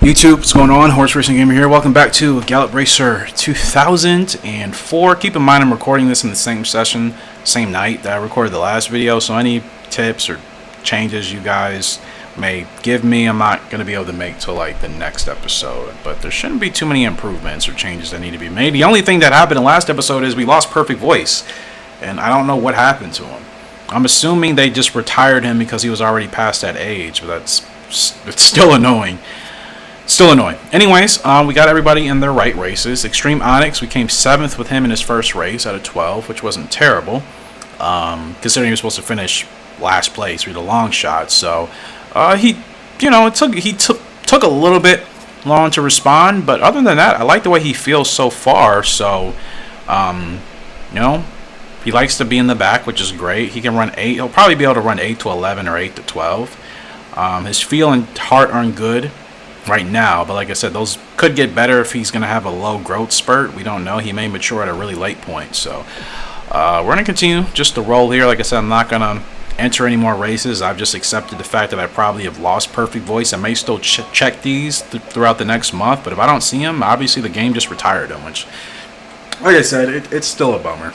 YouTube, what's going on? Horse Racing Gamer here. Welcome back to Gallop Racer 2004. Keep in mind I'm recording this in the same session, same night that I recorded the last video, so any tips or changes you guys may give me, I'm not going to be able to make till like the next episode. But there shouldn't be too many improvements or changes that need to be made. The only thing that happened in the last episode is we lost Perfect Voice, and I don't know what happened to him. I'm assuming they just retired him because he was already past that age, but it's still annoying. Still annoying. Anyways, we got everybody in their right races. Extreme Onyx, we came 7th with him in his first race out of 12, which wasn't terrible, considering he was supposed to finish last place with a long shot. So he took a little bit long to respond, but other than that, I like the way he feels so far. So he likes to be in the back, which is great. He can run 8. He'll probably be able to run 8 to 11 or 8 to 12. His feel and heart aren't good right now, but like I said, those could get better if he's going to have a low growth spurt. We don't know. He may mature at a really late point. So we're going to continue just to roll here. Like I said, I'm not going to enter any more races. I've just accepted the fact that I probably have lost Perfect Voice. I may still check these throughout the next month, but if I don't see him, obviously the game just retired him, which, like I said, it's still a bummer.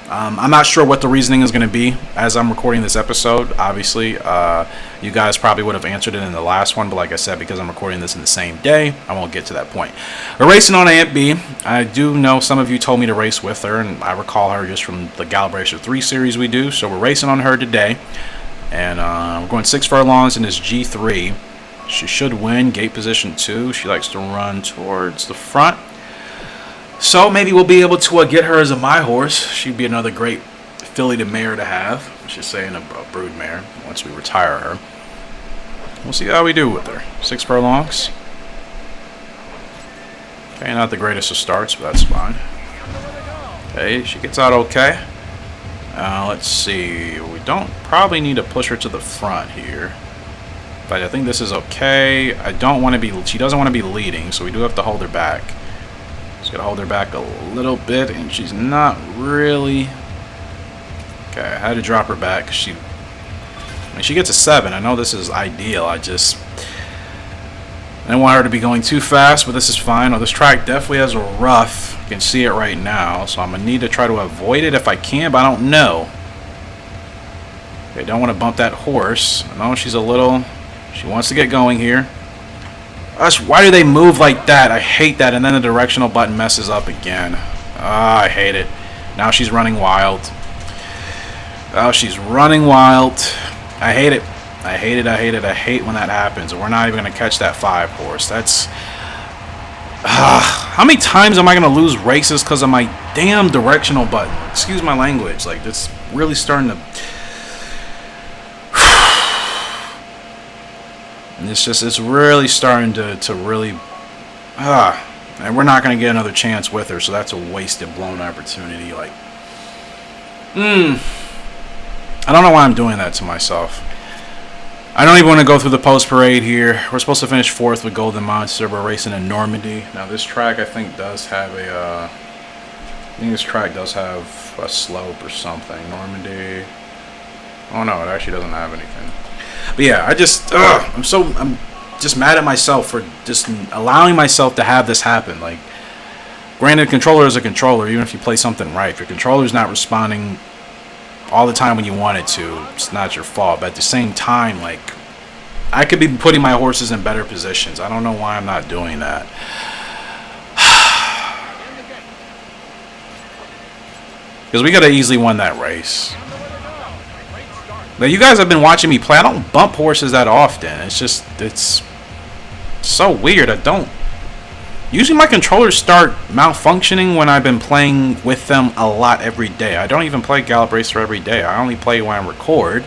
I'm not sure what the reasoning is going to be as I'm recording this episode. Obviously, you guys probably would have answered it in the last one, but like I said, because I'm recording this in the same day, I won't get to that point. We're racing on Aunt B. I do know some of you told me to race with her, and I recall her just from the Gallop Racer 3 series we do, so we're racing on her today. And we're going 6 furlongs in this G3. She should win gate position 2. She likes to run towards the front. So maybe we'll be able to get her as a my horse. She'd be another great filly to mare to have. I should say, in a brood mare once we retire her. We'll see how we do with her. 6 furlongs. Okay, not the greatest of starts, but that's fine. Okay, she gets out okay. Let's see. We don't probably need to push her to the front here. But I think this is okay. I don't want to be. She doesn't want to be leading, so we do have to hold her back. Just gotta hold her back a little bit, and she's not really. Okay, I had to drop her back. She gets a 7. I know this is ideal. I didn't want her to be going too fast, but this is fine. Oh, this track definitely has a rough. You can see it right now, so I'm gonna need to try to avoid it if I can, but I don't know. Okay, don't want to bump that horse. I know she's a little. She wants to get going here. Why do they move like that? I hate that. And then the directional button messes up again. I hate it. Now she's running wild. Oh, she's running wild. I hate it. I hate it. I hate it. I hate when that happens. We're not even going to catch that 5 horse. That's... how many times am I going to lose races because of my damn directional button? Excuse my language. Like, it's really starting to... And it's really starting to really, and we're not going to get another chance with her, so that's a wasted, blown opportunity. Like, I don't know why I'm doing that to myself. I don't even want to go through the post parade here. We're supposed to finish 4th with Golden Monster. We're racing in Normandy. Now this track I think does have a, this track does have a slope or something. Normandy. Oh no, it actually doesn't have anything. But yeah, I'm just mad at myself for just allowing myself to have this happen. Like, granted, controller is a controller, even if you play something right. If your controller's not responding all the time when you want it to, it's not your fault. But at the same time, like, I could be putting my horses in better positions. I don't know why I'm not doing that. Because we could have easily won that race. Now, you guys have been watching me play. I don't bump horses that often. It's so weird. I don't. Usually my controllers start malfunctioning when I've been playing with them a lot every day. I don't even play Gallop Racer every day. I only play when I record.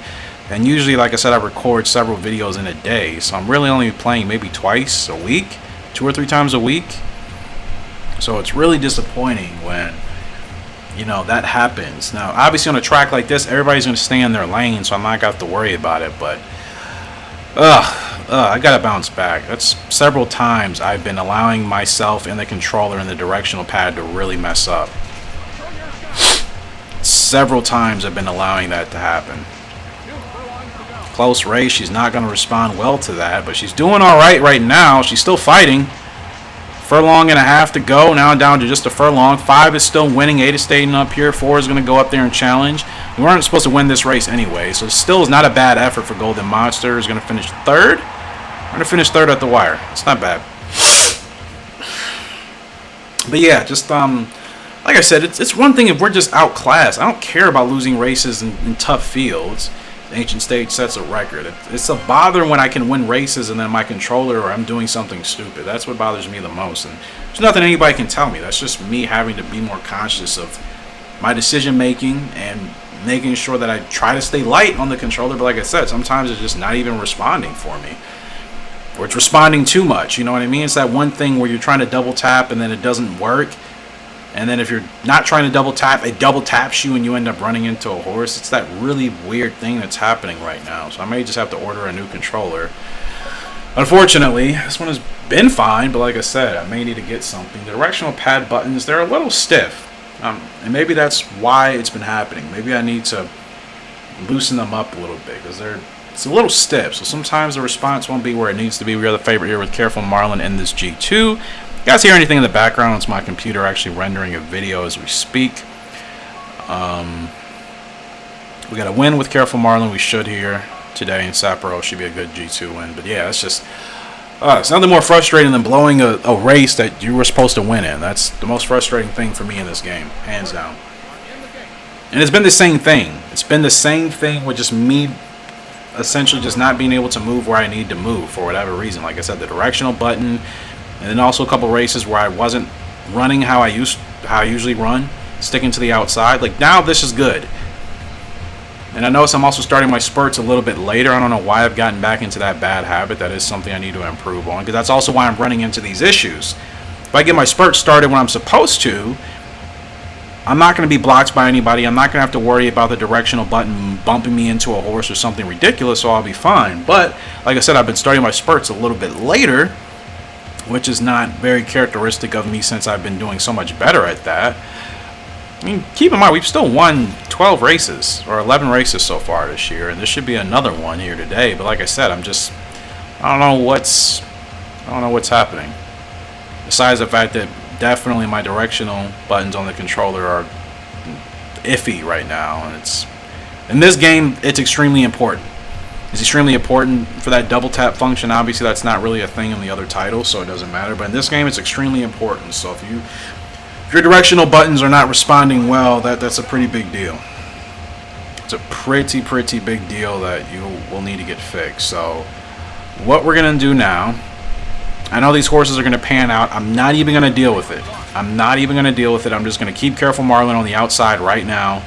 And usually, like I said, I record several videos in a day. So I'm really only playing maybe twice a week, 2 or 3 times a week. So it's really disappointing when... that happens. Now, obviously on a track like this, everybody's going to stay in their lane, so I'm not going to have to worry about it, but I got to bounce back. That's several times I've been allowing myself and the controller and the directional pad to really mess up. Several times I've been allowing that to happen. close race. She's not going to respond well to that, but she's doing all right now. She's still fighting. Furlong and a half to go. Now down to just a furlong. 5 is still winning. 8 is staying up here. 4 is going to go up there and challenge. We weren't supposed to win this race anyway, so still is not a bad effort for Golden Monster. Is going to finish 3rd. We're going to finish 3rd at the wire. It's not bad. But yeah, just like I said, it's one thing if we're just outclassed. I don't care about losing races in tough fields. Ancient Stage sets a record. It's a bother when I can win races and then my controller or I'm doing something stupid. That's what bothers me the most. And there's nothing anybody can tell me. That's just me having to be more conscious of my decision making and making sure that I try to stay light on the controller. But like I said, sometimes it's just not even responding for me. Or it's responding too much. You know what I mean? It's that one thing where you're trying to double tap and then it doesn't work. And then if you're not trying to double tap, it double taps you and you end up running into a horse. It's that really weird thing that's happening right now. So I may just have to order a new controller. Unfortunately, this one has been fine, but like I said, I may need to get something. The directional pad buttons, they're a little stiff. And maybe that's why it's been happening. Maybe I need to loosen them up a little bit because it's a little stiff. So sometimes the response won't be where it needs to be. We are the favorite here with Careful Marlin in this G2. You guys hear anything in the background? It's my computer actually rendering a video as we speak. We got a win with Careful Marlin. We should here today in Sapporo. Should be a good G2 win. But yeah, it's just it's nothing more frustrating than blowing a race that you were supposed to win in. That's the most frustrating thing for me in this game, hands down. And it's been the same thing. It's been the same thing with just me essentially just not being able to move where I need to move for whatever reason. Like I said, the directional button. And then also a couple races where I wasn't running how I usually run, sticking to the outside. Like now this is good. And I notice I'm also starting my spurts a little bit later. I don't know why I've gotten back into that bad habit. That is something I need to improve on, because that's also why I'm running into these issues. If I get my spurts started when I'm supposed to, I'm not going to be blocked by anybody. I'm not going to have to worry about the directional button bumping me into a horse or something ridiculous, so I'll be fine. But like I said, I've been starting my spurts a little bit later, which is not very characteristic of me since I've been doing so much better at that. I mean, keep in mind, we've still won 12 races, or 11 races so far this year, and there should be another one here today. But like I said, I don't know what's happening. Besides the fact that definitely my directional buttons on the controller are iffy right now, and in this game, it's extremely important. It's extremely important for that double tap function. Obviously, that's not really a thing in the other titles, so it doesn't matter. But in this game, it's extremely important. So if your directional buttons are not responding well, that's a pretty big deal. It's a pretty big deal that you will need to get fixed. So what we're going to do now, I know these horses are going to pan out. I'm not even going to deal with it. I'm just going to keep Careful Marlin on the outside right now.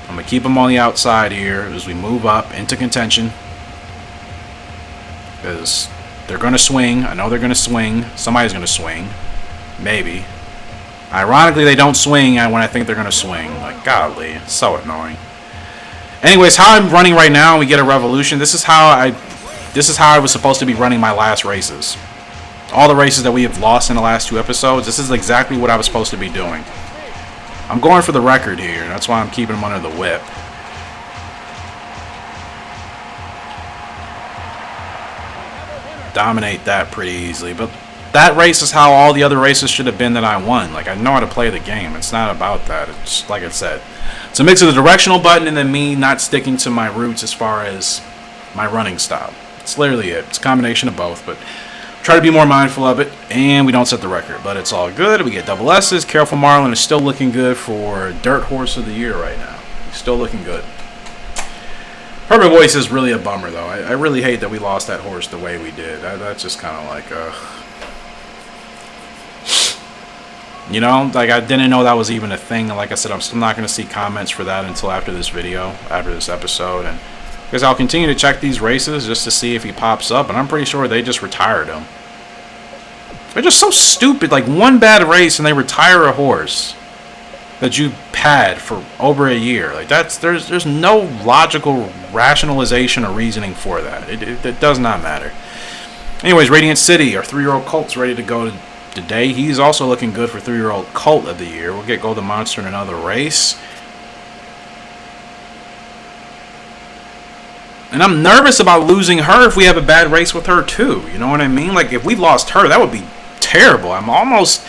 I'm going to keep them on the outside here as we move up into contention. Because they're going to swing. I know they're going to swing. Somebody's going to swing. Maybe. Ironically, they don't swing when I think they're going to swing. Like, golly, it's so annoying. Anyways, how I'm running right now, we get a revolution. This is how I was supposed to be running my last races. All the races that we have lost in the last 2 episodes, this is exactly what I was supposed to be doing. I'm going for the record here. That's why I'm keeping him under the whip. Dominate that pretty easily. But that race is how all the other races should have been that I won. Like, I know how to play the game. It's not about that. It's like I said. It's a mix of the directional button and then me not sticking to my roots as far as my running style. It's literally it. It's a combination of both, but try to be more mindful of it, and we don't set the record, but it's all good. We get double S's. Careful Marlin is still looking good for Dirt Horse of the Year right now. He's still looking good. Perfect Voice is really a bummer, though. I really hate that we lost that horse the way we did. That's just kind of like, you know, like I didn't know that was even a thing. Like I said, I'm still not going to see comments for that until after this video, after this episode, and because I'll continue to check these races just to see if he pops up, and I'm pretty sure they just retired him. They're just so stupid. Like, one bad race and they retire a horse that you pad for over a year. Like, there's no logical rationalization or reasoning for that. It does not matter. Anyways, Radiant City, our 3-year-old colt's ready to go today. He's also looking good for 3-year-old colt of the year. We'll get Golden Monster in another race. And I'm nervous about losing her if we have a bad race with her too. You know what I mean? Like if we lost her, that would be terrible. I'm almost,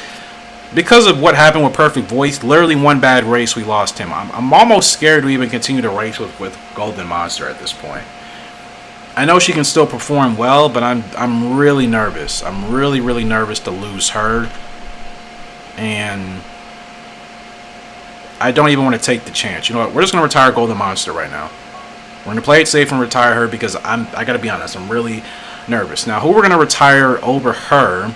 because of what happened with Perfect Voice, literally one bad race we lost him. I'm almost scared to even continue to race with Golden Monster at this point. I know she can still perform well, but I'm really nervous. I'm really nervous to lose her. And I don't even want to take the chance. You know what? We're just going to retire Golden Monster right now. We're going to play it safe and retire her because I got to be honest, I'm really nervous. Now, who we're going to retire over her,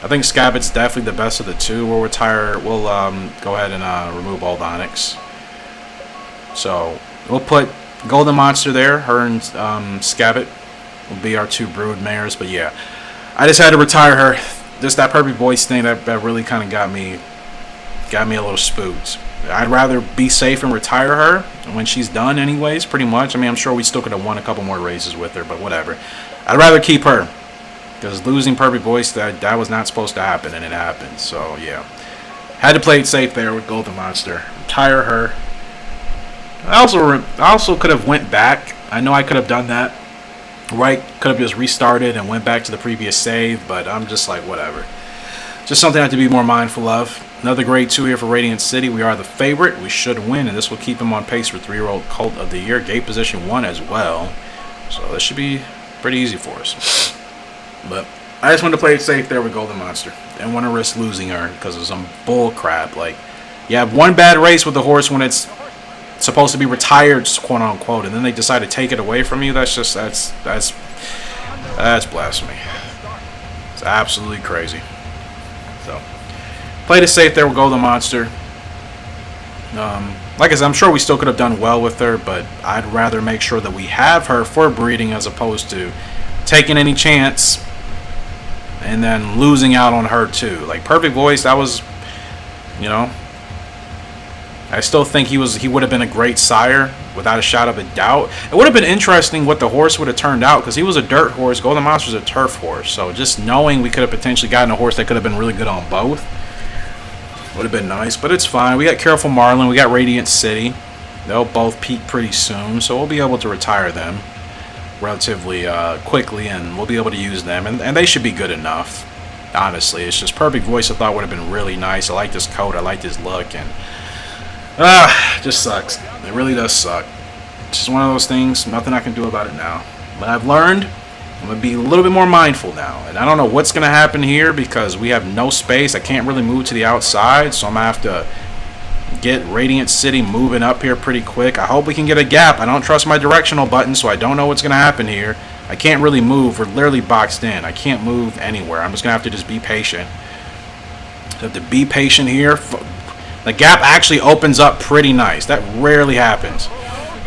I think Scabbard's definitely the best of the two. We'll go ahead and remove all the Onyx. So, we'll put Golden Monster there. Her and Scabbard will be our two brood mares. But yeah, I just had to retire her. Just that Perfect Voice thing, that really kind of got me a little spooked. I'd rather be safe and retire her when she's done anyways, pretty much. I mean, I'm sure we still could have won a couple more races with her, but whatever. I'd rather keep her. Because losing Perfect Voice, that was not supposed to happen, and it happened. So, yeah. Had to play it safe there with Golden Monster. Retire her. I also could have went back. I know I could have done that. Right? Could have just restarted and went back to the previous save, but I'm just like, whatever. Just something I have to be more mindful of. Another grade 2 here for Radiant City. We are the favorite. We should win, and this will keep him on pace for 3-year-old Cult of the Year. Gate position 1 as well. So this should be pretty easy for us. But I just wanted to play it safe there with Golden Monster. Didn't want to risk losing her because of some bull crap. Like, you have one bad race with the horse when it's supposed to be retired, quote unquote, and then they decide to take it away from you. That's blasphemy. It's absolutely crazy. So, played it safe there with Golden Monster. Like I said, I'm sure we still could have done well with her, but I'd rather make sure that we have her for breeding as opposed to taking any chance and then losing out on her too. Like Perfect Voice, that was, you know, I still think he would have been a great sire without a shot of a doubt. It would have been interesting what the horse would have turned out because he was a dirt horse. Golden Monster's a turf horse. So just knowing we could have potentially gotten a horse that could have been really good on both would have been nice. But it's fine. We got Careful Marlin. We got Radiant City. They'll both peak pretty soon. So we'll be able to retire them relatively quickly, and we'll be able to use them. And they should be good enough. Honestly, it's just Perfect Voice I thought would have been really nice. I like this coat. I like this look. And just sucks. It really does suck. It's just one of those things. Nothing I can do about it now. But I've learned. I'm going to be a little bit more mindful now. And I don't know what's going to happen here because we have no space. I can't really move to the outside. So I'm going to have to get Radiant City moving up here pretty quick. I hope we can get a gap. I don't trust my directional button, so I don't know what's going to happen here. I can't really move. We're literally boxed in. I can't move anywhere. I'm just going to have to just be patient. So I have to be patient here. The gap actually opens up pretty nice. That rarely happens.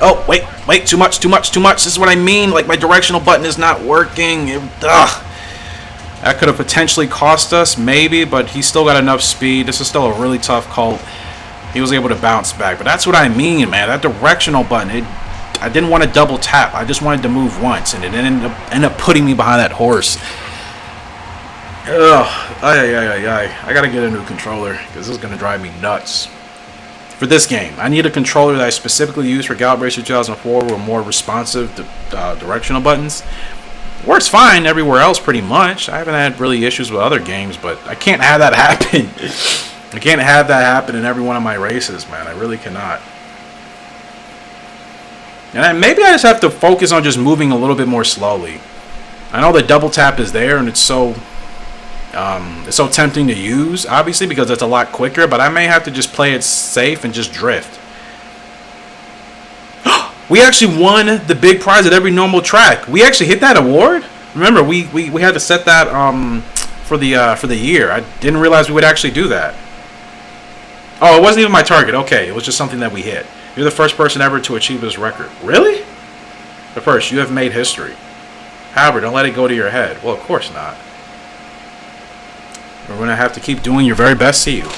Oh, wait, too much. This is what I mean. Like, my directional button is not working. That could have potentially cost us, maybe, but he's still got enough speed. This is still a really tough cult. He was able to bounce back. But that's what I mean, man. That directional button, I didn't want to double tap. I just wanted to move once, and it ended up putting me behind that horse. Ugh. I gotta get a new controller because this is gonna drive me nuts. For this game, I need a controller that I specifically use for Gallop Racer 2004 with more responsive directional buttons. Works fine everywhere else pretty much. I haven't had really issues with other games, but I can't have that happen. I can't have that happen in every one of my races, man. I really cannot. And maybe I just have to focus on just moving a little bit more slowly. I know the double tap is there and it's so tempting to use, obviously, because it's a lot quicker, but I may have to just play it safe and just drift. We actually won the big prize at every normal track. We actually hit that award. Remember, we had to set that for the year. I didn't realize we would actually do that. Oh, it wasn't even my target. Okay, it was just something that we hit. You're the first person ever to achieve this record. Really? The first. You have made history. However, don't let it go to your head. Well, of course not. We're going to have to keep doing your very best. See you.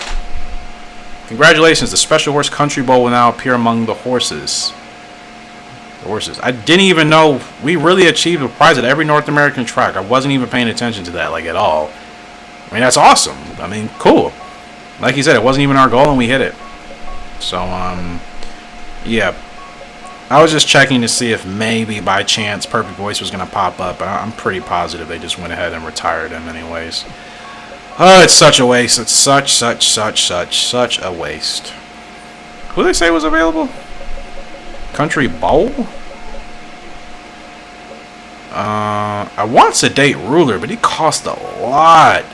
Congratulations. The Special Horse Country Bowl will now appear among the horses. I didn't even know we really achieved a prize at every North American track. I wasn't even paying attention to that, like, at all. I mean, that's awesome. I mean, cool. Like you said, it wasn't even our goal, and we hit it. So, yeah. I was just checking to see if maybe by chance Perfect Voice was going to pop up. I'm pretty positive they just went ahead and retired him anyways. Oh, it's such a waste. It's such a waste. Who did they say was available? Country Bowl? I want Sedate Ruler, but he cost a lot.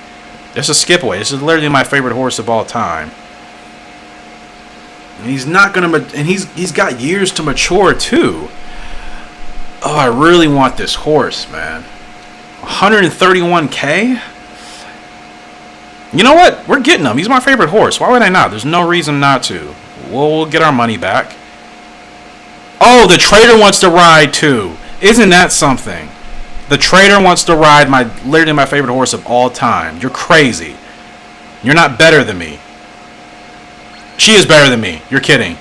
This is Skip Away. This is literally my favorite horse of all time. And he's not gonna, and he's got years to mature too. Oh, I really want this horse, man. 131K. You know what? We're getting him. He's my favorite horse. Why would I not? There's no reason not to. We'll get our money back. Oh, the trader wants to ride too. Isn't that something? The trader wants to ride literally my favorite horse of all time. You're crazy. You're not better than me. She is better than me. You're kidding.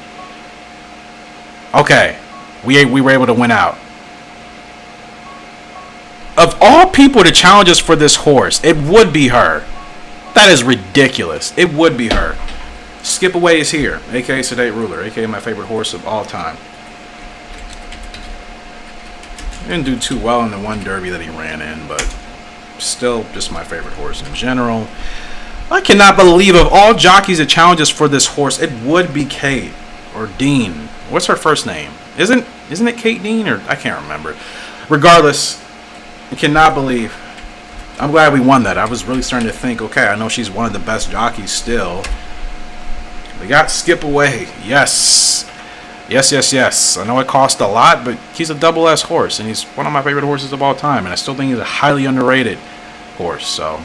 Okay. We were able to win out. Of all people to challenge us for this horse, it would be her. That is ridiculous. It would be her. Skip Away is here, aka Sedate Ruler, aka my favorite horse of all time. Didn't do too well in the one derby that he ran in, but still just my favorite horse in general. I cannot believe of all jockeys that challenge us for this horse, it would be Kate or Dean. What's her first name? Isn't it Kate Dean, or I can't remember. Regardless, I cannot believe. I'm glad we won that. I was really starting to think, okay, I know she's one of the best jockeys still. We got Skip Away. Yes. Yes. I know it cost a lot, but he's a double S horse, and he's one of my favorite horses of all time, and I still think he's a highly underrated horse. So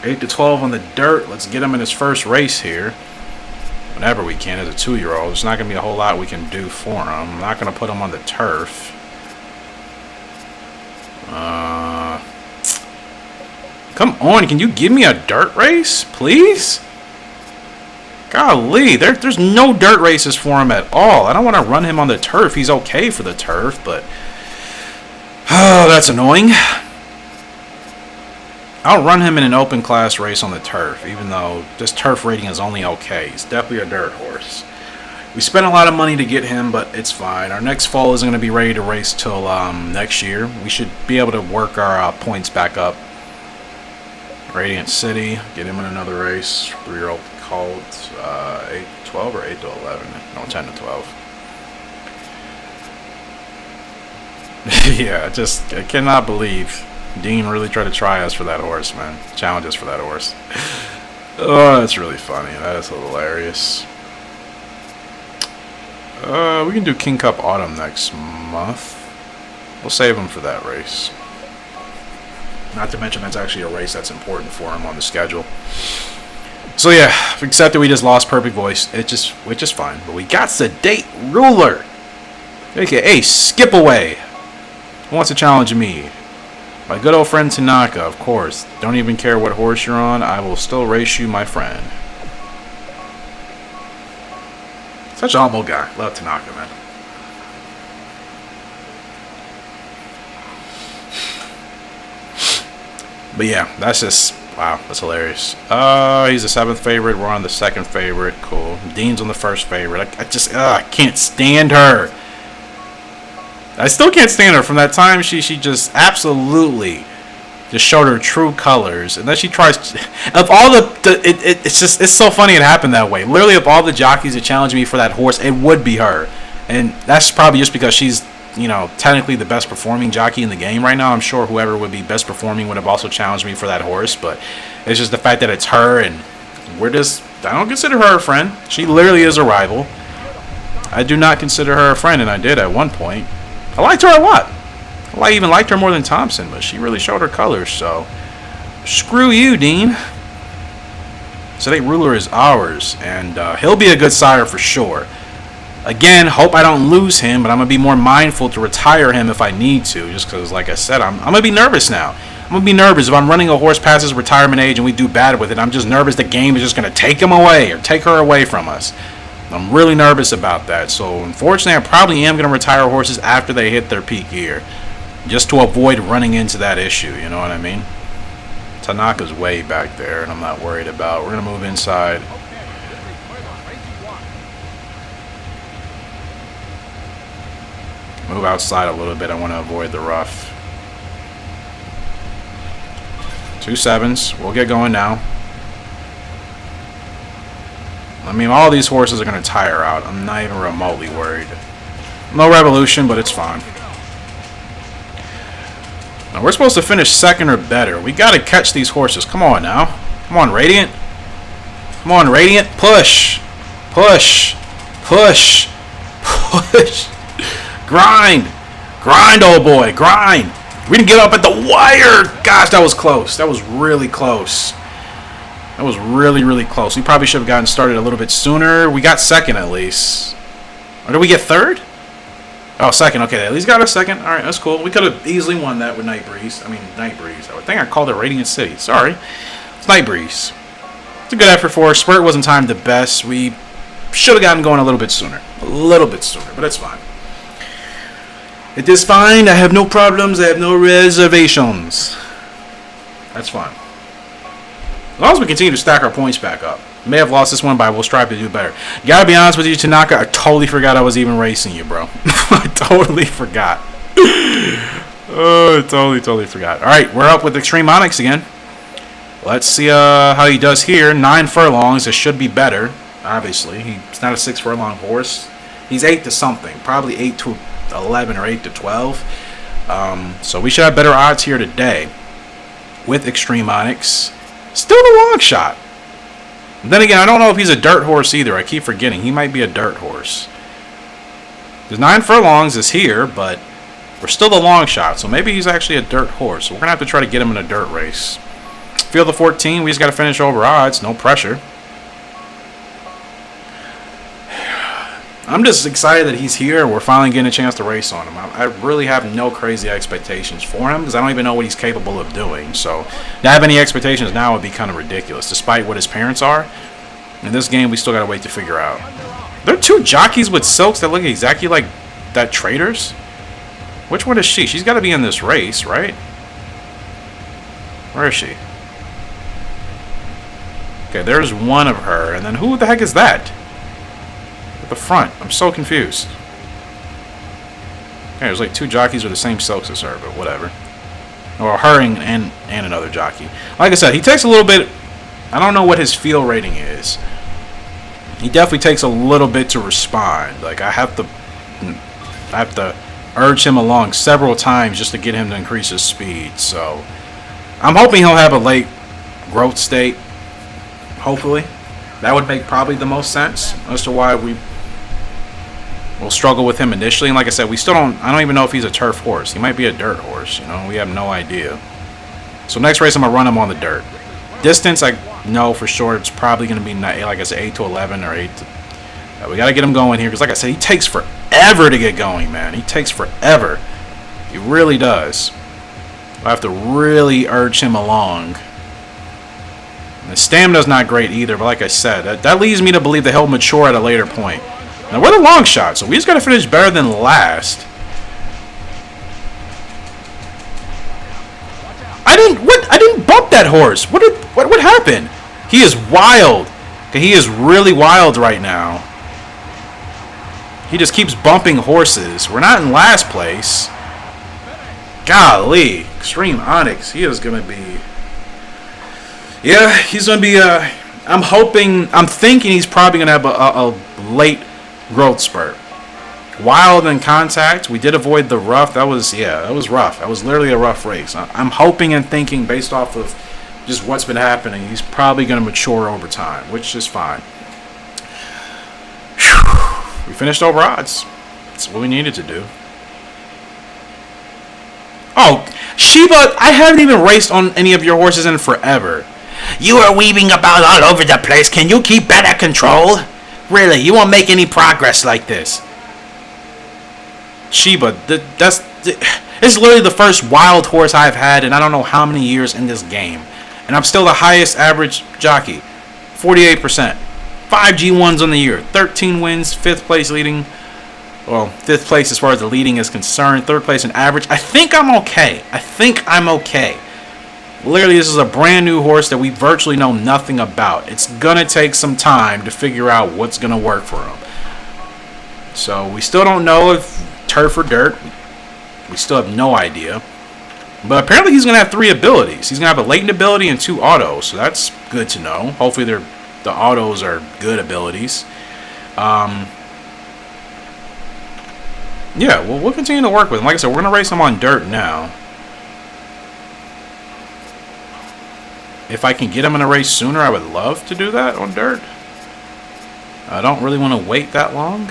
8-12 on the dirt. Let's get him in his first race here. Whenever we can as a 2-year-old. There's not going to be a whole lot we can do for him. I'm not going to put him on the turf. Come on, can you give me a dirt race, please? Golly, there's no dirt races for him at all. I don't want to run him on the turf. He's okay for the turf, but oh, that's annoying. I'll run him in an open class race on the turf, even though this turf rating is only okay. He's definitely a dirt horse. We spent a lot of money to get him, but it's fine. Our next fall isn't going to be ready to race till next year. We should be able to work our points back up. Radiant City, get him in another race. 3-year-old Colt, 8-12 or 8-11? No, 10-12. Yeah, I cannot believe Dean really tried to try us for that horse, man. Challenge us for that horse. Oh, that's really funny. That is hilarious. We can do King Cup Autumn next month. We'll save him for that race. Not to mention that's actually a race that's important for him on the schedule. So yeah, except that we just lost Perfect Voice, which is fine. But we got Sedate Ruler, aka Skip Away. Who wants to challenge me? My good old friend Tanaka, of course. Don't even care what horse you're on, I will still race you, my friend. Such a humble guy. Love Tanaka, man. But yeah, that's just, wow, that's hilarious. He's the 7th favorite. We're on the 2nd favorite. Cool. Dean's on the 1st favorite. I can't stand her. I still can't stand her. From that time, she just absolutely just showed her true colors. And then she tries to, of all it's so funny it happened that way. Literally, of all the jockeys that challenged me for that horse, it would be her. And that's probably just because she's, technically the best performing jockey in the game right now. I'm sure whoever would be best performing would have also challenged me for that horse, but it's just the fact that it's her, and I don't consider her a friend. She literally is a rival. I do not consider her a friend, and I did at one point. I liked her a lot. I even liked her more than Thompson, but she really showed her colors, so screw you, Dean. Sedate Ruler is ours, and he'll be a good sire for sure. Again, hope I don't lose him, but I'm going to be more mindful to retire him if I need to, just because, like I said, I'm going to be nervous now. I'm going to be nervous if I'm running a horse past his retirement age and we do bad with it. I'm just nervous the game is just going to take him away or take her away from us. I'm really nervous about that. So, unfortunately, I probably am going to retire horses after they hit their peak year, just to avoid running into that issue, you know what I mean? Tanaka's way back there, and I'm not worried about. We're going to move inside. Move outside a little bit. I want to avoid the rough. 2 7s. We'll get going now. I mean, all these horses are going to tire out. I'm not even remotely worried. No revolution, but it's fine. Now, we're supposed to finish second or better. We got to catch these horses. Come on now. Come on, Radiant. Come on, Radiant. Push. Push. Push. Push. Grind. Grind, old boy. Grind. We didn't get up at the wire. Gosh, that was close. That was really close. That was really, really close. We probably should have gotten started a little bit sooner. We got second at least. Or did we get third? Oh, second. Okay, at least got a second. All right, that's cool. We could have easily won that with Night Breeze. I mean, Night Breeze. I think I called it Radiant City. Sorry. It's Night Breeze. It's a good effort for us. Spurt wasn't timed the best. We should have gotten going a little bit sooner. A little bit sooner, but it's fine. It is fine. I have no problems. I have no reservations. That's fine. As long as we continue to stack our points back up. May have lost this one, but we'll strive to do better. Gotta be honest with you, Tanaka, I totally forgot I was even racing you, bro. I totally forgot. Oh, totally forgot. Alright, we're up with Extreme Onyx again. Let's see how he does here. 9 furlongs. It should be better, obviously. He's not a 6 furlong horse. He's 8 to something. Probably 8 to 11 or 8 to 12. So we should have better odds here today with Extreme Onyx. Still a long shot. Then again, I don't know if he's a dirt horse either. I keep forgetting. He might be a dirt horse. There's 9 furlongs is here, but we're still the long shot. So maybe he's actually a dirt horse. So we're going to have to try to get him in a dirt race. Field of 14. We just got to finish over odds. No pressure. I'm just excited that he's here. We're finally getting a chance to race on him. I really have no crazy expectations for him because I don't even know what he's capable of doing. So to have any expectations now would be kind of ridiculous, despite what his parents are. In this game, we still got to wait to figure out. There are 2 jockeys with silks that look exactly like that traders. Which one is she? She's got to be in this race, right? Where is she? Okay, there's one of her. And then who the heck is that? The front. I'm so confused. Okay, there's like 2 jockeys with the same silks as her, but whatever. Or her and another jockey. Like I said, he takes a little bit. I don't know what his feel rating is. He definitely takes a little bit to respond. Like I have to urge him along several times just to get him to increase his speed. So I'm hoping he'll have a late growth state. Hopefully. That would make probably the most sense as to why we'll struggle with him initially. And like I said, I don't even know if he's a turf horse. He might be a dirt horse, you know. We have no idea. So next race, I'm going to run him on the dirt. Distance, I know for sure it's probably going to be, like I said, 8 to 11 or 8 to... we got to get him going here because, like I said, he takes forever to get going, man. He takes forever. He really does. I have to really urge him along. And his stamina's not great either, but like I said, that leads me to believe that he'll mature at a later point. Now, we're the long shot, so we just got to finish better than last. I didn't bump that horse. What happened? He is wild. He is really wild right now. He just keeps bumping horses. We're not in last place. Golly. Extreme Onyx. He is going to be... Yeah, he's going to be... I'm thinking he's probably going to have a late growth spurt. Wild in contact. We did avoid the rough. That was rough. That was literally a rough race. I'm hoping and thinking based off of just what's been happening, he's probably going to mature over time, which is fine. Whew. We finished over odds. That's what we needed to do. Oh, Sheba, I haven't even raced on any of your horses in forever. You are weaving about all over the place. Can you keep better control? Really, you won't make any progress like this. Sheba, it's literally the first wild horse I've had in I don't know how many years in this game. And I'm still the highest average jockey. 48%. 5 G1s on the year. 13 wins, 5th place leading. Well, 5th place as far as the leading is concerned. 3rd place in average. I think I'm okay. Literally, this is a brand new horse that we virtually know nothing about. It's going to take some time to figure out what's going to work for him. So, we still don't know if turf or dirt. We still have no idea. But apparently he's going to have 3 abilities. He's going to have a latent ability and 2 autos. So that's good to know. Hopefully the autos are good abilities. Yeah, well, we'll continue to work with him. Like I said, we're going to race him on dirt now. If I can get him in a race sooner, I would love to do that on dirt. I don't really want to wait that long.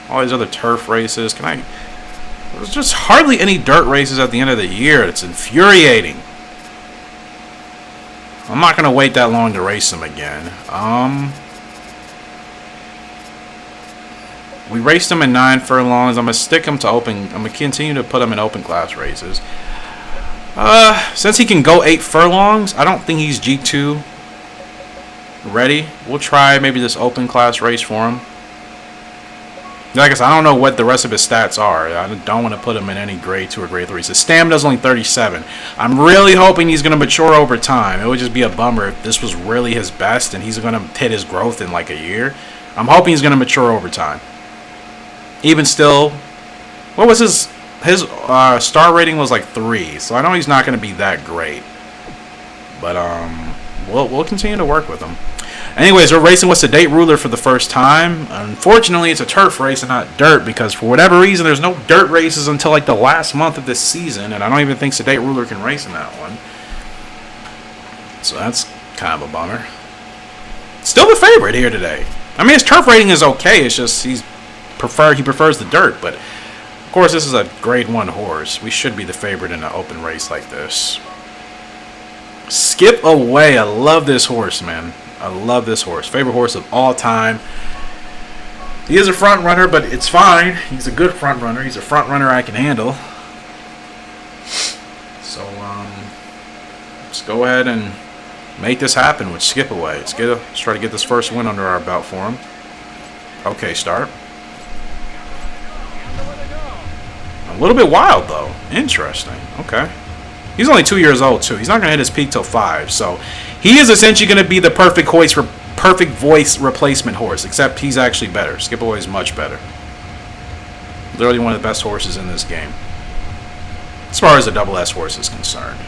All these other turf races. There's just hardly any dirt races at the end of the year. It's infuriating. I'm not going to wait that long to race them again. We raced him in 9 furlongs. I'm going to stick him to open. I'm going to continue to put him in open class races. Since he can go 8 furlongs, I don't think he's G2 ready. We'll try maybe this open class race for him. Like I said, I don't know what the rest of his stats are. I don't want to put him in any grade 2 or grade 3. His stamina's only 37. I'm really hoping he's going to mature over time. It would just be a bummer if this was really his best and he's going to hit his growth in like a year. I'm hoping he's going to mature over time. Even still, what was his star rating was like 3, so I know he's not going to be that great. But we'll continue to work with him. Anyways, we're racing with Sedate Ruler for the first time. Unfortunately, it's a turf race and not dirt because for whatever reason, there's no dirt races until like the last month of this season, and I don't even think Sedate Ruler can race in that one. So that's kind of a bummer. Still the favorite here today. I mean, his turf rating is okay. It's just he prefers the dirt, but of course, this is a grade 1 horse. We should be the favorite in an open race like this. Skip Away. I love this horse, man. I love this horse. Favorite horse of all time. He is a front runner, but it's fine. He's a good front runner. He's a front runner I can handle. So, let's go ahead and make this happen with Skip Away. Let's try to get this first win under our belt for him. Okay, start. A little bit wild, though. Interesting. Okay. He's only 2 years old, too. He's not going to hit his peak till 5, so he is essentially going to be the perfect voice replacement horse, except he's actually better. Skip Away is much better. Literally one of the best horses in this game, as far as the double S horse is concerned.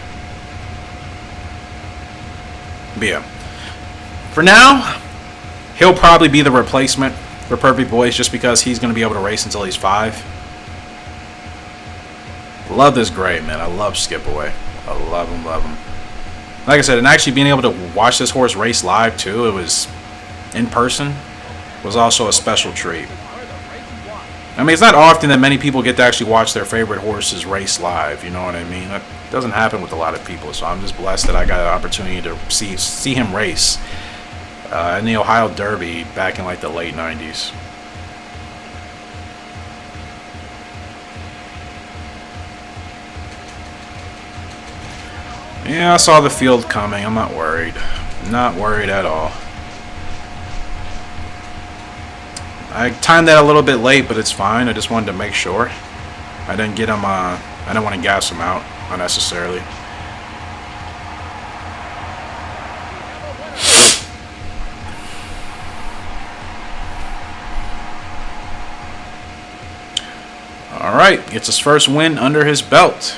But yeah, for now, he'll probably be the replacement for Perfect Voice just because he's going to be able to race until he's 5. Love this grade, man. I love Skip Away. I love him, love him. Like I said, and actually being able to watch this horse race live, too, it was in person, was also a special treat. I mean, it's not often that many people get to actually watch their favorite horses race live, you know what I mean? That doesn't happen with a lot of people, so I'm just blessed that I got an opportunity to see him race in the Ohio Derby back in, like, the late 90s. Yeah, I saw the field coming. I'm not worried. Not worried at all. I timed that a little bit late, but it's fine. I just wanted to make sure. I didn't get him, I didn't want to gas him out unnecessarily. Alright, gets his first win under his belt.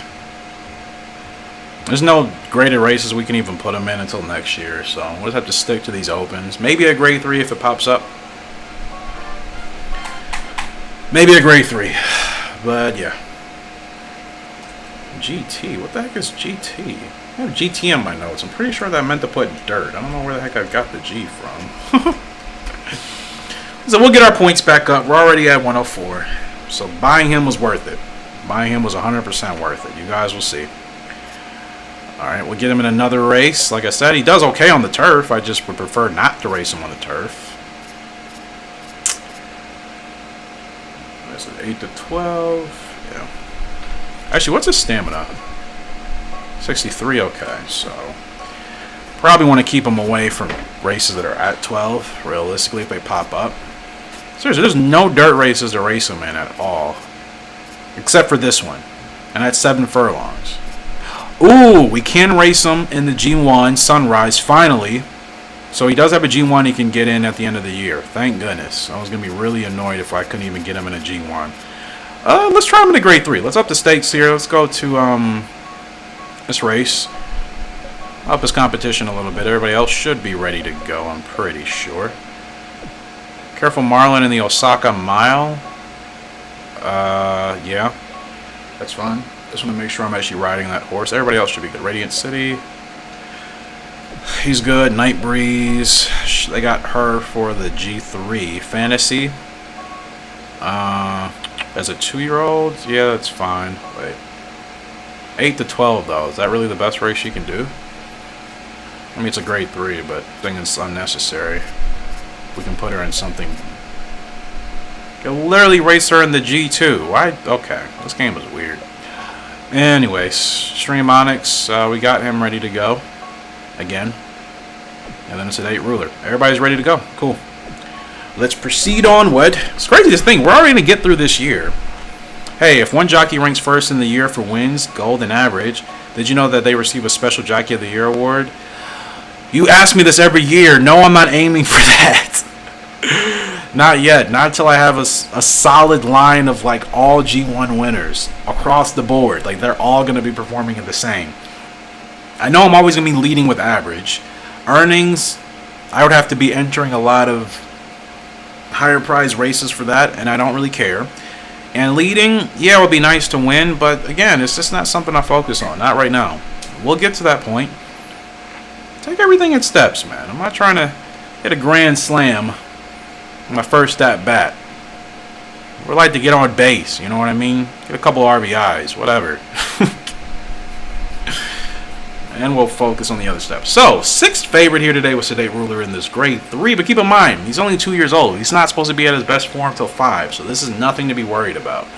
There's no graded races we can even put him in until next year, so we'll just have to stick to these opens. Maybe a grade 3 if it pops up. Maybe a grade 3. But yeah. GT. What the heck is GT? I have GT in my notes. I'm pretty sure that meant to put dirt. I don't know where the heck I got the G from. So we'll get our points back up. We're already at 104. So buying him was worth it. Buying him was 100% worth it. You guys will see. Alright, we'll get him in another race. Like I said, he does okay on the turf. I just would prefer not to race him on the turf. Is it 8 to 12? Yeah. Actually, what's his stamina? 63, okay. So, probably want to keep him away from races that are at 12, realistically, if they pop up. Seriously, there's no dirt races to race him in at all. Except for this one. And that's 7 furlongs. Ooh, we can race him in the G1 Sunrise, finally. So he does have a G1 he can get in at the end of the year. Thank goodness. I was going to be really annoyed if I couldn't even get him in a G1. Let's try him in a grade 3. Let's up the stakes here. Let's go to this race. Up his competition a little bit. Everybody else should be ready to go, I'm pretty sure. Careful Marlin in the Osaka Mile. Yeah. That's fine. Just want to make sure I'm actually riding that horse. Everybody else should be good. Radiant City. He's good. Night Breeze. They got her for the G3. Fantasy. As a 2-year-old? Yeah, that's fine. Wait. 8 to 12, though. Is that really the best race she can do? I mean, it's a grade 3, but I think it's unnecessary. We can put her in something. You'll literally race her in the G2. Why? Okay. This game is weird. Anyways, Stream Onyx. We got him ready to go. Again. And then it's an 8 ruler. Everybody's ready to go. Cool. Let's proceed onward. It's crazy, this thing. We're already going to get through this year. Hey, if one jockey ranks first in the year for wins, gold, and average, did you know that they receive a special Jockey of the Year award? You ask me this every year. No, I'm not aiming for that. Not yet. Not until I have a solid line of like all G1 winners across the board. Like they're all going to be performing the same. I know I'm always going to be leading with average. Earnings, I would have to be entering a lot of higher prize races for that, and I don't really care. And leading, yeah, it would be nice to win, but again, it's just not something I focus on. Not right now. We'll get to that point. Take everything in steps, man. I'm not trying to hit a grand slam on my first at bat. We'd like to get on base, you know what I mean? Get a couple RBIs, whatever. And we'll focus on the other steps. So, 6th favorite here today was Sedate Ruler in this grade 3. But keep in mind, he's only 2 years old. He's not supposed to be at his best form till 5. So this is nothing to be worried about.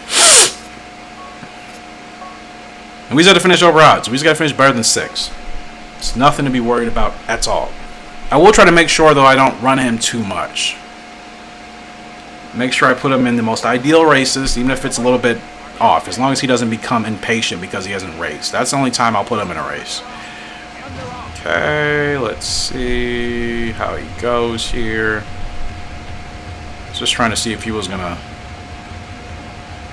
And we just got to finish over odds. We just got to finish better than 6. It's nothing to be worried about at all. I will try to make sure, though, I don't run him too much. Make sure I put him in the most ideal races, even if it's a little bit off. As long as he doesn't become impatient because he hasn't raced. That's the only time I'll put him in a race. Okay, let's see how he goes here. Just trying to see if he was going to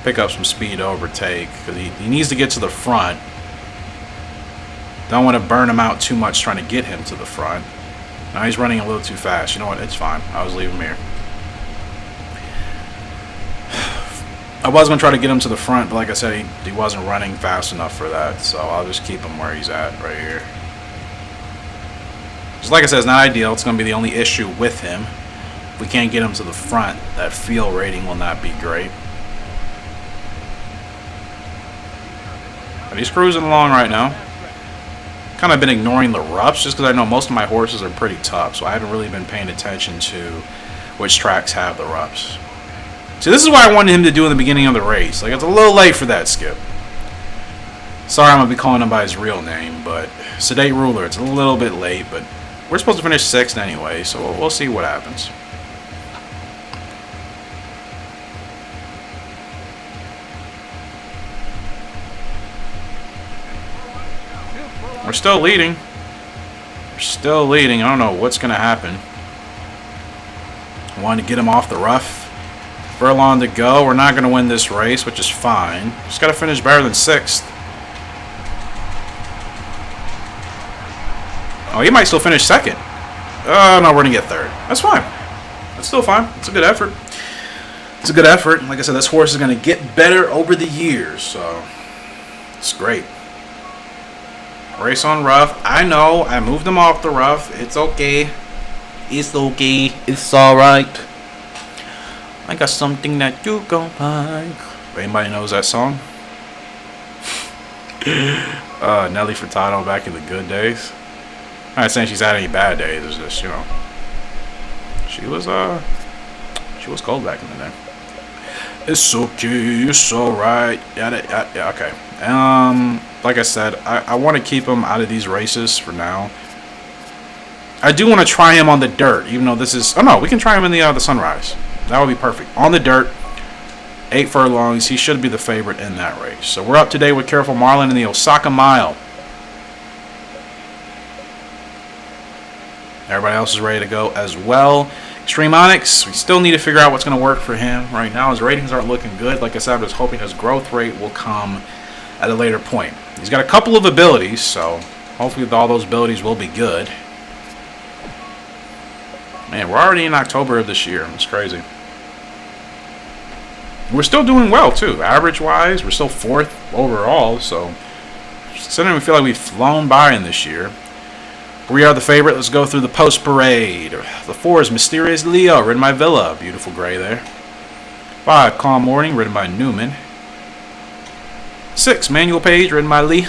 pick up some speed to overtake. Because he needs to get to the front. Don't want to burn him out too much trying to get him to the front. Now he's running a little too fast. You know what? It's fine. I'll just leave him here. I was going to try to get him to the front, but like I said, he wasn't running fast enough for that. So I'll just keep him where he's at right here. Just like I said, it's not ideal. It's going to be the only issue with him. If we can't get him to the front, that field rating will not be great. But he's cruising along right now. Kind of been ignoring the roughs just because I know most of my horses are pretty tough. So I haven't really been paying attention to which tracks have the roughs. See, this is what I wanted him to do in the beginning of the race. Like, it's a little late for that, Skip. Sorry, I'm going to be calling him by his real name, but Sedate Ruler, it's a little bit late, but we're supposed to finish 6th anyway, so we'll see what happens. We're still leading. We're still leading. I don't know what's going to happen. I wanted to get him off the rough. Furlong to go. We're not going to win this race, which is fine. Just got to finish better than 6th. Oh, he might still finish 2nd. Oh, no, we're going to get 3rd. That's fine. That's still fine. It's a good effort. It's a good effort. Like I said, this horse is going to get better over the years, so it's great. Race on rough. I know. I moved him off the rough. It's okay. It's okay. It's alright. I got something that you gon' like. If anybody knows that song? Nelly Furtado back in the good days. I'm not saying she's had any bad days. It's just, you know, she was cold back in the day. It's okay. It's alright. Yeah, okay. Like I said, I want to keep him out of these races for now. I do want to try him on the dirt, even though this is... Oh, no, we can try him in the Sunrise. That would be perfect. On the dirt, 8 furlongs. He should be the favorite in that race. So we're up today with Careful Marlin in the Osaka Mile. Everybody else is ready to go as well. Extreme Onyx, we still need to figure out what's going to work for him. Right now, his ratings aren't looking good. Like I said, I'm just hoping his growth rate will come at a later point. He's got a couple of abilities, so hopefully all those abilities will be good. Man, we're already in October of this year. It's crazy. We're still doing well, too. Average-wise, we're still 4th overall, so considering we feel like we've flown by in this year. We are the favorite. Let's go through the post parade. The 4 is Mysterious Leo, ridden by Villa. Beautiful gray there. 5, Calm Morning, ridden by Newman. 6, Manual Page, ridden by Lee.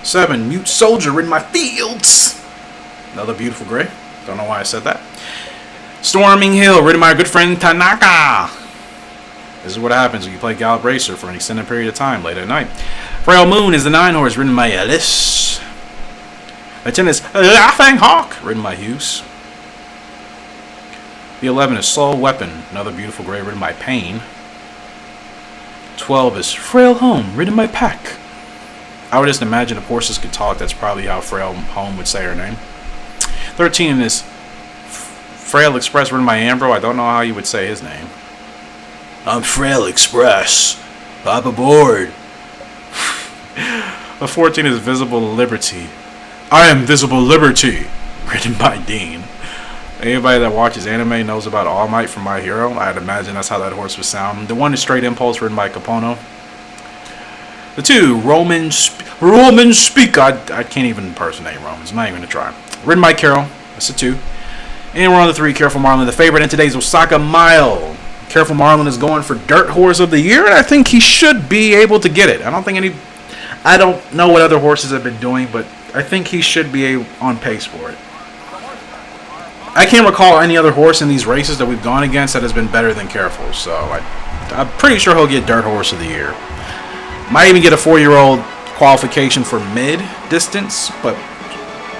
7, Mute Soldier, ridden by Fields. Another beautiful gray. Don't know why I said that. Storming Hill, ridden by our good friend Tanaka. This is what happens when you play Gallop Racer for an extended period of time late at night. Frail Moon is the 9 horse, ridden by Ellis. The 10 is Laughing Hawk, ridden by Hughes. The 11 is Soul Weapon, another beautiful gray, ridden by Payne. 12 is Frail Home, ridden by Pack. I would just imagine if horses could talk, that's probably how Frail Home would say her name. 13 is Frail Express, ridden by Ambro. I don't know how you would say his name. I'm Frail Express. Hop aboard. The 14 is Visible Liberty. I am Visible Liberty, written by Dean. Anybody that watches anime knows about All Might from My Hero. I'd imagine that's how that horse would sound. The 1 is Straight Impulse, written by Capono. The 2, Roman Speak. I can't even impersonate Romans. I'm not even going to try. Written by Carol. That's the 2. And we're on the 3, Careful Marlin, the favorite in today's Osaka Mile. Careful Marlin is going for Dirt Horse of the Year, and I think he should be able to get it. I don't know what other horses have been doing, but I think he should be on pace for it. I can't recall any other horse in these races that we've gone against that has been better than Careful, so I'm pretty sure he'll get Dirt Horse of the Year. Might even get a 4-year-old qualification for mid-distance, but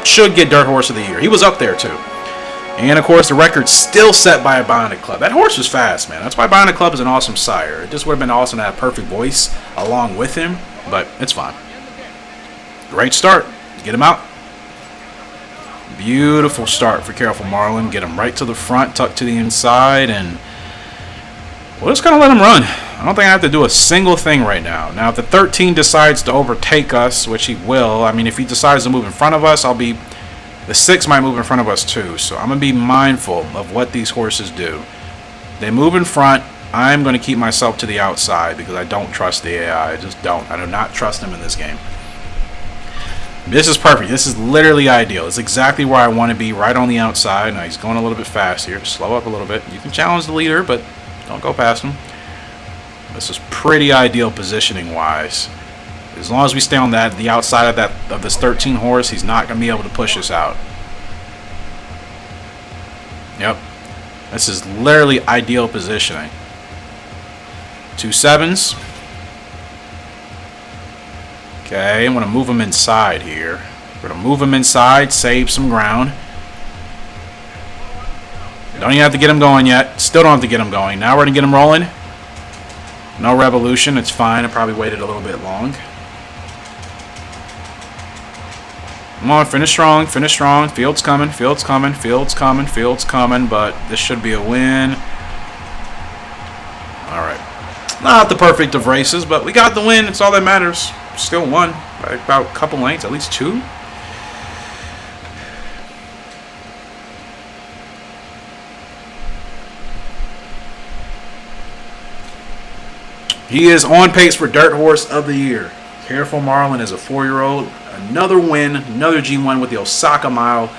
should get Dirt Horse of the Year. He was up there, too. And, of course, the record's still set by a Bionic Club. That horse was fast, man. That's why Bionic Club is an awesome sire. It just would have been awesome to have Perfect Voice along with him, but it's fine. Great start. Get him out. Beautiful start for Careful Marlin. Get him right to the front, tuck to the inside, and we'll just kind of let him run. I don't think I have to do a single thing right now. Now, if the 13 decides to overtake us, which he will, I mean, if he decides to move in front of us, the 6 might move in front of us too. So I'm going to be mindful of what these horses do. They move in front. I'm going to keep myself to the outside because I don't trust the AI. I just don't. I do not trust him in this game. This is perfect. This is literally ideal. It's exactly where I want to be, right on the outside. Now he's going a little bit fast here. Slow up a little bit. You can challenge the leader, but don't go past him. This is pretty ideal positioning-wise. As long as we stay on the outside of this 13 horse, he's not going to be able to push us out. Yep. This is literally ideal positioning. 2 7s. Okay, I'm going to move him inside here. We're going to move him inside, save some ground. Don't even have to get him going yet. Still don't have to get him going. Now we're going to get him rolling. No revolution. It's fine. I probably waited a little bit long. Come on, finish strong, finish strong. Field's coming, field's coming, field's coming, field's coming, but this should be a win. Alright. Not the perfect of races, but we got the win. It's all that matters. Still won by about a couple lengths, at least 2. He is on pace for Dirt Horse of the Year. Careful Marlin is a 4-year-old. Another win, another G1 with the Osaka Mile.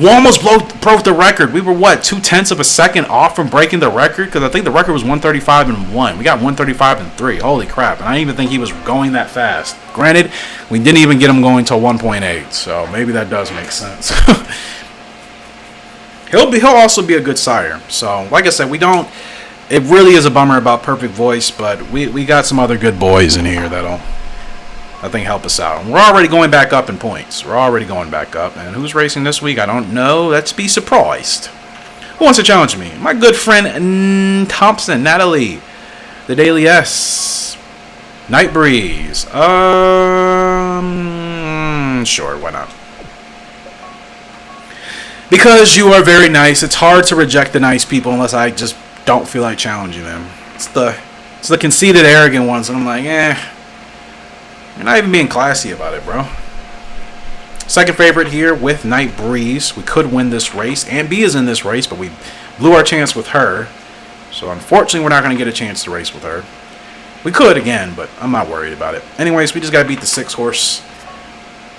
We almost broke the record. We were, 2/10 of a second off from breaking the record? Because I think the record was 135-1. We got 135-3. Holy crap. And I didn't even think he was going that fast. Granted, we didn't even get him going till 1.8. So maybe that does make sense. He'll also be a good sire. So, like I said, it really is a bummer about Perfect Voice, but we got some other good boys in here that'll, I think, help us out. We're already going back up in points. We're already going back up. And who's racing this week? I don't know. Let's be surprised. Who wants to challenge me? My good friend Thompson, Natalie, the Daily S, Night Breeze. Sure, why not? Because you are very nice. It's hard to reject the nice people unless I just don't feel like challenging them. It's the conceited, arrogant ones, and I'm like, you're not even being classy about it, bro. Second favorite here with Night Breeze. We could win this race. Aunt B is in this race, but we blew our chance with her. So unfortunately, we're not going to get a chance to race with her. We could again, but I'm not worried about it. Anyways, we just got to beat the 6 horse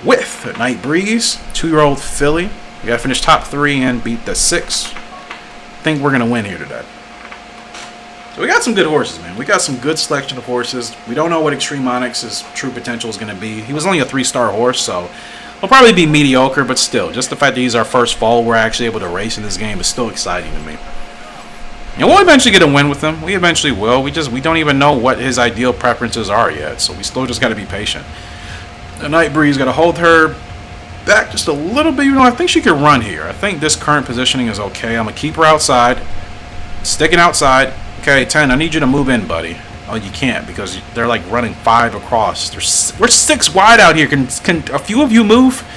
with Night Breeze. 2-year-old filly. We got to finish top 3 and beat the 6. I think we're going to win here today. So we got some good horses, man. We got some good selection of horses. We don't know what Extreme Onyx's true potential is going to be. He was only a 3-star horse, so he'll probably be mediocre, but still, just the fact that he's our first foal we're actually able to race in this game is still exciting to me. And we'll eventually get a win with him. We eventually will. We don't even know what his ideal preferences are yet, so we still just got to be patient. The Night Breeze got to hold her back just a little bit. I think she could run here. I think this current positioning is okay. I'm going to keep her outside. Sticking outside. Okay, 10, I need you to move in, buddy. Oh, you can't because they're like running 5 across. We're 6 wide out here. Can a few of you move?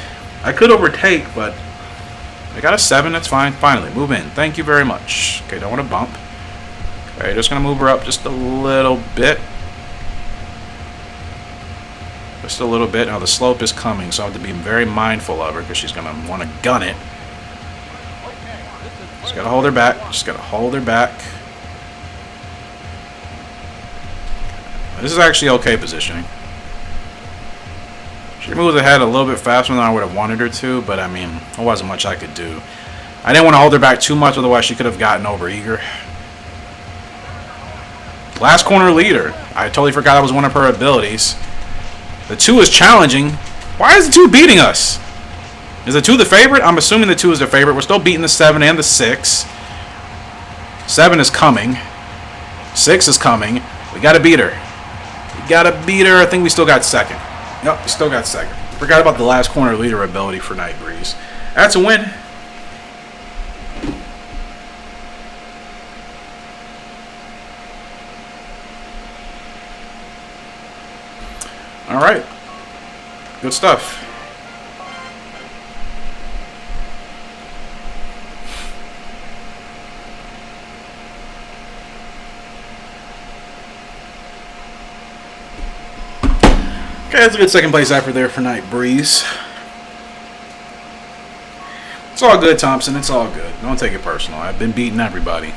I could overtake, but I got a 7. That's fine. Finally, move in. Thank you very much. Okay, don't want to bump. Okay, just going to move her up just a little bit. Just a little bit. Now, the slope is coming, so I have to be very mindful of her because she's going to want to gun it. Just got to hold her back. Just got to hold her back. This is actually okay positioning. She moved ahead a little bit faster than I would have wanted her to, but I mean, there wasn't much I could do. I didn't want to hold her back too much, otherwise she could have gotten over eager. Last corner leader. I totally forgot that was one of her abilities. The 2 is challenging. Why is the 2 beating us? Is the 2 the favorite? I'm assuming the 2 is the favorite. We're still beating the 7 and the 6. 7 is coming. 6 is coming. We got to beat her. Gotta beat her. I think we still got second. Yep, we still got second. Forgot about the last corner leader ability for Night Breeze. That's a win. Alright. Good stuff. Okay, that's a good second place effort there for Night Breeze. It's all good, Thompson. It's all good. Don't take it personal. I've been beating everybody.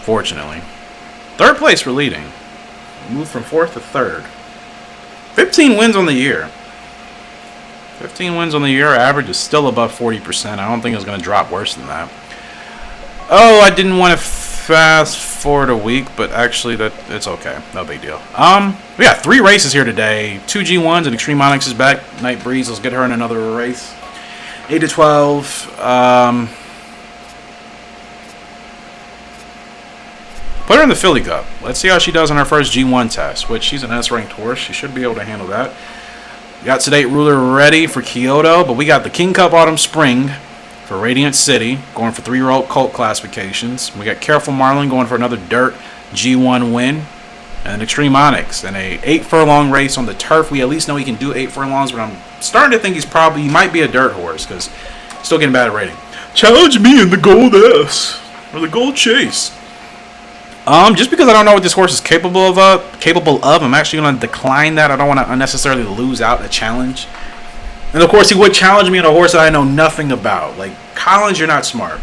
Fortunately. Third place we're leading. We moved from 4th to 3rd. 15 wins on the year. 15 wins on the year. Our average is still above 40%. I don't think it's going to drop worse than that. Oh, I didn't want to fast forward a week, but actually it's okay. No big deal. We got 3 races here today. 2 G1s and Extreme Onyx is back. Night Breeze, let's get her in another race. 8 to 12. Put her in the Philly Cup. Let's see how she does on her first G1 test, which she's an S-ranked horse. She should be able to handle that. We got Sedate Ruler ready for Kyoto, but we got the King Cup Autumn Spring for Radiant City, going for 3-year-old colt classifications. We got Careful Marlin going for another dirt G1 win. And Extreme Onyx in a 8-furlong race on the turf. We at least know he can do 8 furlongs, but I'm starting to think he might be a dirt horse because he's still getting bad rating. Challenge me in the Gold S or the Gold Chase. Just because I don't know what this horse is capable of, I'm actually going to decline that. I don't want to unnecessarily lose out a challenge. And of course, he would challenge me on a horse that I know nothing about. Like, Collins, you're not smart.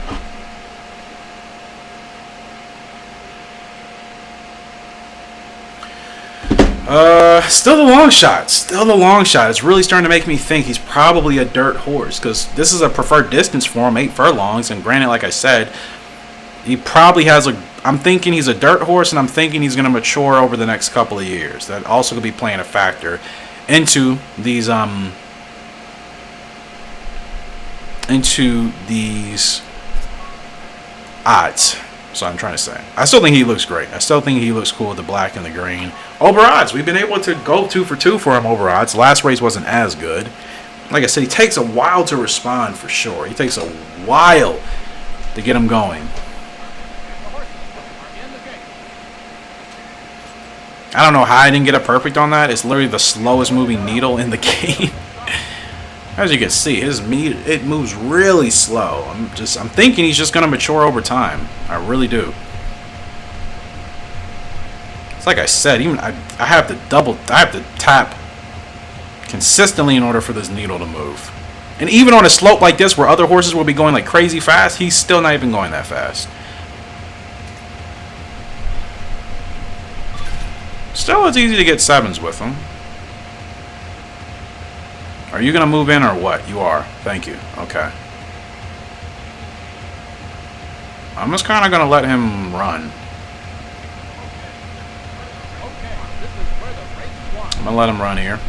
Still the long shot. Still the long shot. It's really starting to make me think he's probably a dirt horse because this is a preferred distance for him, 8 furlongs. And granted, like I said, he probably has I'm thinking he's a dirt horse, and I'm thinking he's going to mature over the next couple of years. That also could be playing a factor into these odds. So I'm trying to say. I still think he looks great. I still think he looks cool with the black and the green. Over odds. We've been able to go 2 for 2 for him over odds. Last race wasn't as good. Like I said, he takes a while to respond for sure. He takes a while to get him going. I don't know how I didn't get a perfect on that. It's literally the slowest moving needle in the game. As you can see, his meat, it moves really slow. I'm thinking he's just gonna mature over time. I really do. It's like I said, even I have to tap consistently in order for this needle to move. And even on a slope like this where other horses will be going like crazy fast, he's still not even going that fast. Still, it's easy to get 7s with him. Are you going to move in or what? You are. Thank you. Okay. I'm just kind of going to let him run. I'm going to let him run here.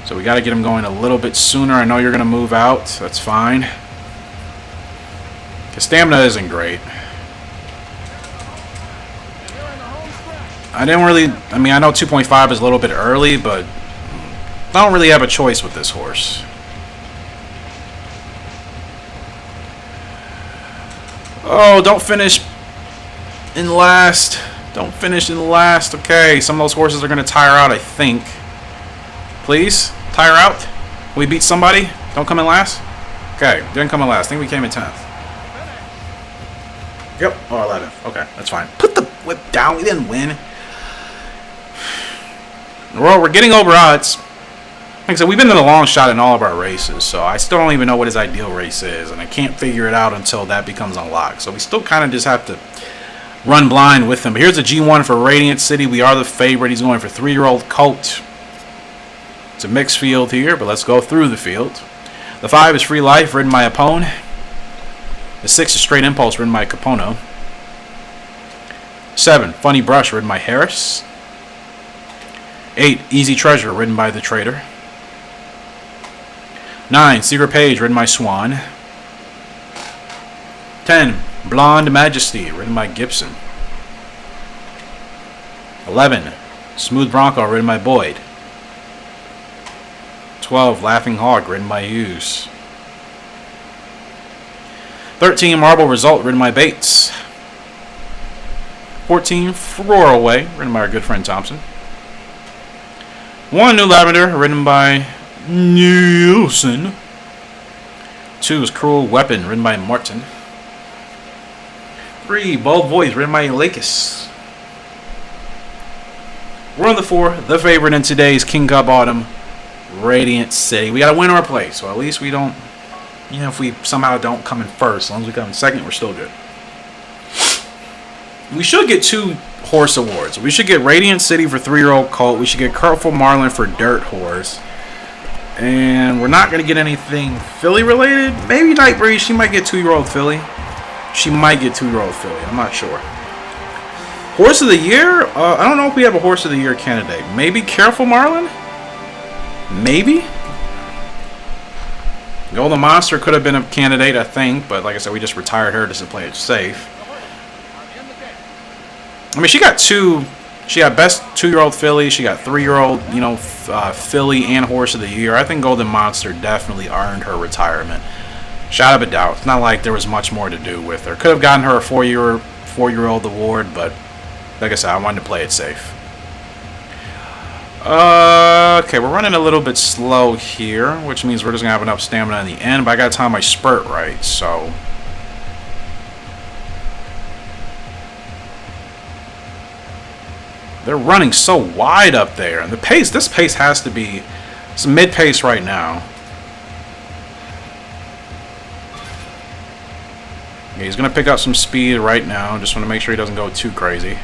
So we got to get him going a little bit sooner. I know you're going to move out. That's fine. His stamina isn't great. I know 2.5 is a little bit early, but I don't really have a choice with this horse. Oh, don't finish in last. Don't finish in last. Okay, some of those horses are going to tire out, I think. Please, tire out. We beat somebody. Don't come in last. Okay, didn't come in last. I think we came in 10th. Yep, oh, 11th. Okay, that's fine. Put the whip down. We didn't win. Well, we're getting over odds. Like I said, we've been in a long shot in all of our races, so I still don't even know what his ideal race is, and I can't figure it out until that becomes unlocked. So we still kind of just have to run blind with him. But here's a G1 for Radiant City. We are the favorite. He's going for 3-year-old colt. It's a mixed field here, but let's go through the field. The 5 is Free Life, ridden by Apone. The 6 is Straight Impulse, ridden by Capono. 7, Funny Brush, ridden by Harris. 8, Easy Treasure, ridden by the Trader. 9, Secret Page, ridden by Swan. 10, Blonde Majesty, ridden by Gibson. 11, Smooth Bronco, ridden by Boyd. 12, Laughing Hawk, ridden by Hughes. 13, Marble Result, ridden by Bates. 14, Roar Away, ridden by our good friend Thompson. 1, New Lavender, ridden by Nielsen. 2 is Cruel Weapon, ridden by Martin. 3, Bold Voice, ridden by Lakis. We're on the 4, the favorite in today's King Cup Autumn, Radiant City. We got to win our place, so at least we don't, if we somehow don't come in first, as long as we come in second, we're still good. We should get 2 horse awards. We should get Radiant City for 3-year-old colt. We should get Careful Marlin for dirt horse. And we're not going to get anything filly related. Maybe Nightbreed. She might get 2-year-old filly. She might get 2-year-old filly. I'm not sure. Horse of the year? I don't know if we have a horse of the year candidate. Maybe Careful Marlin? Maybe? Golden Monster could have been a candidate, I think. But like I said, we just retired her just to play it safe. I mean, she got 2. She got best 2-year-old filly. She got 3-year-old, filly and horse of the year. I think Golden Monster definitely earned her retirement. Shadow of a doubt. It's not like there was much more to do with her. Could have gotten her a 4-year-old award, but like I said, I wanted to play it safe. Okay, we're running a little bit slow here, which means we're just gonna have enough stamina in the end. But I gotta time my spurt right, so. They're running so wide up there. And this pace has to be some mid-pace right now. Yeah, he's going to pick up some speed right now. Just want to make sure he doesn't go too crazy.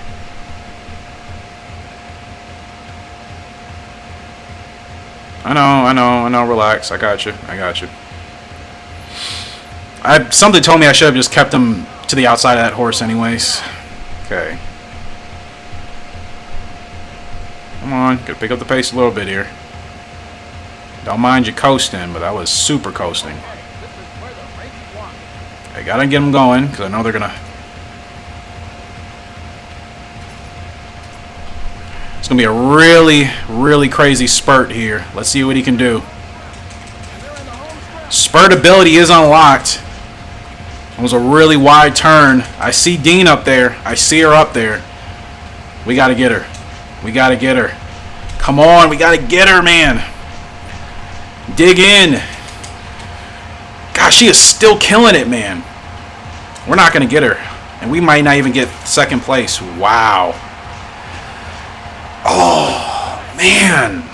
I know. Relax. I got you. Something told me I should have just kept him to the outside of that horse anyways. Okay. Come on, gotta pick up the pace a little bit here. Don't mind you coasting, but that was super coasting. I gotta get them going, because I know they're gonna... It's gonna be a really, really crazy spurt here. Let's see what he can do. Spurt ability is unlocked. It was a really wide turn. I see Dean up there. I see her up there. We gotta get her. We gotta get her. Come on, we gotta get her, man. Dig in. Gosh, she is still killing it, man. We're not going to get her. And we might not even get second place. Wow. Oh, man.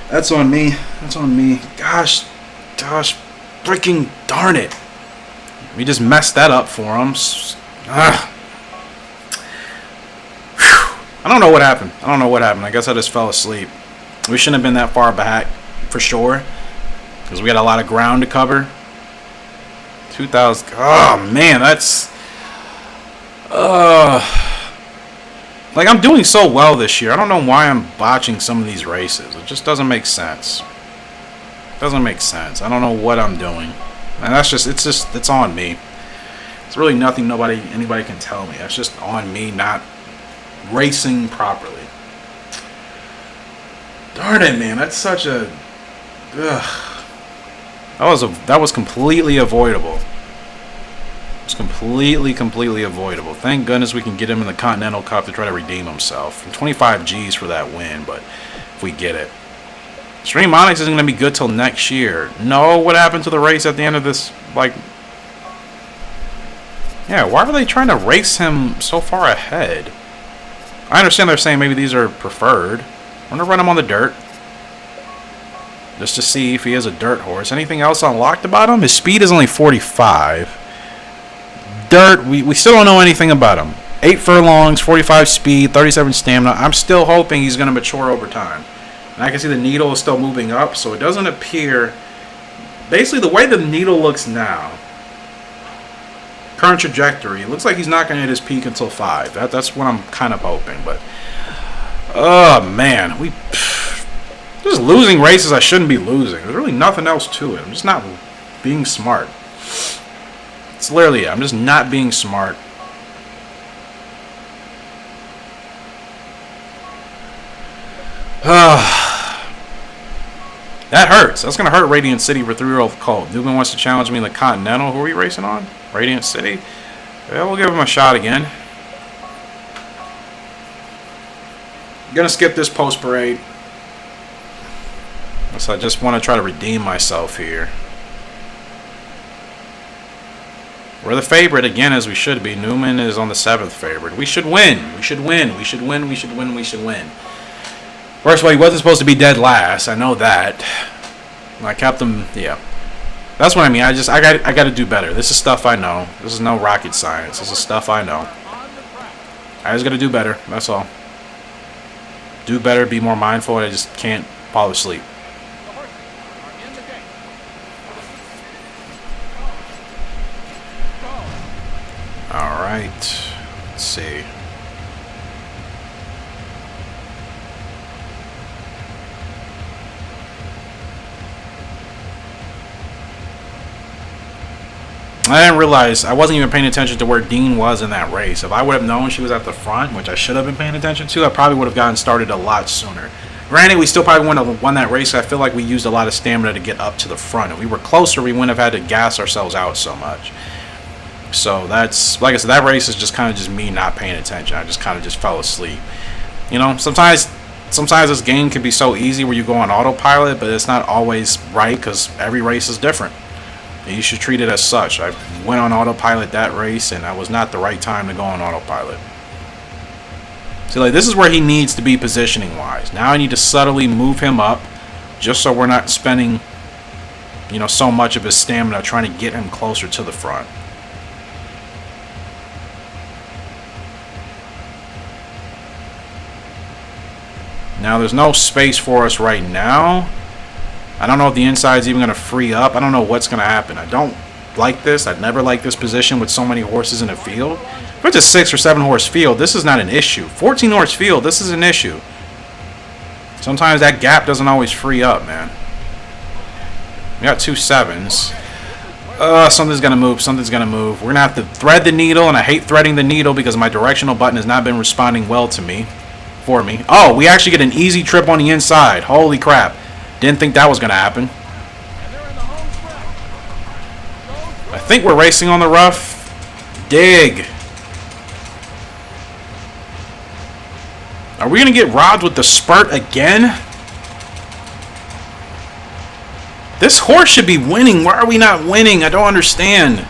That's on me. That's on me. Gosh. Freaking darn it. We just messed that up for him. I don't know what happened. I guess I just fell asleep. We shouldn't have been that far back, for sure. Because we got a lot of ground to cover. 2,000. Oh, man, that's... like, I'm doing so well this year. I don't know why I'm botching some of these races. It just doesn't make sense. I don't know what I'm doing. And it's on me. It's really nothing anybody can tell me. That's just on me not racing properly. Darn it, man. That's such a... Ugh. That was completely avoidable. It's completely avoidable. Thank goodness we can get him in the Continental Cup to try to redeem himself. And 25 G's for that win, but if we get it. Stream Onyx isn't going to be good till next year. No, what happened to the race at the end of this? Like, yeah, why are they trying to race him so far ahead? I understand they're saying maybe these are preferred. I'm going to run him on the dirt. Just to see if he is a dirt horse. Anything else unlocked about him? His speed is only 45. Dirt, we still don't know anything about him. 8 furlongs, 45 speed, 37 stamina. I'm still hoping he's going to mature over time. And I can see the needle is still moving up, so it doesn't appear... Basically, the way the needle looks now, current trajectory, it looks like he's not going to hit his peak until 5. That's what I'm kind of hoping, but... Oh, man. Just losing races I shouldn't be losing. There's really nothing else to it. I'm just not being smart. It's literally it. I'm just not being smart. That hurts. That's going to hurt Radiant City for 3-year-old Colt. Dubin wants to challenge me in the Continental. Who are we racing on? Radiant City? Yeah, we'll give him a shot again. Gonna skip this post parade. So I just want to try to redeem myself here. We're the favorite again, as we should be. Newman is on the 7th favorite. We should win. We should win. We should win. We should win. We should win. First of all, he wasn't supposed to be dead last. I know that. I kept him. Yeah. That's what I mean. I got to do better. This is stuff I know. This is no rocket science. This is stuff I know. I just got to do better. That's all. Do better. Be more mindful. I just can't fall asleep. All right. Let's see. I didn't realize, I wasn't even paying attention to where Dean was in that race. If I would have known she was at the front, which I should have been paying attention to, I probably would have gotten started a lot sooner. Granted, we still probably wouldn't have won that race. I feel like we used a lot of stamina to get up to the front. If we were closer, we wouldn't have had to gas ourselves out so much. So that's, like I said, that race is just kind of just me not paying attention. I just kind of just fell asleep. You know, sometimes this game can be so easy where you go on autopilot, but it's not always right because every race is different. And you should treat it as such. I went on autopilot that race, and that was not the right time to go on autopilot. See, like, this is where he needs to be positioning-wise. Now I need to subtly move him up just so we're not spending, you know, so much of his stamina trying to get him closer to the front. Now, there's no space for us right now. I don't know if the inside's even going to free up. I don't know what's going to happen. I don't like this. I'd never like this position with so many horses in a field. If it's a 6 or 7 horse field, this is not an issue. 14 horse field, this is an issue. Sometimes that gap doesn't always free up, man. We got 2 7s. Something's going to move. Something's going to move. We're going to have to thread the needle, and I hate threading the needle because my directional button has not been responding well to me. For me. Oh, we actually get an easy trip on the inside. Holy crap. Didn't think that was going to happen. I think we're racing on the rough. Dig. Are we going to get robbed with the spurt again? This horse should be winning. Why are we not winning? I don't understand.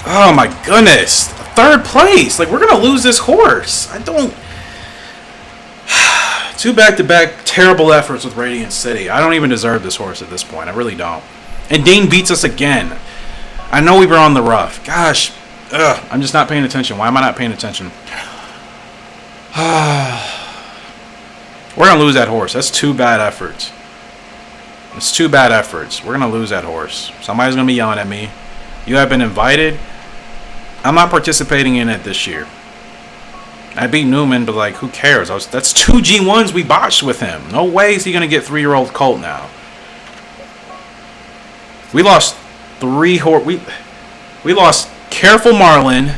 Oh my goodness. Third place. Like, we're going to lose this horse. I don't... 2 back-to-back terrible efforts with Radiant City. I don't even deserve this horse at this point. I really don't. And Dean beats us again. I know we were on the rough. Gosh. Ugh, I'm just not paying attention. Why am I not paying attention? We're going to lose that horse. That's 2 bad efforts. It's 2 bad efforts. We're going to lose that horse. Somebody's going to be yelling at me. You have been invited. I'm not participating in it this year. I beat Newman, but, like, who cares? That's 2 G1s we botched with him. No way is he going to get 3-year-old Colt now. We lost 3 horse. We lost Careful Marlin.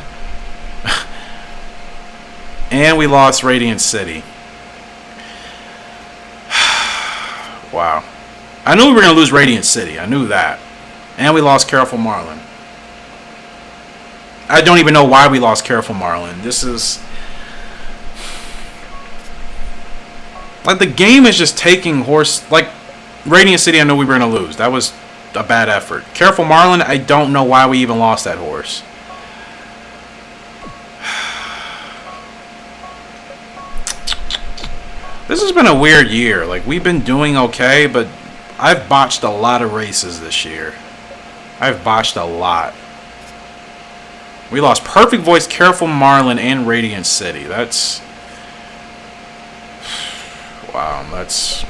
And we lost Radiant City. Wow. I knew we were going to lose Radiant City. I knew that. And we lost Careful Marlin. I don't even know why we lost Careful Marlin. This is... like, the game is just taking horse... like, Radiant City, I know we were going to lose. That was a bad effort. Careful Marlin, I don't know why we even lost that horse. This has been a weird year. Like, we've been doing okay, but I've botched a lot of races this year. I've botched a lot. We lost Perfect Voice, Careful Marlin, and Radiant City. That's... wow, that's...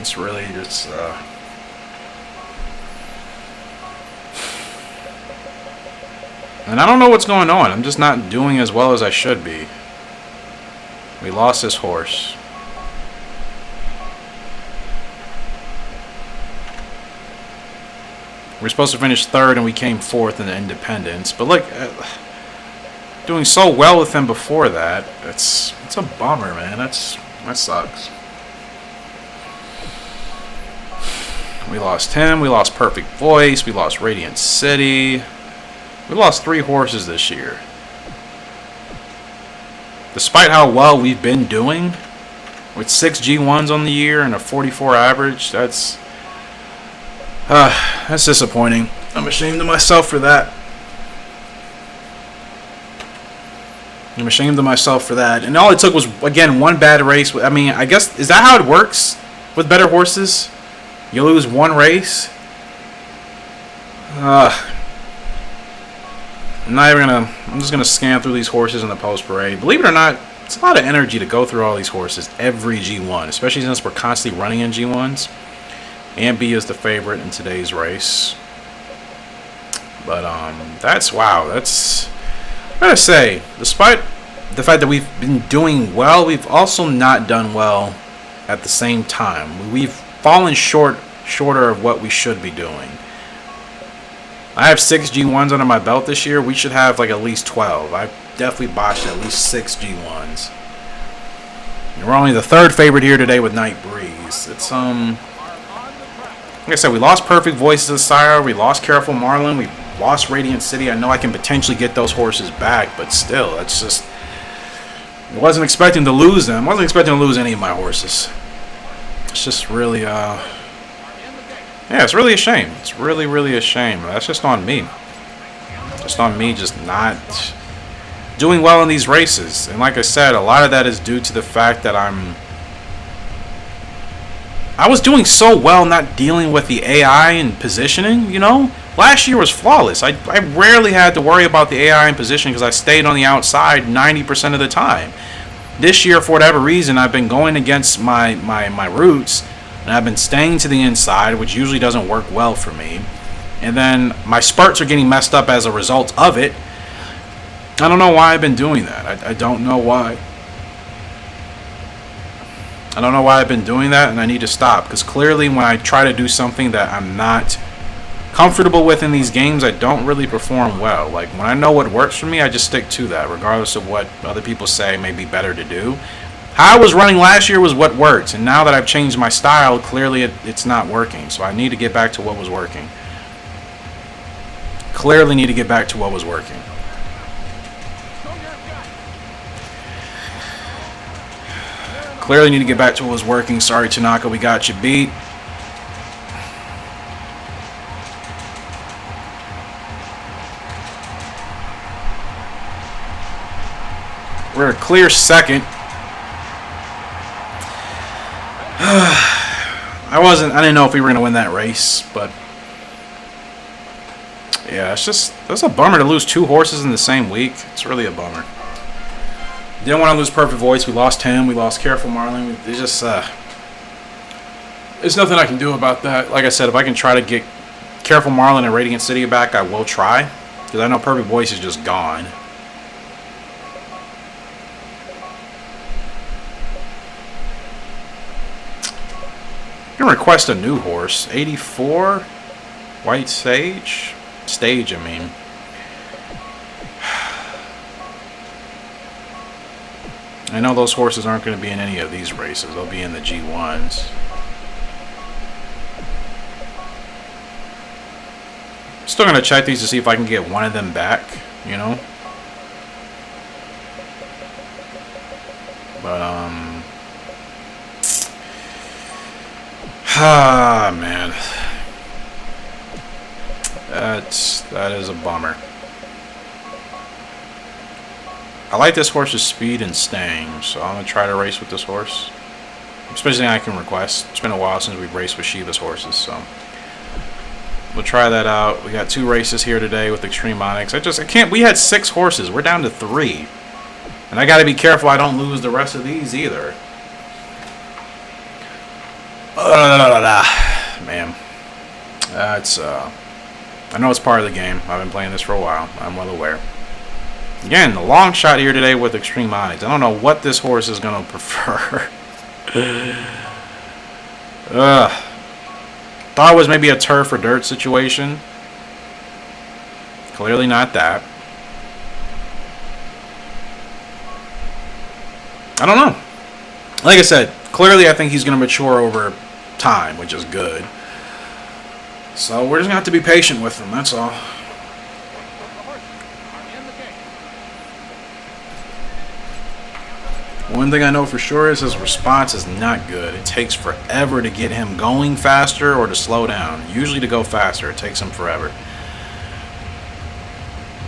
it's really just... and I don't know what's going on. I'm just not doing as well as I should be. We lost this horse. We're supposed to finish 3rd, and we came 4th in the Independence. But look, doing so well with him before that, it's a bummer, man. That sucks. We lost him. We lost Perfect Voice. We lost Radiant City. We lost 3 horses this year. Despite how well we've been doing, with 6 G1s on the year and a 44 average, that's disappointing. I'm ashamed of myself for that. I'm ashamed of myself for that. And all it took was, again, 1 bad race. I mean, I guess, is that how it works with better horses? You lose 1 race? I'm just gonna scan through these horses in the post parade. Believe it or not, it's a lot of energy to go through all these horses every G1, especially since we're constantly running in G1s. And B is the favorite in today's race. But that's wow. That's, I gotta say, despite the fact that we've been doing well, we've also not done well at the same time. We've fallen shorter of what we should be doing. I have 6 G1s under my belt this year. We should have like at least 12. I've definitely botched at least 6 G1s. And we're only the 3rd favorite here today with Night Breeze. It's like I said, we lost Perfect Voices of Sire. We lost Careful Marlin. We lost Radiant City. I know I can potentially get those horses back, but still, it's just... I wasn't expecting to lose them. I wasn't expecting to lose any of my horses. It's just really, yeah, it's really a shame. It's really, really a shame. That's just on me. Just on me just not doing well in these races. And like I said, a lot of that is due to the fact that I was doing so well not dealing with the AI and positioning, you know? Last year was flawless. I rarely had to worry about the AI and position because I stayed on the outside 90% of the time. This year, for whatever reason, I've been going against my roots, and I've been staying to the inside, which usually doesn't work well for me. And then my spurts are getting messed up as a result of it. I don't know why I've been doing that. I don't know why. I don't know why I've been doing that, and I need to stop. Because clearly when I try to do something that I'm not comfortable with in these games, I don't really perform well. Like, when I know what works for me, I just stick to that, regardless of what other people say may be better to do. How I was running last year was what worked, and now that I've changed my style, clearly it's not working. So I need to get back to what was working. clearly need to get back to what was working. Clearly need to get back to what was working. Sorry, Tanaka, we got you beat. We're a clear second. I didn't know if we were going to win that race, but yeah, that's a bummer to lose 2 horses in the same week. It's really a bummer. Didn't want to lose Perfect Voice. We lost him. We lost Careful Marlin. It's just, there's nothing I can do about that. Like I said, if I can try to get Careful Marlin and Radiant City back, I will try. Because I know Perfect Voice is just gone. You can request a new horse. 84? White Sage? Stage, I mean. I know those horses aren't going to be in any of these races. They'll be in the G1s. Still going to check these to see if I can get one of them back, you know. But, man. That is a bummer. I like this horse's speed and staying, so I'm going to try to race with this horse. Especially I can request. It's been a while since we've raced with Shiva's horses, so we'll try that out. We got 2 races here today with Extreme Onyx. I can't. We had 6 horses. We're down to 3. And I got to be careful I don't lose the rest of these either. Man. That's, I know it's part of the game. I've been playing this for a while. I'm well aware. Again, the long shot here today with Extreme Onyx. I don't know what this horse is going to prefer. Thought it was maybe a turf or dirt situation. Clearly not that. I don't know. Like I said, clearly I think he's going to mature over time, which is good. So we're just going to have to be patient with him, that's all. One thing I know for sure is his response is not good. It takes forever to get him going faster or to slow down. Usually to go faster, it takes him forever.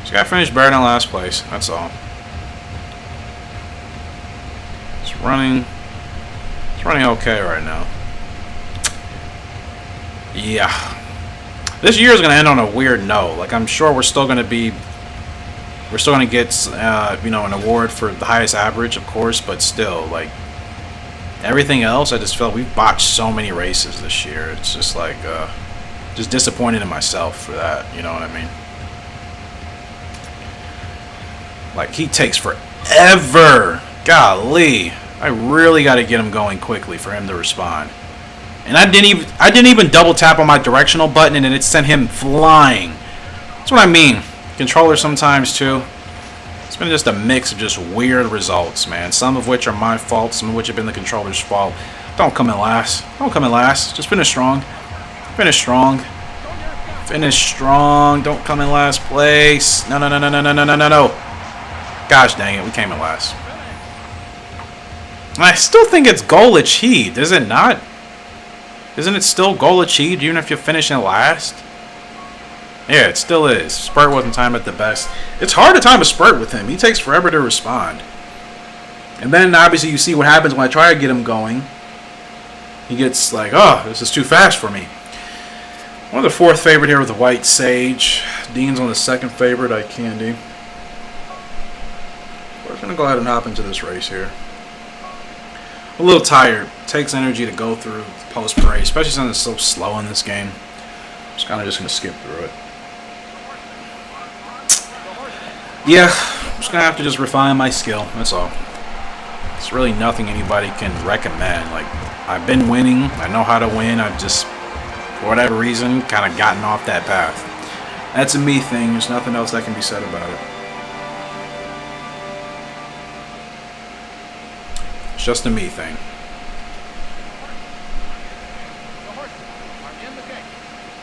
He's got to finish better than last place, that's all. It's running okay right now. Yeah. This year is going to end on a weird note. Like, I'm sure we're still going to get, an award for the highest average, of course, but still, like, everything else, I just felt we've botched so many races this year. It's just like, just disappointed in myself for that, you know what I mean? Like, he takes forever. Golly. I really got to get him going quickly for him to respond. And I didn't even double tap on my directional button and it sent him flying. That's what I mean. Controller sometimes too. It's been just a mix of just weird results, man. Some of which are my fault, some of which have been the controller's fault. Don't come in last. Don't come in last. Just finish strong. Finish strong. Finish strong. Don't come in last place. No. Gosh dang it, we came in last. I still think it's goal achieved, is it not? Isn't it still goal achieved even if you finish in last? Yeah, it still is. Spurt wasn't timed at the best. It's hard to time a spurt with him. He takes forever to respond. And then obviously you see what happens when I try to get him going. He gets like, oh, this is too fast for me. One of the 4th favorite here with the White Sage. Dean's on the 2nd favorite, I Candy. We're going to go ahead and hop into this race here. A little tired. Takes energy to go through post-parade, especially since it's so slow in this game. Just kind of just going to skip through it. Yeah, I'm just going to have to just refine my skill. That's all. It's really nothing anybody can recommend. Like, I've been winning. I know how to win. I've just, for whatever reason, kind of gotten off that path. That's a me thing. There's nothing else that can be said about it. It's just a me thing.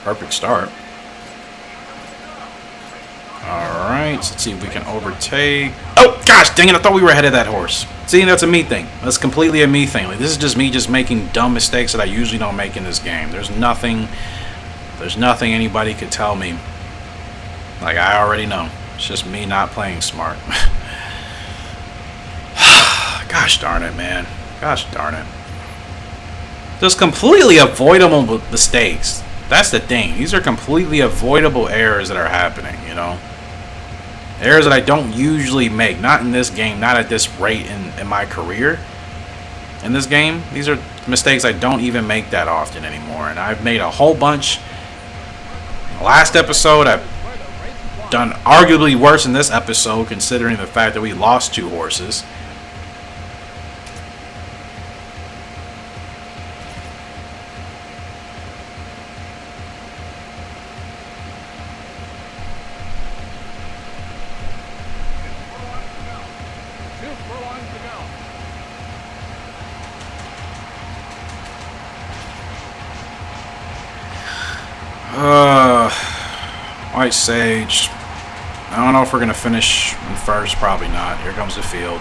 Perfect start. Alright, let's see if we can overtake. Oh, gosh, dang it, I thought we were ahead of that horse. See, that's a me thing. That's completely a me thing. Like, this is just me just making dumb mistakes that I usually don't make in this game. There's nothing anybody could tell me. Like, I already know. It's just me not playing smart. Gosh darn it, man. Gosh darn it. Just completely avoidable mistakes. That's the thing. These are completely avoidable errors that are happening, you know? Errors that I don't usually make. Not in this game. Not at this rate in my career. In this game, these are mistakes I don't even make that often anymore. And I've made a whole bunch. Last episode, I've done arguably worse in this episode, considering the fact that we lost 2 horses. White Sage. I don't know if we're going to finish in first. Probably not. Here comes the field.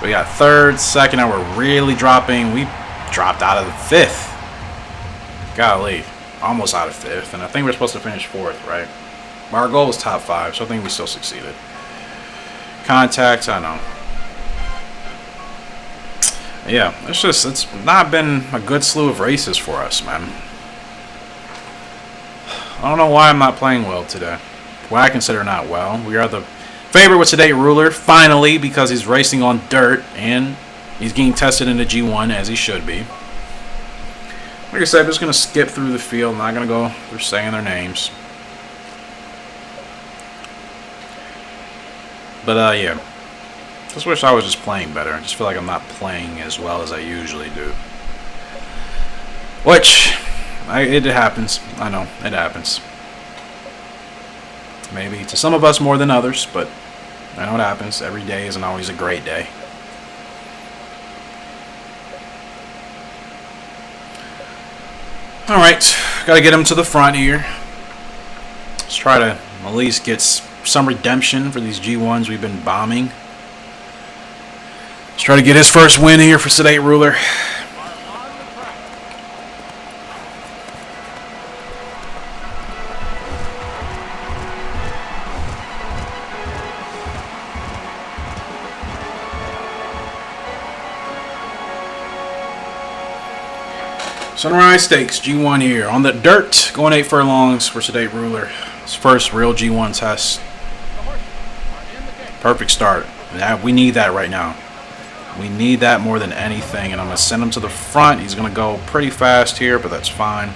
We got third, second. Now we're really dropping. We dropped out of the 5th. Golly. Almost out of 5th. And I think we're supposed to finish 4th, right? Our goal was top 5, so I think we still succeeded. Contacts, I know. Yeah, it's not been a good slew of races for us, man. I don't know why I'm not playing well today. What I consider not well. We are the favorite with today's ruler, finally, because he's racing on dirt, and he's getting tested in the G1, as he should be. Like I said, I'm just going to skip through the field. I'm not going to go through saying their names. But, yeah. Just wish I was just playing better. I just feel like I'm not playing as well as I usually do. Which... it happens. I know. It happens. Maybe to some of us more than others, but I know it happens. Every day isn't always a great day. Alright. Gotta get him to the front here. Let's try to at least get some redemption for these G1s we've been bombing. Let's try to get his first win here for Sedate Ruler. Sunrise Stakes, G1 here. On the dirt, going 8 furlongs for Sedate Ruler. His first real G1 test. Perfect start. We need that right now. We need that more than anything. And I'm going to send him to the front. He's going to go pretty fast here, but that's fine.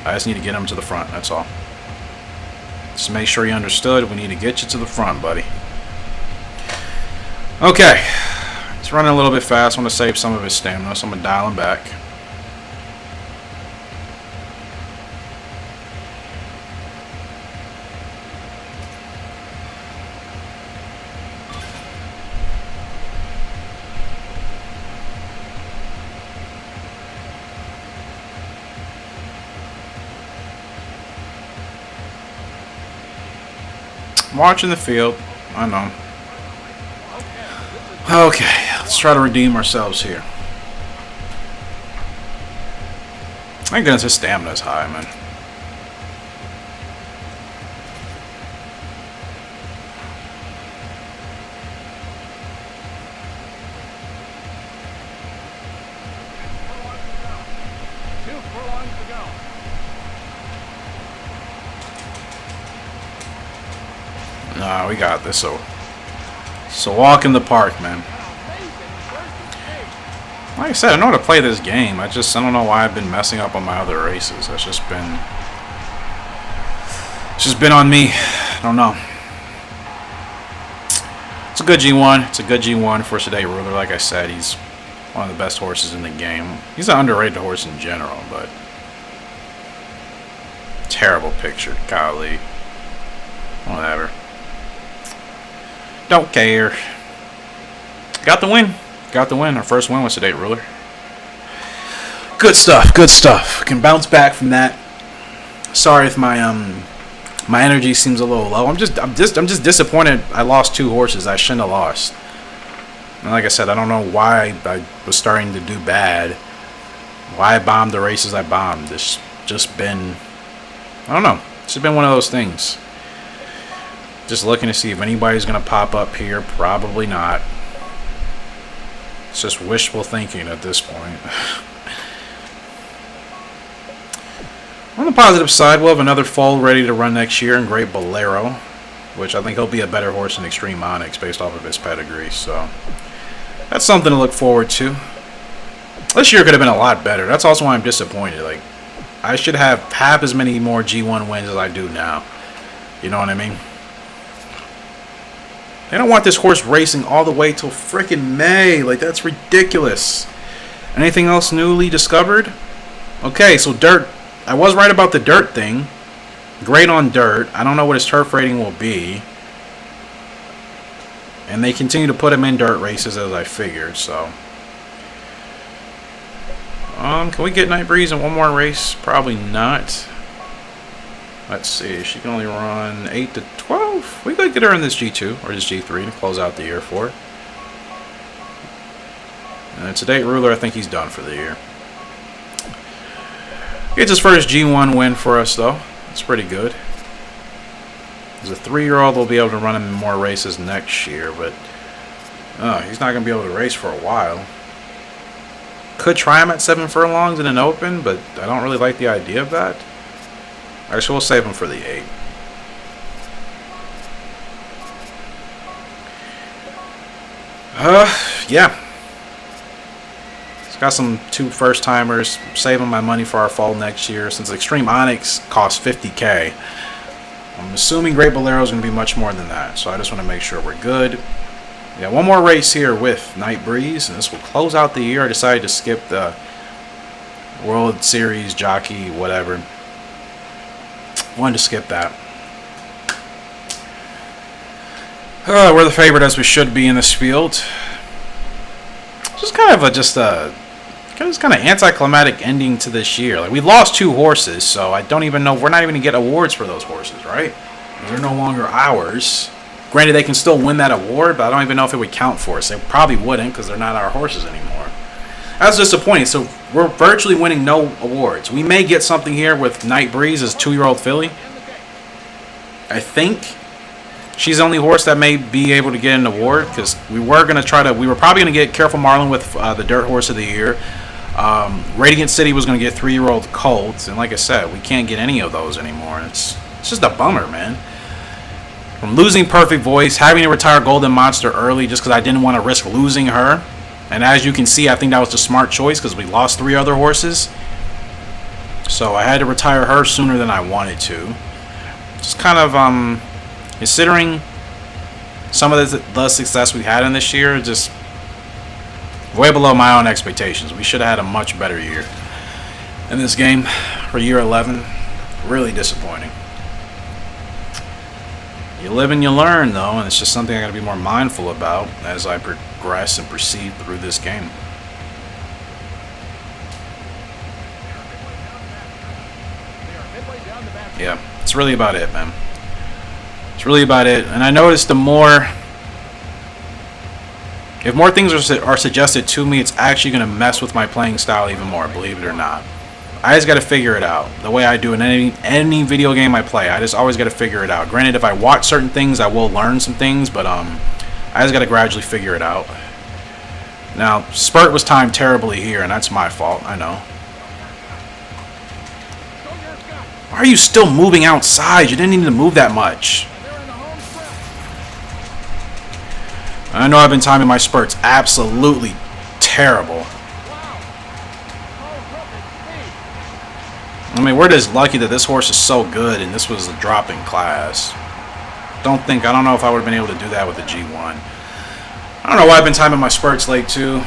I just need to get him to the front, that's all. Just make sure you understood. We need to get you to the front, buddy. Okay. He's running a little bit fast. I want to save some of his stamina, so I'm going to dial him back. Watching the field. I know. Okay, let's try to redeem ourselves here. Thank goodness his stamina's high, man. Nah, we got this. So walk in the park, man. Like I said, I know how to play this game. I don't know why I've been messing up on my other races. It's just been on me. I don't know. It's a good G1. It's a good G1 for Sedate Ruler. Like I said, he's one of the best horses in the game. He's an underrated horse in general, but terrible picture. Golly. Whatever. Don't care. Got the win. Got the win. Our first win was Sedate Ruler. Good stuff. Good stuff. Can bounce back from that. Sorry if my my energy seems a little low. I'm just disappointed. I lost 2 horses I shouldn't have lost. And like I said, I don't know why I was starting to do bad. Why I bombed the races I bombed. It's just been, I don't know. It's just been one of those things. Just looking to see if anybody's going to pop up here. Probably not. It's just wishful thinking at this point. On the positive side, we'll have another Foal ready to run next year in Great Bolero, which I think he'll be a better horse than Extreme Onyx based off of his pedigree. So that's something to look forward to. This year could have been a lot better. That's also why I'm disappointed. Like, I should have half as many more G1 wins as I do now. You know what I mean? They don't want this horse racing all the way till freaking May. Like, that's ridiculous. Anything else newly discovered? Okay, so dirt. I was right about the dirt thing. Great on dirt. I don't know what his turf rating will be. And they continue to put him in dirt races as I figured, so. Can we get Night Breeze in one more race? Probably not. Let's see. She can only run 8 to 12. We could get her in this G2 or this G3 to close out the year for. And to date ruler, I think he's done for the year. Gets his first G1 win for us, though. That's pretty good. As a 3-year-old, we'll be able to run him in more races next year, but he's not going to be able to race for a while. Could try him at 7 furlongs in an open, but I don't really like the idea of that. Actually, we'll save him for the 8. Yeah. He's got some 2 first-timers. Saving my money for our fall next year. Since Extreme Onyx costs $50K, I'm assuming Great Bolero is going to be much more than that. So I just want to make sure we're good. Yeah, one more race here with Night Breeze, and this will close out the year. I decided to skip the World Series, Jockey, whatever. Wanted to skip that. We're the favorite as we should be in this field. Just kind of anticlimactic ending to this year. Like, we lost 2 horses, so I don't even know. We're not even gonna get awards for those horses, right? They're no longer ours. Granted, they can still win that award, but I don't even know if it would count for us. They probably wouldn't because they're not our horses anymore. That's disappointing. So we're virtually winning no awards. We may get something here with Night Breeze as 2-year-old filly. I think she's the only horse that may be able to get an award because we were probably going to get Careful Marlin with the Dirt Horse of the Year. Radiant City was going to get 3-year-old Colts, and like I said, we can't get any of those anymore. It's just a bummer, man. From losing Perfect Voice, having to retire Golden Monster early just because I didn't want to risk losing her. And as you can see, I think that was the smart choice because we lost 3 other horses. So I had to retire her sooner than I wanted to. Just kind of considering some of the success we had in this year, just way below my own expectations. We should have had a much better year in this game for year 11. Really disappointing. You live and you learn, though, and it's just something I got to be more mindful about as I progress and proceed through this game. Yeah, it's really about it, man. It's really about it. And I noticed if more things are suggested to me, it's actually going to mess with my playing style even more, believe it or not. I just got to figure it out. The way I do in any video game I play, I just always got to figure it out. Granted, if I watch certain things, I will learn some things, but I just got to gradually figure it out. Now, Spurt was timed terribly here, and that's my fault, I know. Why are you still moving outside? You didn't need to move that much. I know I've been timing my spurts absolutely terrible. I mean, we're just lucky that this horse is so good and this was a drop in class. I don't know if I would have been able to do that with the G1. I don't know why I've been timing my spurts late too.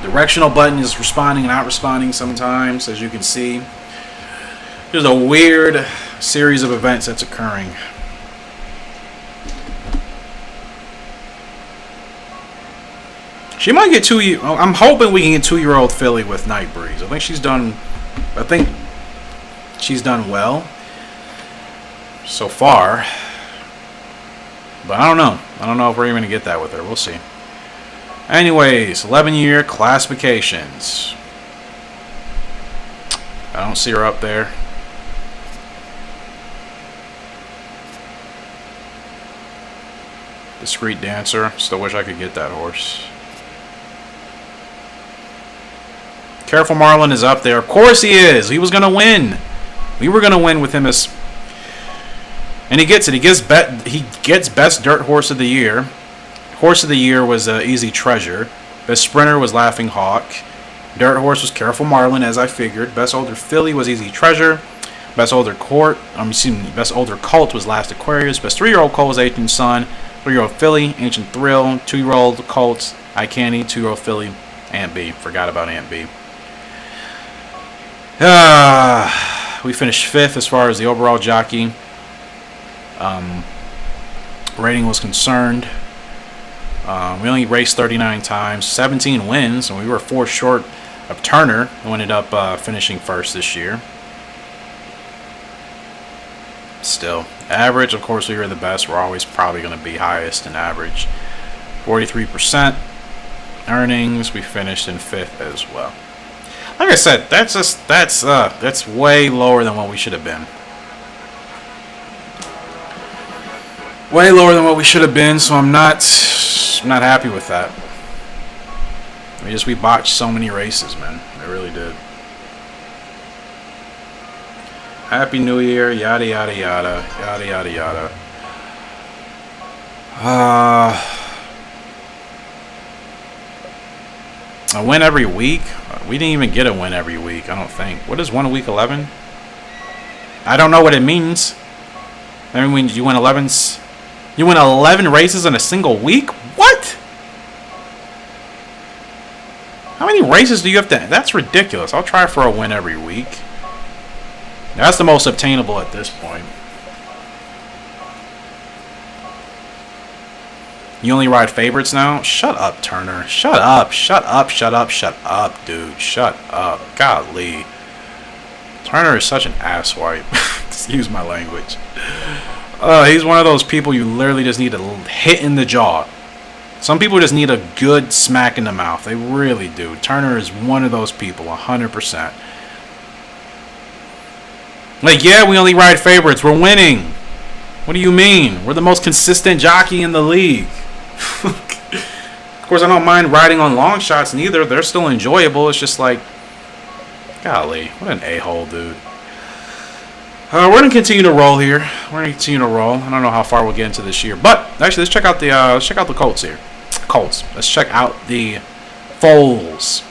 Directional button is responding and not responding sometimes, as you can see. There's a weird series of events that's occurring. She might get I'm hoping we can get 2-year-old filly with Night Breeze. I think she's done well. so far. But I don't know. I don't know if we're even going to get that with her. We'll see. Anyways, 11-year classifications. I don't see her up there. Discreet Dancer. Still wish I could get that horse. Careful Marlin is up there. Of course he is. He was going to win. We were going to win with him as... And he gets it. He gets Best Dirt Horse of the Year. Horse of the Year was Easy Treasure. Best Sprinter was Laughing Hawk. Dirt Horse was Careful Marlin, as I figured. Best Older Filly was Easy Treasure. Best Older Colt was Last Aquarius. Best 3-year-old colt was Ancient Sun. 3-year-old Filly, Ancient Thrill. 2-year-old Colt, Eye Candy. 2-year-old Filly, Aunt B. Forgot about Aunt B. We finished 5th as far as the overall jockey rating was concerned. We only raced 39 times, 17 wins, and we were 4 short of Turner, who ended up finishing first this year. Still, average, of course, we were the best. We're always probably going to be highest in average. 43% earnings. We finished in 5th as well. Like I said, that's way lower than what we should have been. Way lower than what we should have been, so I'm not happy with that. We botched so many races, man. I really did. Happy New Year, yada yada yada, yada yada yada. A win every week? We didn't even get a win every week, I don't think. What is 1 week 11? I don't know what it means. I mean, you win 11s. You win 11 races in a single week? What? How many races do you have to... That's ridiculous. I'll try for a win every week. That's the most obtainable at this point. You only ride favorites now? Shut up, Turner. Shut up. Shut up. Shut up. Shut up, dude. Shut up. Golly. Turner is such an asswipe. Excuse my language. He's one of those people you literally just need to hit in the jaw. Some people just need a good smack in the mouth. They really do. Turner is one of those people, 100%. Like, yeah, we only ride favorites. We're winning. What do you mean? We're the most consistent jockey in the league. Of course, I don't mind riding on long shots neither. They're still enjoyable. It's just like, golly, what an a-hole, dude. We're going to continue to roll here. We're going to continue to roll. I don't know how far we'll get into this year. But, actually, let's check out the Colts here. Colts. Let's check out the foals.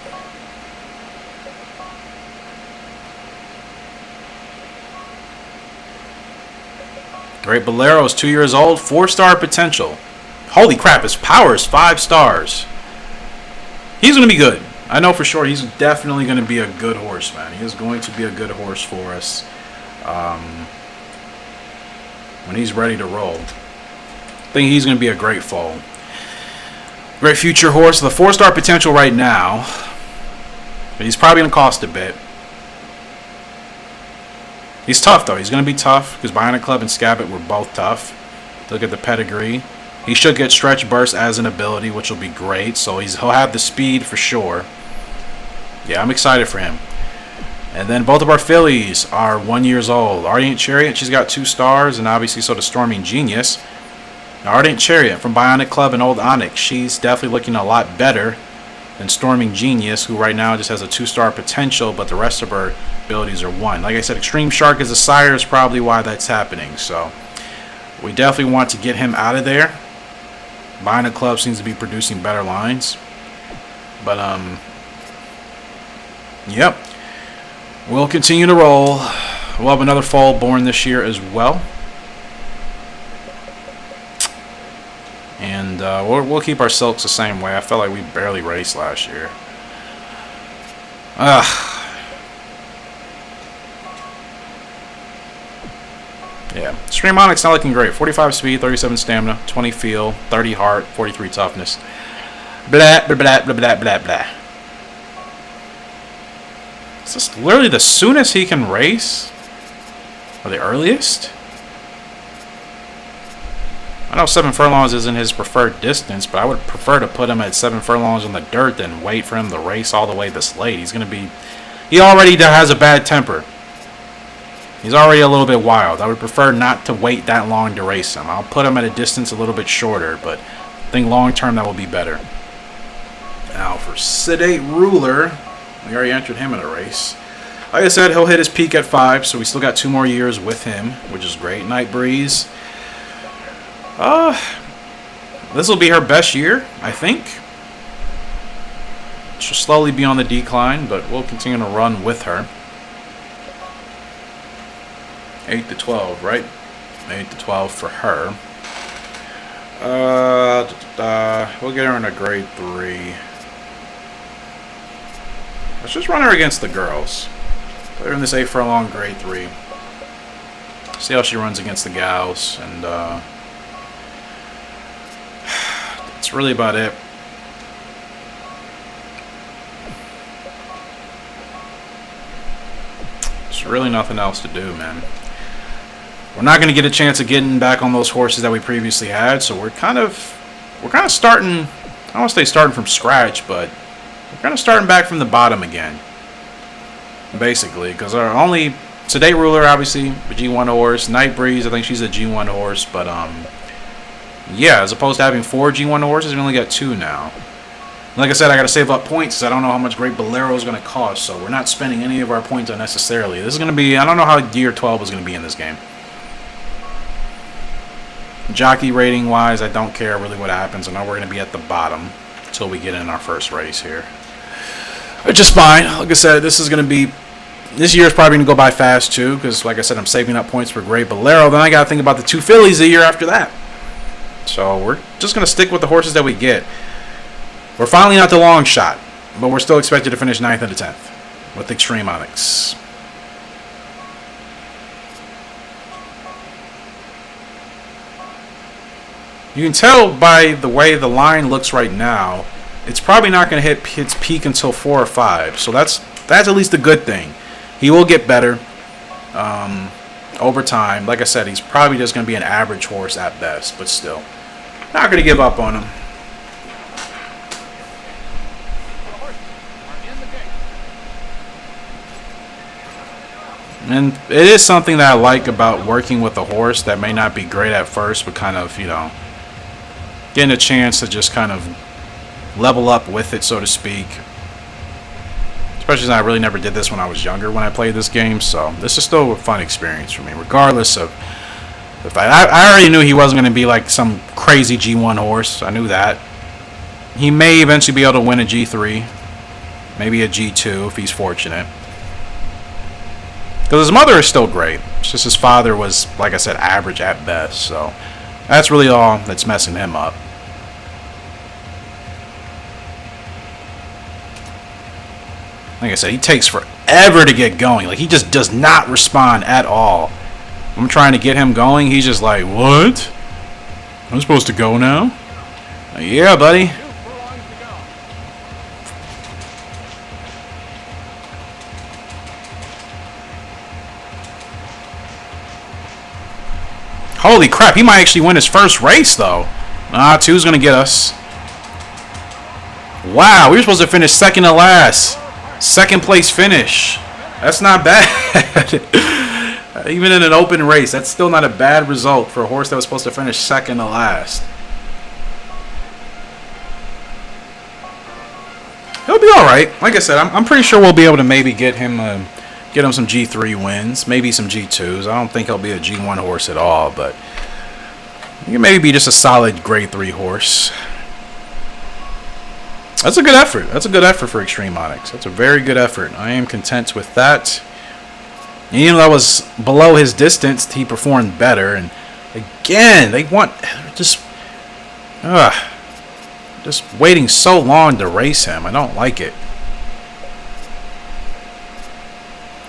Great Bolero is 2 years old. 4-star potential. Holy crap, his power is 5 stars. He's going to be good. I know for sure he's definitely going to be a good horse, man. He is going to be a good horse for us. When he's ready to roll, I think he's going to be a great foal. Great future horse. The 4-star potential right now, but he's probably going to cost a bit. He's tough, though. He's going to be tough because Bionic Club and Scabbit were both tough. Look at the pedigree. He should get Stretch Burst as an ability, which will be great. So he'll have the speed for sure. Yeah, I'm excited for him. And then both of our fillies are 1 year old. Ardent Chariot, she's got 2 stars, and obviously so does Storming Genius. Now, Ardent Chariot from Bionic Club and Old Onyx, she's definitely looking a lot better than Storming Genius, who right now just has a 2-star potential, but the rest of her abilities are 1. Like I said, Extreme Shark as a sire is probably why that's happening. So we definitely want to get him out of there. Bionic Club seems to be producing better lines. But, yep. We'll continue to roll. We'll have another foal born this year as well. And we'll keep our silks the same way. I felt like we barely raced last year. Yeah. Stream Onyx not looking great. 45 speed, 37 stamina, 20 feel, 30 heart, 43 toughness. Blah, blah, blah, blah, blah, blah, blah. Is this literally the soonest he can race? Or the earliest? I know 7 furlongs isn't his preferred distance, but I would prefer to put him at 7 furlongs in the dirt than wait for him to race all the way this late. He's going to be... He already has a bad temper. He's already a little bit wild. I would prefer not to wait that long to race him. I'll put him at a distance a little bit shorter, but I think long term that will be better. Now for Sedate Ruler, we already entered him in a race. Like I said, he'll hit his peak at 5, so we still got 2 more years with him, which is great. Night Breeze. This will be her best year, I think. She'll slowly be on the decline, but we'll continue to run with her. 8 to 12, right? 8 to 12 for her. We'll get her in a grade 3. Let's just run her against the girls. Put her in this 8 furlong grade 3. See how she runs against the gals, and that's really about it. There's really nothing else to do, man. We're not going to get a chance of getting back on those horses that we previously had, so we're kind of starting. I don't want to say starting from scratch, but we're kind of starting back from the bottom again, basically. Because our only Sedate Ruler, obviously, a G1 horse. Night Breeze, I think she's a G1 horse, but yeah, as opposed to having 4 G1 horses, we only got 2 now. Like I said, I got to save up points because I don't know how much Great Bolero is going to cost, so we're not spending any of our points unnecessarily. This is going to be, I don't know how year 12 is going to be in this game. Jockey rating wise, I don't care really what happens. I know we're going to be at the bottom until we get in our first race here, which is fine. Like I said, this year is probably going to go by fast too, because like I said, I'm saving up points for Great Bolero. Then I got to think about the 2 fillies a year after that. So we're just going to stick with the horses that we get. We're finally not the long shot, but we're still expected to finish 9th and 10th with Extreme Onyx. You can tell by the way the line looks right now, it's probably not going to hit its peak until 4 or 5. So that's at least a good thing. He will get better over time. Like I said, he's probably just going to be an average horse at best, but still. Not going to give up on him. And it is something that I like about working with a horse that may not be great at first, but kind of, getting a chance to just kind of level up with it, so to speak. Especially since I really never did this when I was younger when I played this game, so this is still a fun experience for me, regardless of the fact. I already knew he wasn't going to be like some crazy G1 horse. I knew that. He may eventually be able to win a G3, maybe a G2 if he's fortunate. Because his mother is still great. It's just his father was, like I said, average at best. So that's really all that's messing him up. Like I said, he takes forever to get going. Like, he just does not respond at all. I'm trying to get him going. He's just like, what? I'm supposed to go now? Yeah, buddy. Holy crap, he might actually win his first race, though. 2's going to get us. Wow, we were supposed to finish second to last. Second place finish. That's not bad. Even in an open race, that's still not a bad result for a horse that was supposed to finish second to last. He'll be all right. Like I said, I'm pretty sure we'll be able to maybe get him some G3 wins, maybe some G2s. I don't think he'll be a G1 horse at all, but he can maybe be just a solid grade 3 horse. That's a good effort. That's a good effort for Extreme Onyx. That's a very good effort. I am content with that. And even though that was below his distance, he performed better. And again, they want just waiting so long to race him. I don't like it.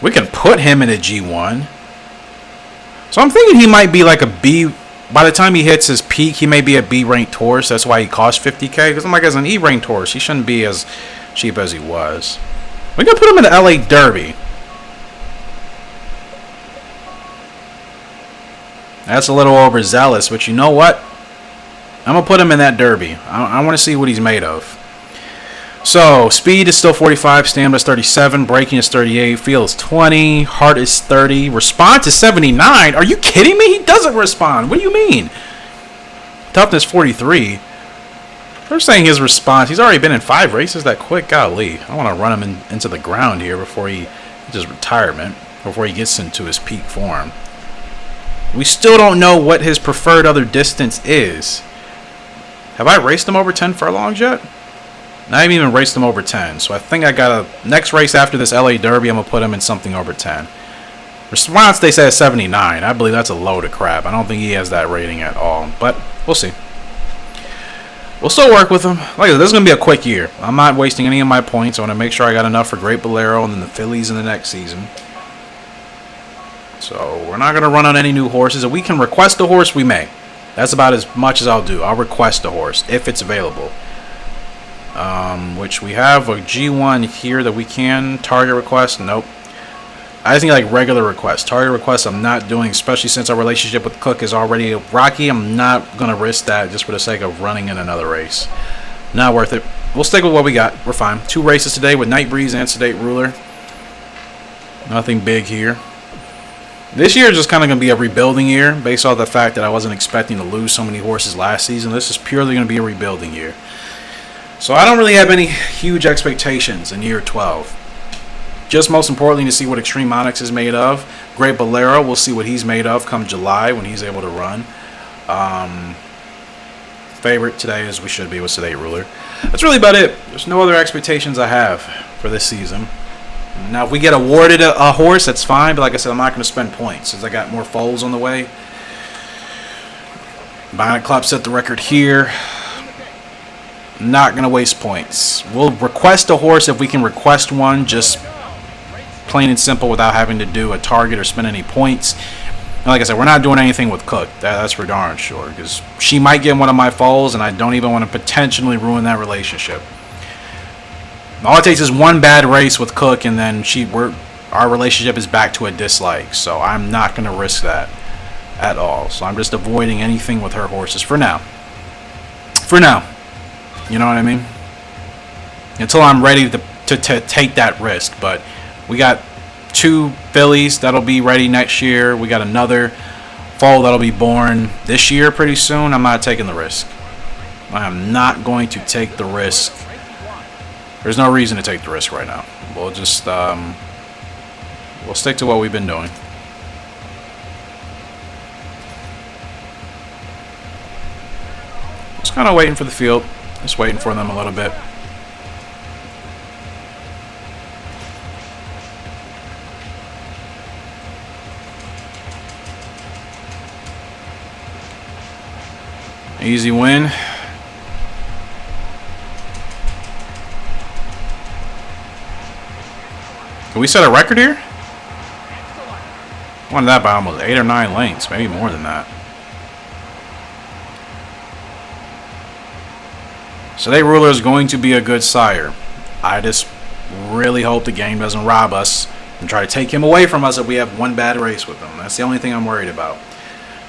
We can put him in a G1. So I'm thinking he might be like a B. By the time he hits his peak, he may be a B-ranked horse. That's why he costs 50K. Because I'm like, as an E-ranked horse, he shouldn't be as cheap as he was. We can put him in the LA Derby. That's a little overzealous, but you know what? I'm going to put him in that Derby. I want to see what he's made of. So, speed is still 45, stamina is 37, braking is 38, feel is 20, heart is 30, response is 79. Are you kidding me? He doesn't respond. What do you mean? Toughness 43. They're saying his response, he's already been in 5 races that quick. Golly, I want to run him into the ground here before he his retirement, before he gets into his peak form. We still don't know what his preferred other distance is. Have I raced him over 10 furlongs yet? I haven't even raced him over 10, so I think I got a next race after this LA Derby. I'm gonna put him in something over 10. Response they say is 79. I believe that's a load of crap. I don't think he has that rating at all, but we'll see. We'll still work with him. Like I said, this is gonna be a quick year. I'm not wasting any of my points. I want to make sure I got enough for Great Bolero and then the fillies in the next season. So we're not gonna run on any new horses. If we can request a horse, we may. That's about as much as I'll do. I'll request a horse if it's available. Which we have a G1 here that we can target request. Nope. I just need like regular requests. Target requests I'm not doing, especially since our relationship with Cook is already rocky. I'm not gonna risk that just for the sake of running in another race. Not worth it. We'll stick with what we got. We're fine. 2 races today with Night Breeze and Sedate Ruler. Nothing big here. This year is just kind of going to be a rebuilding year based off the fact that I wasn't expecting to lose so many horses last season. This is purely going to be a rebuilding year. So I don't really have any huge expectations in year 12. Just most importantly to see what Extreme Onyx is made of. Great Bolero, we'll see what he's made of come July when he's able to run. Favorite today, as we should be, with Sedate Ruler. That's really about it. There's no other expectations I have for this season. Now, if we get awarded a horse, that's fine. But like I said, I'm not going to spend points since I got more foals on the way. Bionic Club set the record here. Not going to waste points. We'll request a horse if we can request one, just plain and simple, without having to do a target or spend any points. And like I said, we're not doing anything with Cook. That's for darn sure, because she might get one of my foals, and I don't even want to potentially ruin that relationship. All it takes is one bad race with Cook, and then our relationship is back to a dislike. So I'm not going to risk that at all. So I'm just avoiding anything with her horses for now. For now. You know what I mean? Until I'm ready to take that risk. But we got 2 fillies that'll be ready next year. We got another foal that'll be born this year pretty soon. I'm not taking the risk. I am not going to take the risk. There's no reason to take the risk right now. We'll just we'll stick to what we've been doing. Just kind of waiting for the field. Just waiting for them a little bit. Easy win. Can we set a record here? Won that by almost 8 or 9 lengths, maybe more than that. Sedate Ruler is going to be a good sire. I just really hope the game doesn't rob us and try to take him away from us if we have one bad race with him. That's the only thing I'm worried about.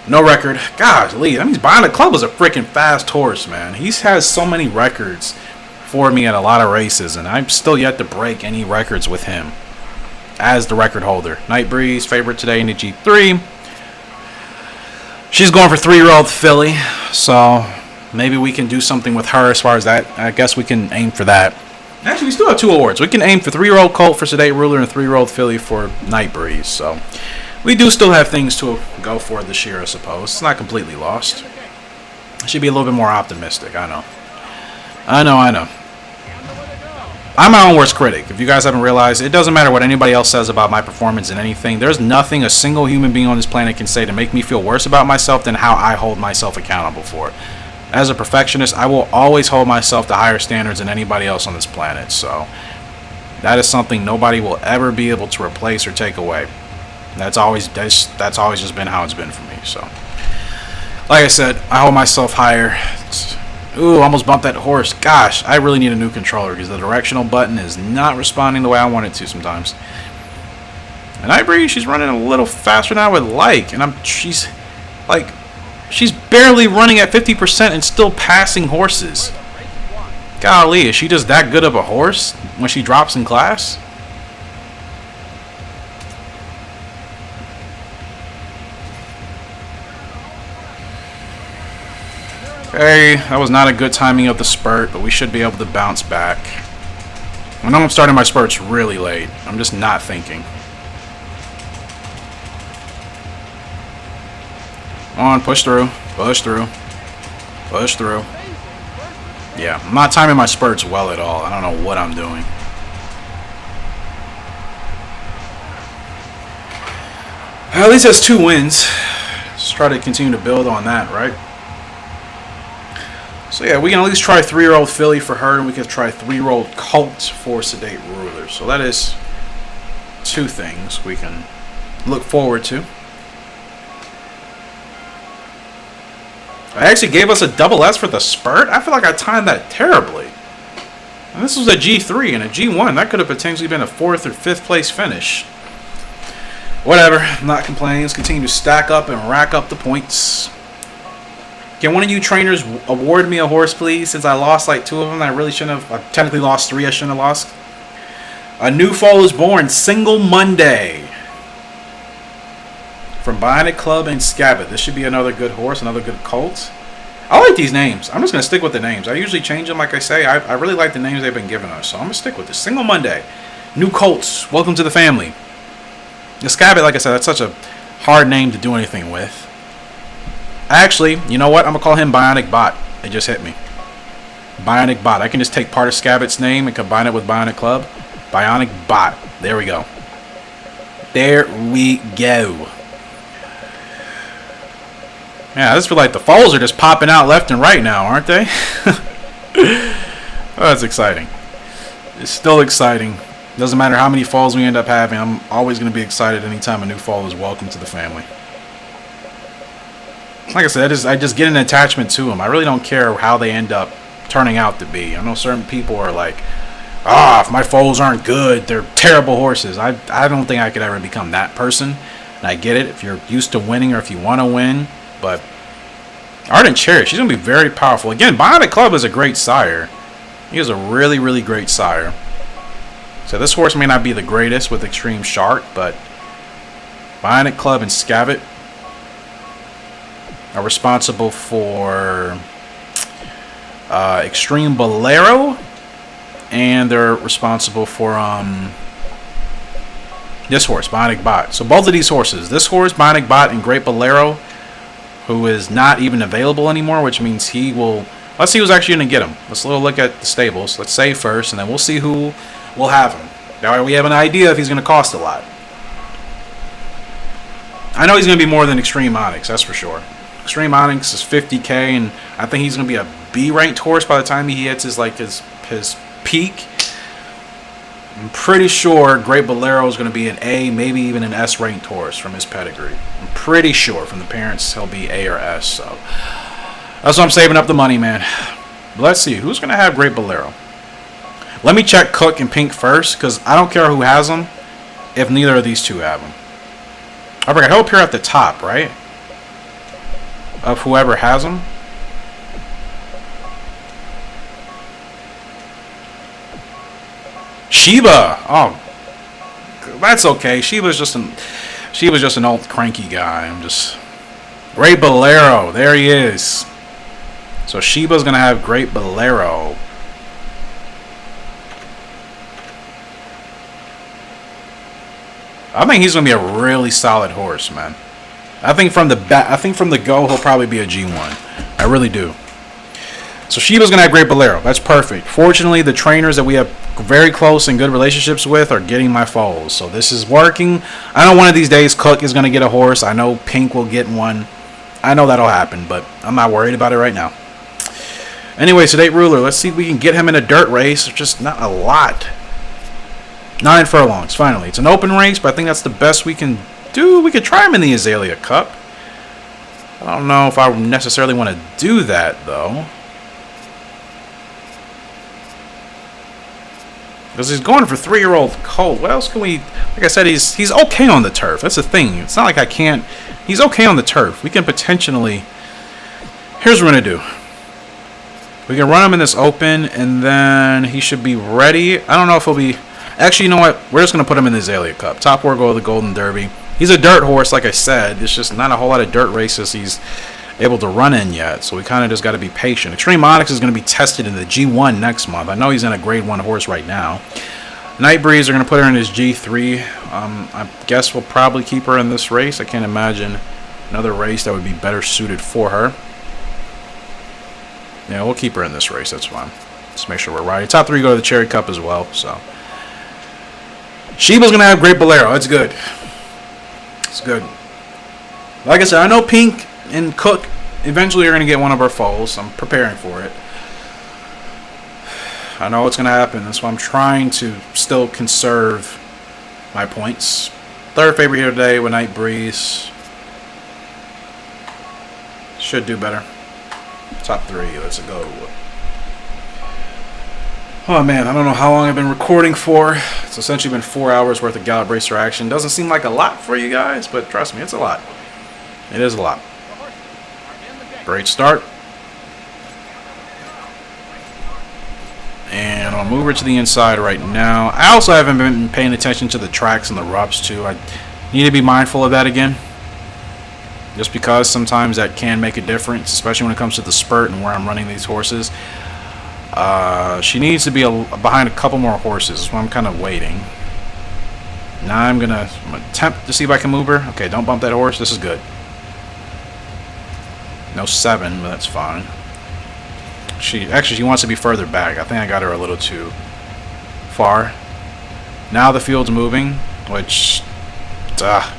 No record. Golly, that means Bionic Club was a freaking fast horse, man. He has so many records for me at a lot of races, and I'm still yet to break any records with him as the record holder. Night Breeze, favorite today in the G3. She's going for 3-year-old filly, so maybe we can do something with her as far as that. I guess we can aim for that. Actually, we still have 2 awards. We can aim for 3-year-old colt for Sedate Ruler and 3-year-old filly for Night Breeze. So we do still have things to go for this year, I suppose. It's not completely lost. I should be a little bit more optimistic. I know. I'm my own worst critic. If you guys haven't realized, it doesn't matter what anybody else says about my performance in anything. There's nothing a single human being on this planet can say to make me feel worse about myself than how I hold myself accountable for it. As a perfectionist, I will always hold myself to higher standards than anybody else on this planet. So that is something nobody will ever be able to replace or take away. That's always just been how it's been for me. So, like I said, I hold myself higher. Ooh, almost bumped that horse. Gosh, I really need a new controller because the directional button is not responding the way I want it to sometimes. And Ivory, she's running a little faster than I would like, and she's She's barely running at 50% and still passing horses. Golly, is she just that good of a horse when she drops in class? Okay, that was not a good timing of the spurt, but we should be able to bounce back. I know I'm starting my spurts really late. I'm just not thinking. Come on, push through. Push through. Push through. Yeah, I'm not timing my spurts well at all. I don't know what I'm doing. At least that's 2 wins. Let's try to continue to build on that, right? So yeah, we can at least try 3-year-old filly for her, and we can try 3-year-old colt for Sedate Ruler. So that is 2 things we can look forward to. I actually gave us a double S for the spurt. I feel like I timed that terribly. And this was a G3 and a G1. That could have potentially been a 4th or 5th place finish. Whatever. I'm not complaining. Let's continue to stack up and rack up the points. Can one of you trainers award me a horse, please? Since I lost like 2 of them, I really shouldn't have. I technically lost 3 I shouldn't have lost. A new foal is born. Single Monday. From Bionic Club and Scabbard. This should be another good horse, another good colt. I like these names. I'm just going to stick with the names. I usually change them, like I say. I really like the names they've been giving us. So I'm going to stick with this. Single Monday. New colts. Welcome to the family. The Scabbard, like I said, that's such a hard name to do anything with. Actually, you know what? I'm going to call him Bionic Bot. It just hit me. Bionic Bot. I can just take part of Scabbard's name and combine it with Bionic Club. Bionic Bot. There we go. There we go. Yeah, I just feel like the foals are just popping out left and right now, aren't they? Oh, that's exciting. It's still exciting. Doesn't matter how many foals we end up having. I'm always going to be excited anytime a new foal is welcome to the family. Like I said, I just get an attachment to them. I really don't care how they end up turning out to be. I know certain people are like, if my foals aren't good, they're terrible horses. I don't think I could ever become that person. And I get it if you're used to winning or if you want to win. But Ardent Chariot, she's going to be very powerful. Again, Bionic Club is a great sire. He is a really, really great sire. So this horse may not be the greatest with Extreme Shark, but Bionic Club and Scabbard are responsible for Extreme Bolero, and they're responsible for this horse, Bionic Bot. So both of these horses, this horse, Bionic Bot, and Great Bolero, who is not even available anymore, which means he will... Let's see who's actually going to get him. Let's look at the stables. Let's save first, and then we'll see who will have him. That way we have an idea if he's going to cost a lot. I know he's going to be more than Extreme Onyx, that's for sure. Extreme Onyx is 50k, and I think he's going to be a B-ranked horse by the time he hits his peak. I'm pretty sure Great Bolero is going to be an A, maybe even an S-ranked horse from his pedigree. I'm pretty sure from the parents he'll be A or S. So that's why I'm saving up the money, man. But let's see. Who's going to have Great Bolero? Let me check Cook and Pink first, because I don't care who has them if neither of these two have them. I forgot. He'll appear at the top, right? Of whoever has them. Sheba. Oh, that's okay. Sheba's just an old cranky guy. I'm just Great Bolero. There he is. So Sheba's gonna have Great Bolero. I think he's gonna be a really solid horse, man. I think from the go he'll probably be a G1. I really do. So Sheba's going to have Great Bolero. That's perfect. Fortunately, the trainers that we have very close and good relationships with are getting my foals. So this is working. I know one of these days Cook is going to get a horse. I know Pink will get one. I know that'll happen, but I'm not worried about it right now. Anyway, Sedate Ruler. Let's see if we can get him in a dirt race. Just not a lot. 9 furlongs, finally. It's an open race, but I think that's the best we can do. We could try him in the Azalea Cup. I don't know if I necessarily want to do that, though. Because he's going for 3-year-old colt. What else can we... Like I said, he's okay on the turf. That's the thing. It's not like I can't... He's okay on the turf. We can potentially Here's what we're going to do. We can run him in this open, and then he should be ready. I don't know if he'll be... Actually, you know what? We're just going to put him in the Azalea Cup. Top 4 go to the Golden Derby. He's a dirt horse, like I said. There's just not a whole lot of dirt races he's able to run in yet, so we kind of just got to be patient. Extreme Onyx is going to be tested in the G1 next month. I know he's in a grade 1 horse right now. Night Breeze are going to put her in his G3. I guess we'll probably keep her in this race. I can't imagine another race that would be better suited for her. Yeah, we'll keep her in this race. That's fine. Just make sure we're right. Top 3 go to the Cherry Cup as well. So Sheba's going to have Great Bolero. That's good. It's good. Like I said, I know Pink and Cook eventually are going to get one of our foals. I'm preparing for it. I know what's going to happen. That's why I'm trying to still conserve my points. Third favorite here today with Night Breeze. Should do better. Top 3. Let's go. Oh man, I don't know how long I've been recording for. It's essentially been 4 hours worth of Gallop racer action. Doesn't seem like a lot for you guys, but trust me, it's a lot. It is a lot. Great start. And I'll move her to the inside right now. I also haven't been paying attention to the tracks and the roughs too. I need to be mindful of that again. Just because sometimes that can make a difference, especially when it comes to the spurt and where I'm running these horses. She needs to be behind a couple more horses. That's why I'm kind of waiting. Now I'm gonna attempt to see if I can move her. Okay, don't bump that horse. This is good. No 7, but that's fine. She wants to be further back. I think I got her a little too far. Now the field's moving, which I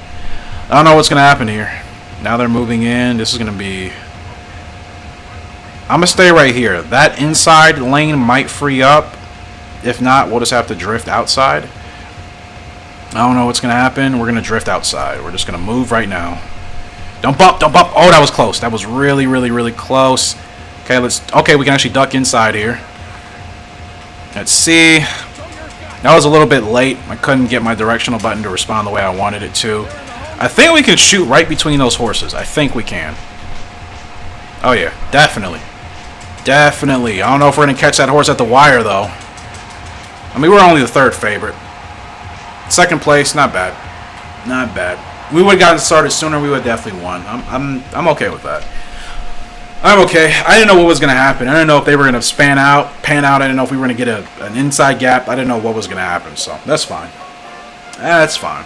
don't know what's gonna happen here. Now they're moving in. This is gonna be... I'm going to stay right here. That inside lane might free up. If not, we'll just have to drift outside. I don't know what's going to happen. We're going to drift outside. We're just going to move right now. Don't bump. Don't bump. Oh, that was close. That was really, really, really close. Okay, we can actually duck inside here. Let's see. That was a little bit late. I couldn't get my directional button to respond the way I wanted it to. I think we can shoot right between those horses. I think we can. Oh, yeah. Definitely. Definitely. I don't know if we're going to catch that horse at the wire, though. I mean, we're only the 3rd favorite. 2nd place, not bad. Not bad. We would have gotten started sooner. We would have definitely won. I'm okay with that. I'm okay. I didn't know what was going to happen. I didn't know if they were going to pan out. I didn't know if we were going to get an inside gap. I didn't know what was going to happen, so that's fine. That's fine.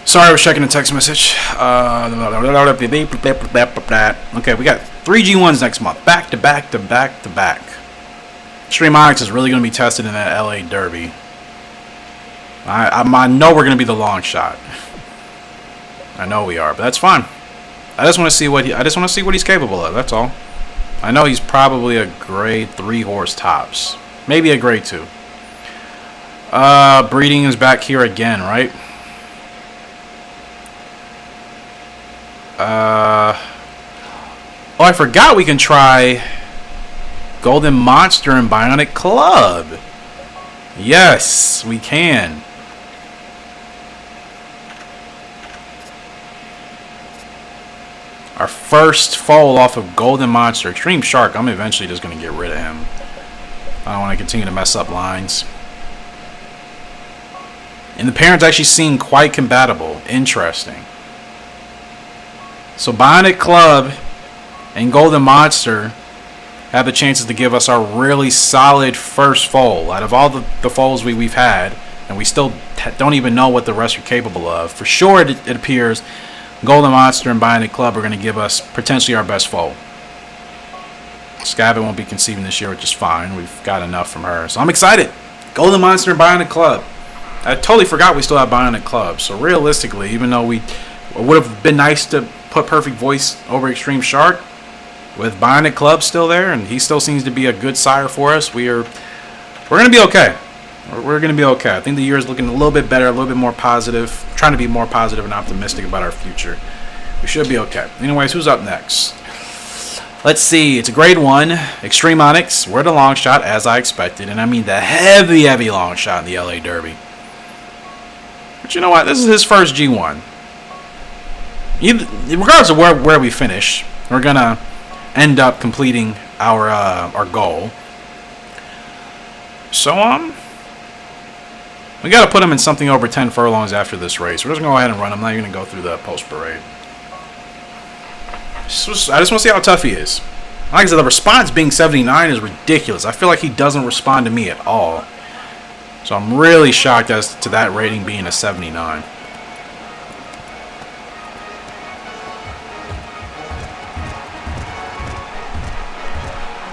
Sorry, I was checking a text message. Okay, we got 3 G1s next month. Back to back to back to back. Extreme Onyx is really going to be tested in that LA Derby. I know we're going to be the long shot. I know we are, but that's fine. I just want to see what he's capable of. That's all. I know he's probably a grade 3 horse tops, maybe a grade 2. Breeding is back here again, right? Oh, I forgot we can try Golden Monster and Bionic Club. Yes, we can. Our first foal off of Golden Monster. Extreme Shark, I'm eventually just going to get rid of him. I don't want to continue to mess up lines. And the parents actually seem quite compatible. Interesting. So Bionic Club and Golden Monster have the chances to give us our really solid first foal. Out of all the foals we've had, and we still don't even know what the rest are capable of. For sure, it appears Golden Monster and Bionic Club are going to give us potentially our best foal. Scavit won't be conceiving this year, which is fine. We've got enough from her. So I'm excited. Golden Monster and Bionic Club. I totally forgot we still have Bionic Club. So realistically, even though it would have been nice to put Perfect Voice over Extreme Shark, with Bionic Club still there, and he still seems to be a good sire for us, we're going to be okay. We're going to be okay. I think the year is looking a little bit better, a little bit more positive. Trying to be more positive and optimistic about our future. We should be okay. Anyways, who's up next? Let's see. It's a grade 1. Extreme Onyx. We're the long shot, as I expected. And I mean the heavy, heavy long shot in the LA Derby. But you know what? This is his first G1. Regardless of where we finish, we're going to end up completing our goal. So, we got to put him in something over 10 furlongs after this race. We're just going to go ahead and run him. I'm not even going to go through the post-parade. I just want to see how tough he is. Like I said, the response being 79 is ridiculous. I feel like he doesn't respond to me at all. So I'm really shocked as to that rating being a 79.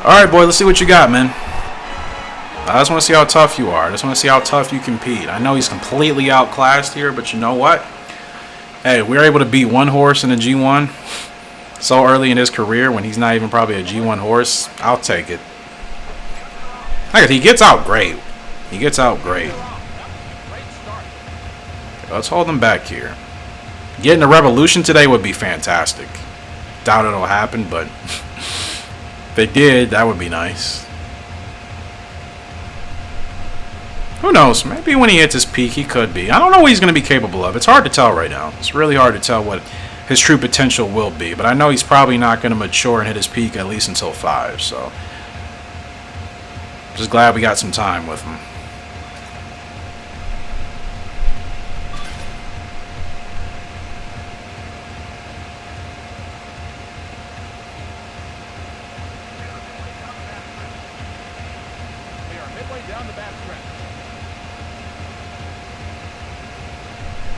Alright, boy, let's see what you got, man. I just want to see how tough you are. I just want to see how tough you compete. I know he's completely outclassed here, but you know what? Hey, we're able to beat one horse in a G1 so early in his career when he's not even probably a G1 horse. I'll take it. He gets out great. He gets out great. Let's hold him back here. Getting a Revolution today would be fantastic. Doubt it'll happen, but if it did, that would be nice. Who knows? Maybe when he hits his peak, he could be. I don't know what he's going to be capable of. It's hard to tell right now. It's really hard to tell what his true potential will be. But I know he's probably not going to mature and hit his peak at least until 5. So, just glad we got some time with him.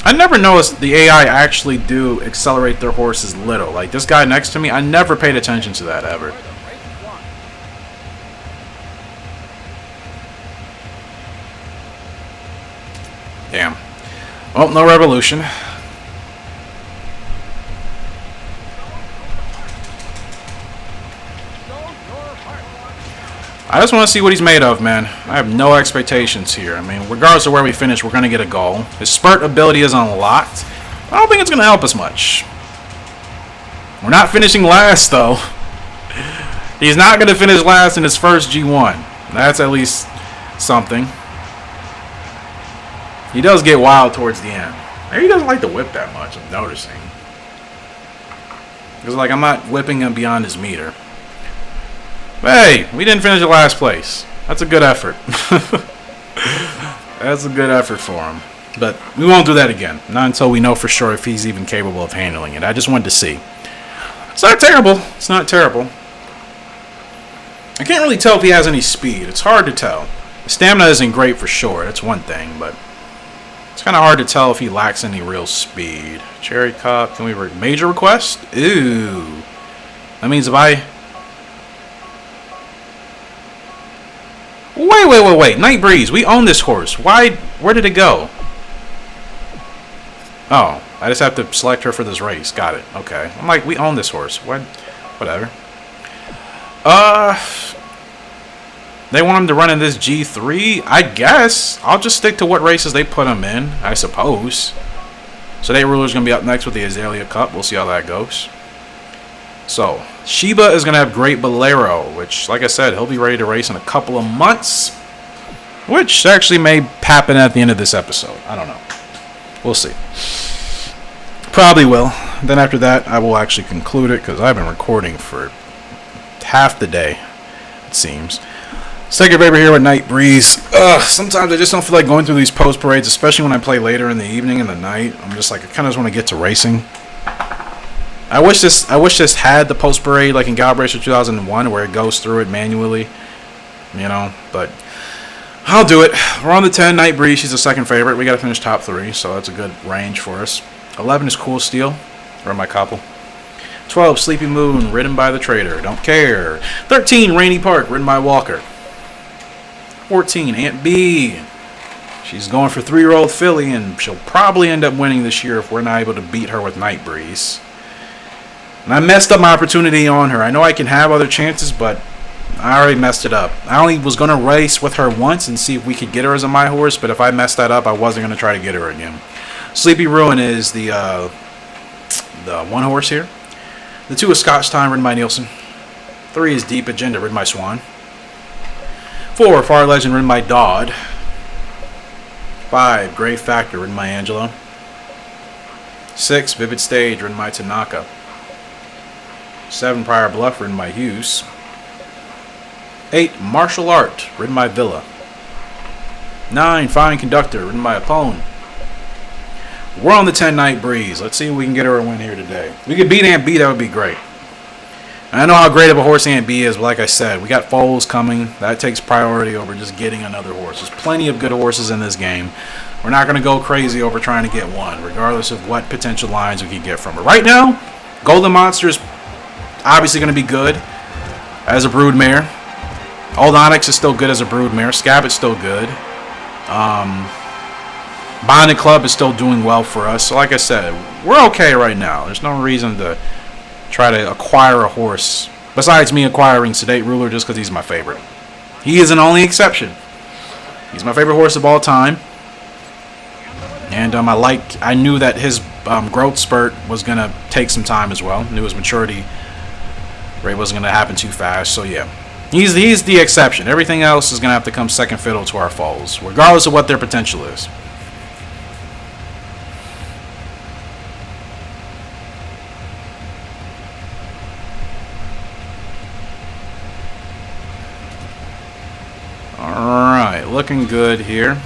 I never noticed the AI actually do accelerate their horses little. Like this guy next to me, I never paid attention to that ever. Damn. Oh, no Revolution. I just want to see what he's made of, man. I have no expectations here. I mean, regardless of where we finish, we're going to get a goal. His spurt ability is unlocked. I don't think it's going to help us much. We're not finishing last, though. He's not going to finish last in his first G1. That's at least something. He does get wild towards the end. Maybe he doesn't like to whip that much, I'm noticing. Because, like, I'm not whipping him beyond his meter. Hey, we didn't finish in last place. That's a good effort. That's a good effort for him. But we won't do that again. Not until we know for sure if he's even capable of handling it. I just wanted to see. It's not terrible. It's not terrible. I can't really tell if he has any speed. It's hard to tell. The stamina isn't great for sure. That's one thing. But it's kind of hard to tell if he lacks any real speed. Cherry Cup. Can we major request? Ooh. That means if I... Wait. Night Breeze. We own this horse. Why? Where did it go? Oh, I just have to select her for this race. Got it. Okay. I'm like, we own this horse. What? Whatever. They want him to run in this G3? I guess. I'll just stick to what races they put him in, I suppose. So Day Ruler's going to be up next with the Azalea Cup. We'll see how that goes. So, Sheba is going to have Great Bolero, which, like I said, he'll be ready to race in a couple of months. Which actually may happen at the end of this episode. I don't know. We'll see. Probably will. Then after that, I will actually conclude it, because I've been recording for half the day, it seems. Second favorite here with Night Breeze. Sometimes I just don't feel like going through these post parades, especially when I play later in the evening and the night. I'm just like, I kind of just want to get to racing. I wish this had the post parade like in Gallop Racer 2001 where it goes through it manually, you know. But I'll do it. We're on the 10. Night Breeze. She's a second favorite. We got to finish top 3, so that's a good range for us. 11 is Cool Steel. Or my couple. 12, Sleepy Moon, ridden by the Trader. Don't care. 13, Rainy Park, ridden by Walker. 14, Aunt B. She's going for 3-year-old filly, and she'll probably end up winning this year if we're not able to beat her with Night Breeze. And I messed up my opportunity on her. I know I can have other chances, but I already messed it up. I only was going to race with her once and see if we could get her as a my horse, but if I messed that up, I wasn't going to try to get her again. Sleepy Ruin is the one horse here. The 2 is Scotch Time, ridden by Nielsen. 3 is Deep Agenda, ridden by Swan. 4, Far Legend, ridden by Dodd. 5, Grey Factor, ridden by Angelo. 6, Vivid Stage, ridden by Tanaka. 7, Prior Bluff, ridden by Hughes. 8, Martial Art, ridden by Villa. 9, Fine Conductor, ridden by Apone. We're on the 10 Night Breeze. Let's see if we can get her a win here today. If we could beat Aunt B, that would be great. And I know how great of a horse Aunt B is, but like I said, we got foals coming. That takes priority over just getting another horse. There's plenty of good horses in this game. We're not going to go crazy over trying to get one, regardless of what potential lines we can get from her. Right now, Golden Monster is obviously going to be good as a brood mare. Old Onyx is still good as a brood mare. Scabbard's still good. Bonded Club is still doing well for us. So like I said, we're okay right now. There's no reason to try to acquire a horse, besides me acquiring Sedate Ruler just because he's my favorite. He is an only exception. He's my favorite horse of all time. And I knew that his growth spurt was going to take some time as well. Knew his maturity rate wasn't going to happen too fast. So yeah, he's the exception. Everything else is going to have to come second fiddle to our foals, regardless of what their potential is. Alright, looking good here.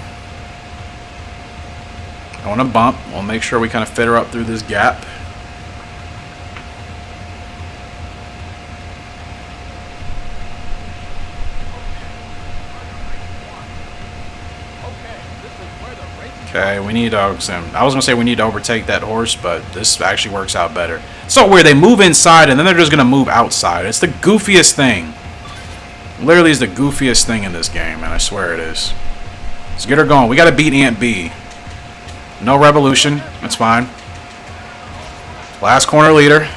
I want to bump. We'll make sure we kind of fit her up through this gap. Okay, we need to... I was going to say we need to overtake that horse, but this actually works out better. So weird, they move inside and then they're just going to move outside. It's the goofiest thing. Literally is the goofiest thing in this game, and I swear it is. Let's get her going. We got to beat Aunt B. No revolution. That's fine. Last corner leader.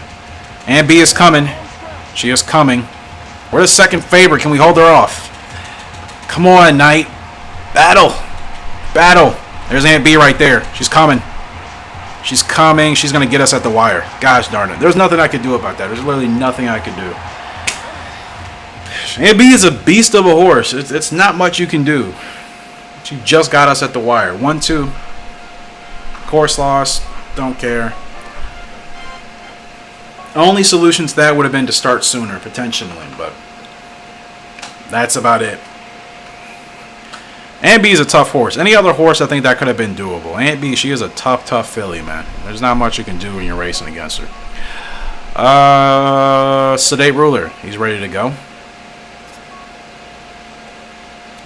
Aunt B is coming. She is coming. We're the second favorite. Can we hold her off? Come on, Knight. Battle. Battle. There's Aunt B right there. She's coming. She's coming. She's going to get us at the wire. Gosh darn it. There's nothing I could do about that. There's literally nothing I could do. Aunt B is a beast of a horse. It's not much you can do. She just got us at the wire. 1-2. Course loss. Don't care. Only solution to that would have been to start sooner, potentially, but that's about it. Aunt B is a tough horse. Any other horse, I think that could have been doable. Aunt B, she is a tough filly, man. There's not much you can do when you're racing against her. Sedate Ruler. He's ready to go.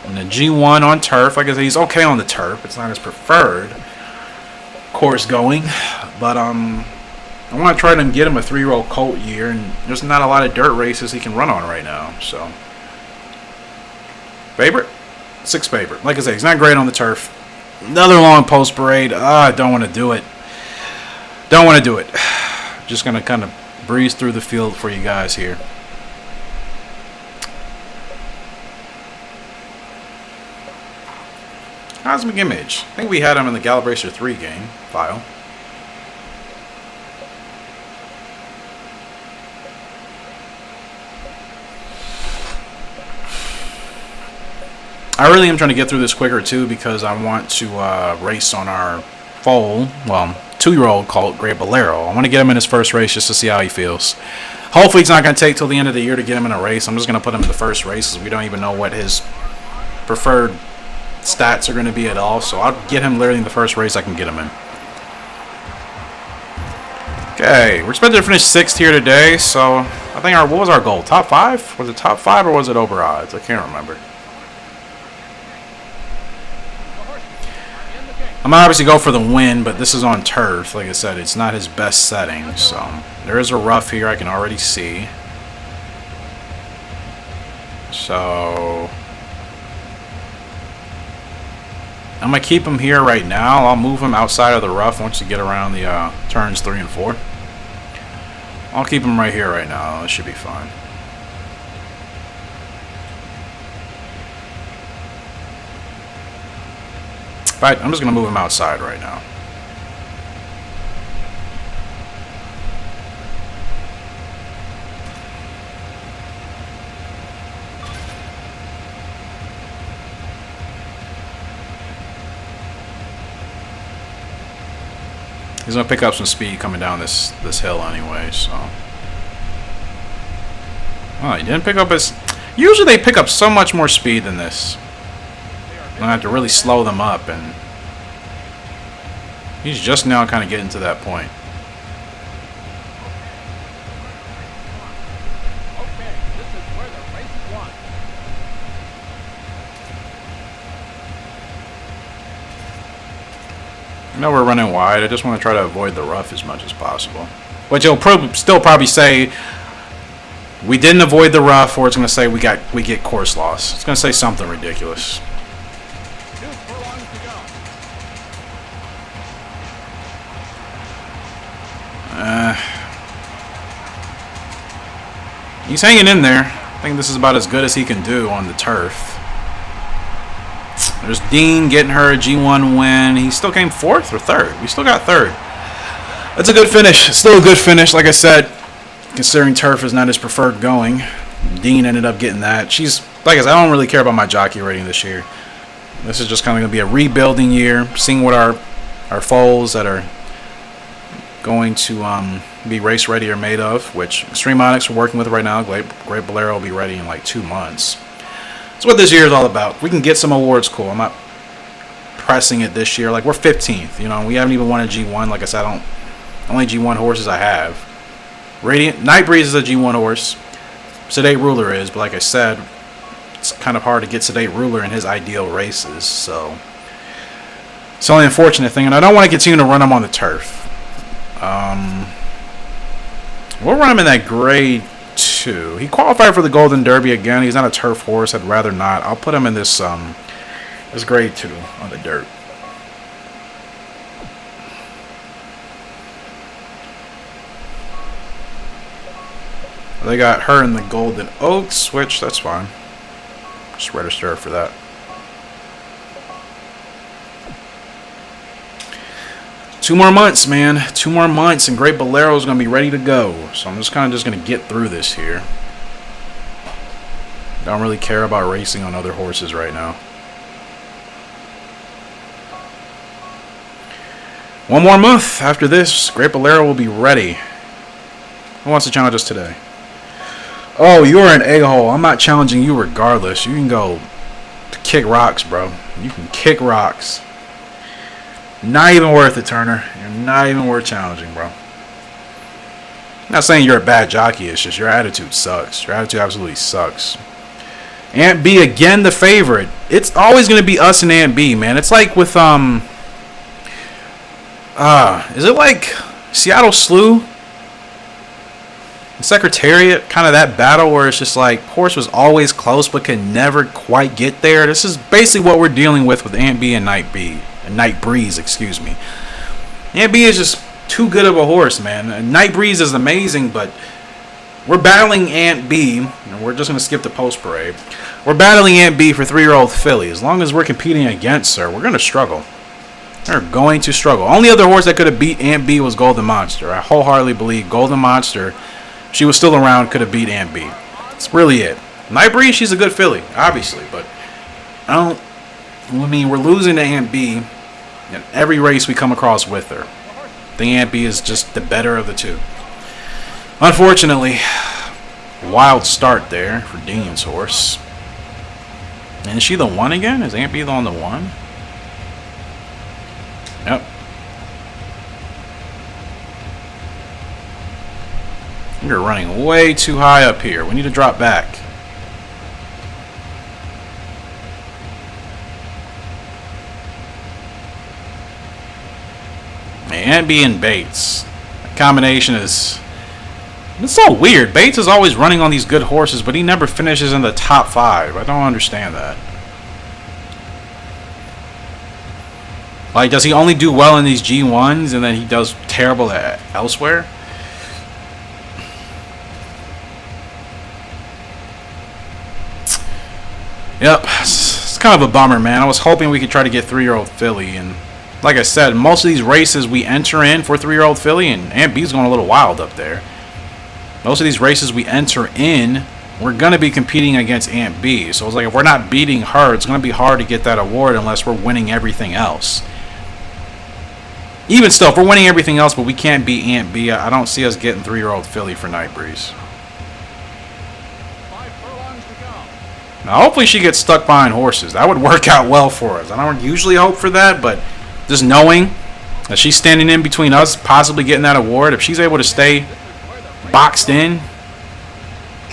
And the G1 on turf. Like I said, he's okay on the turf. It's not his preferred course going. But I want to try to get him a 3-year-old colt year. And there's not a lot of dirt races he can run on right now. So, favorite? 6 favorite. Like I said, he's not great on the turf. Another long post parade. I don't want to do it. Don't want to do it. Just going to kind of breeze through the field for you guys here. Cosmic Image. I think we had him in the Gallop Racer 3 game file. I really am trying to get through this quicker too because I want to race on our foal, well, 2-year-old called Great Bolero. I want to get him in his first race just to see how he feels. Hopefully it's not going to take till the end of the year to get him in a race. I'm just going to put him in the first race because we don't even know what his preferred stats are going to be at all. So I'll get him literally in the first race I can get him in. Okay, we're expected to finish 6th here today, so I think what was our goal? Top 5? Was it top 5 or was it over odds? I can't remember. I'm gonna obviously go for the win, but this is on turf. Like I said, it's not his best setting, so there is a rough here I can already see. So I'm gonna keep him here right now. I'll move him outside of the rough once you get around the turns 3 and 4. I'll keep him right here right now. It should be fine. But I'm just gonna move him outside right now. He's gonna pick up some speed coming down this hill anyway, so. Oh, he didn't pick up his. Usually they pick up so much more speed than this. I have to really slow them up, and he's just now kind of getting to that point. I know we're running wide. I just want to try to avoid the rough as much as possible. Which he'll still probably say we didn't avoid the rough, or it's going to say we get course loss. It's going to say something ridiculous. He's hanging in there. I think this is about as good as he can do on the turf. There's Dean getting her a G1 win. He still came 4th or 3rd. We still got 3rd. That's a good finish. Still a good finish, like I said, considering turf is not his preferred going. Dean ended up getting that. She's, like I said, I don't really care about my jockey rating this year. This is just kind of going to be a rebuilding year, seeing what our foals that are going to be race ready are made of, which Extreme Onyx we're working with right now. Great Bolero will be ready in like 2 months. That's what this year is all about. If we can get some awards, cool. I'm not pressing it this year. Like, we're 15th, you know. We haven't even won a G1. Like I said, only G1 horses I have. Radiant Night Breeze is a G1 horse. Sedate Ruler is, but like I said, it's kind of hard to get Sedate Ruler in his ideal races. So it's only an unfortunate thing, and I don't want to continue to run him on the turf. We'll run him in that grade 2. He qualified for the Golden Derby again. He's not a turf horse. I'd rather not. I'll put him in this grade 2 on the dirt. They got her in the Golden Oaks, which that's fine. Just register her for that. Two more months, man. 2 more months, and Great Bolero is going to be ready to go. So I'm just kind of going to get through this here. Don't really care about racing on other horses right now. 1 more month after this, Great Bolero will be ready. Who wants to challenge us today? Oh, you're an a-hole. I'm not challenging you regardless. You can go kick rocks, bro. You can kick rocks. Not even worth it, Turner. You're not even worth challenging, bro. I'm not saying you're a bad jockey. It's just your attitude sucks. Your attitude absolutely sucks. Aunt B, again, the favorite. It's always going to be us and Aunt B, man. It's like with, is it like Seattle Slew? Secretariat, kind of that battle where it's just like horse was always close but could never quite get there. This is basically what we're dealing with Aunt B and Night Breeze, excuse me. Aunt B is just too good of a horse, man. And Night Breeze is amazing, but we're battling Aunt B, and we're just going to skip the post parade. We're battling Aunt B for 3-year-old filly. As long as we're competing against her, we're going to struggle. We're going to struggle. Only other horse that could have beat Aunt B was Golden Monster. I wholeheartedly believe Golden Monster, if she was still around, could have beat Aunt B. That's really it. Night Breeze, she's a good filly, obviously, but we're losing to Aunt B in every race we come across with her. I think Aunt B is just the better of the two. Unfortunately, wild start there for Dean's horse. And is she the 1 again? Is Aunt B on the 1? Yep. You're running way too high up here. We need to drop back. And being Bates. That combination is... It's so weird. Bates is always running on these good horses, but he never finishes in the top 5. I don't understand that. Like, does he only do well in these G1s and then he does terrible elsewhere? Yep. It's kind of a bummer, man. I was hoping we could try to get 3-year-old filly, and like I said, most of these races we enter in for 3-year-old filly, and Aunt B's going a little wild up there. Most of these races we enter in, we're going to be competing against Aunt B. So it's like, if we're not beating her, it's going to be hard to get that award unless we're winning everything else. Even still, if we're winning everything else, but we can't beat Aunt B, I don't see us getting 3-year-old filly for Night Breeze. Now, hopefully she gets stuck behind horses. That would work out well for us. I don't usually hope for that, but just knowing that she's standing in between us possibly getting that award, if she's able to stay boxed in,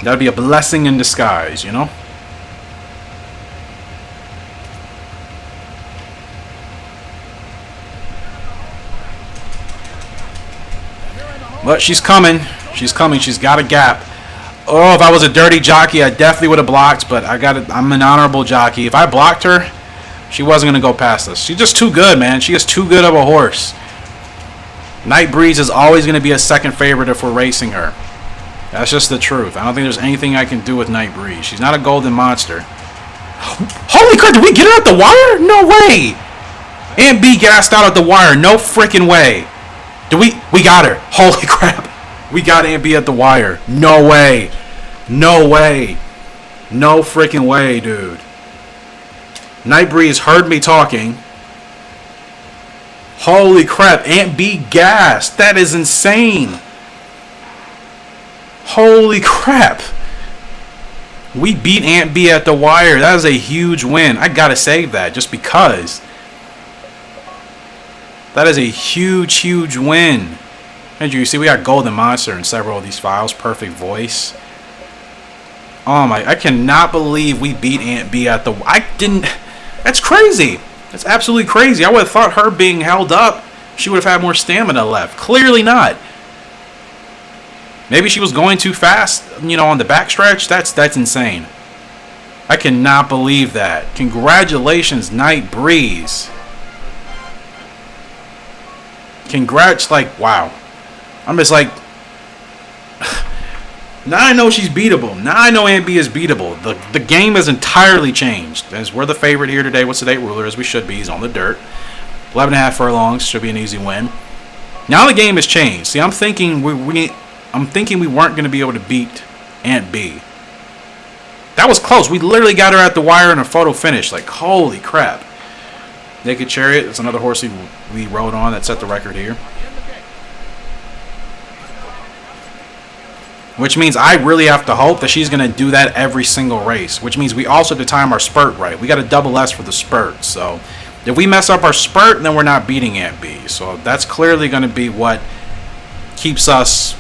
that would be a blessing in disguise, you know? But she's coming. She's coming. She's got a gap. Oh, if I was a dirty jockey, I definitely would have blocked, but I'm an honorable jockey. If I blocked her, she wasn't going to go past us. She's just too good, man. She is too good of a horse. Night Breeze is always going to be a second favorite if we're racing her. That's just the truth. I don't think there's anything I can do with Night Breeze. She's not a golden monster. Holy crap, did we get her at the wire? No way. Aunt B gassed out at the wire. No freaking way. We got her. Holy crap. We got Aunt B at the wire. No way. No way. No freaking way, dude. Night Breeze heard me talking. Holy crap. Aunt B gassed. That is insane. Holy crap. We beat Aunt B at the wire. That is a huge win. I gotta save that just because. That is a huge, huge win. As you see, we got Golden Monster in several of these files. Perfect Voice. Oh my, I cannot believe we beat Aunt B at the... That's crazy. That's absolutely crazy. I would have thought her being held up, she would have had more stamina left. Clearly not. Maybe she was going too fast, you know, on the backstretch. That's insane. I cannot believe that. Congratulations, Night Breeze. Congrats, like, wow. I'm just like, now I know she's beatable. Now I know Aunt B is beatable. The game has entirely changed. As we're the favorite here today, what's the date ruler, as we should be. He's on the dirt. 11.5 furlongs, should be an easy win. Now the game has changed. See, I'm thinking we weren't going to be able to beat Aunt B. That was close. We literally got her at the wire in a photo finish. Like, holy crap. Naked Chariot, that's another horse we rode on that set the record here. Which means I really have to hope that she's going to do that every single race. Which means we also have to time our spurt right. We got a double S for the spurt. So if we mess up our spurt, then we're not beating Aunt B. So that's clearly going to be what keeps us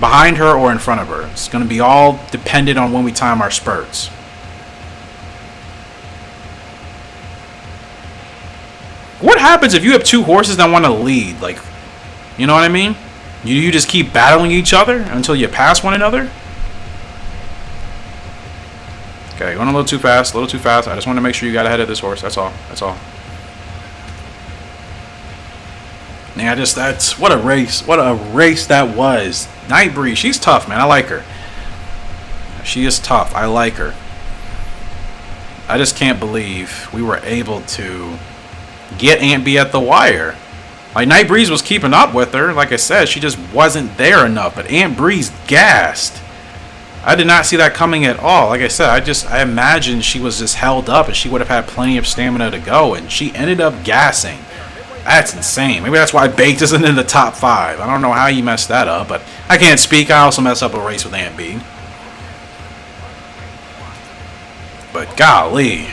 behind her or in front of her. It's going to be all dependent on when we time our spurts. What happens if you have two horses that want to lead? Like, you know what I mean? You just keep battling each other until you pass one another? Okay, going a little too fast, I just want to make sure you got ahead of this horse. That's all. Yeah, that's what a race. What a race that was. Night Breeze, she's tough, man. I like her. She is tough. I like her. I just can't believe we were able to get Aunt B at the wire. Like, Night Breeze was keeping up with her. Like I said, she just wasn't there enough. But Aunt Breeze gassed. I did not see that coming at all. Like I said, I imagined she was just held up and she would have had plenty of stamina to go. And she ended up gassing. That's insane. Maybe that's why Baked isn't in the top 5. I don't know how you messed that up. But I can't speak. I also messed up a race with Aunt B. But golly.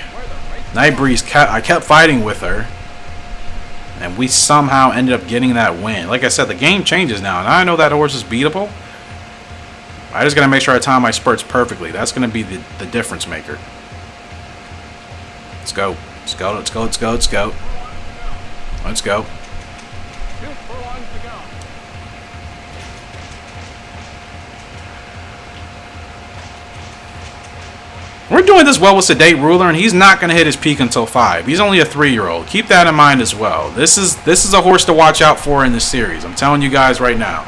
Night Breeze, I kept fighting with her. And we somehow ended up getting that win. Like I said, the game changes now. And I know that horse is beatable. I just got to make sure I time my spurts perfectly. That's going to be the difference maker. Let's go. Let's go. Let's go. Let's go. Let's go. Let's go. We're doing this well with Sedate Ruler, and he's not going to hit his peak until 5. He's only a 3-year-old. Keep that in mind as well. This is a horse to watch out for in this series. I'm telling you guys right now.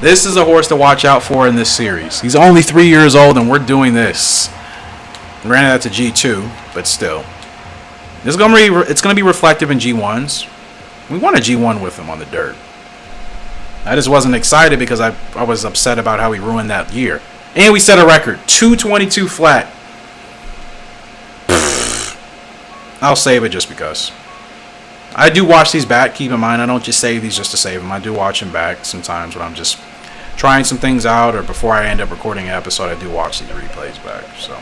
This is a horse to watch out for in this series. He's only 3 years old, and we're doing this. Granted, that's a G2, but still. It's going to be reflective in G1s. We won a G1 with him on the dirt. I just wasn't excited because I was upset about how he ruined that year. And we set a record. 222 flat. I'll save it just because. I do watch these back. Keep in mind, I don't just save these just to save them. I do watch them back sometimes when I'm just trying some things out, or before I end up recording an episode, I do watch these replays back. So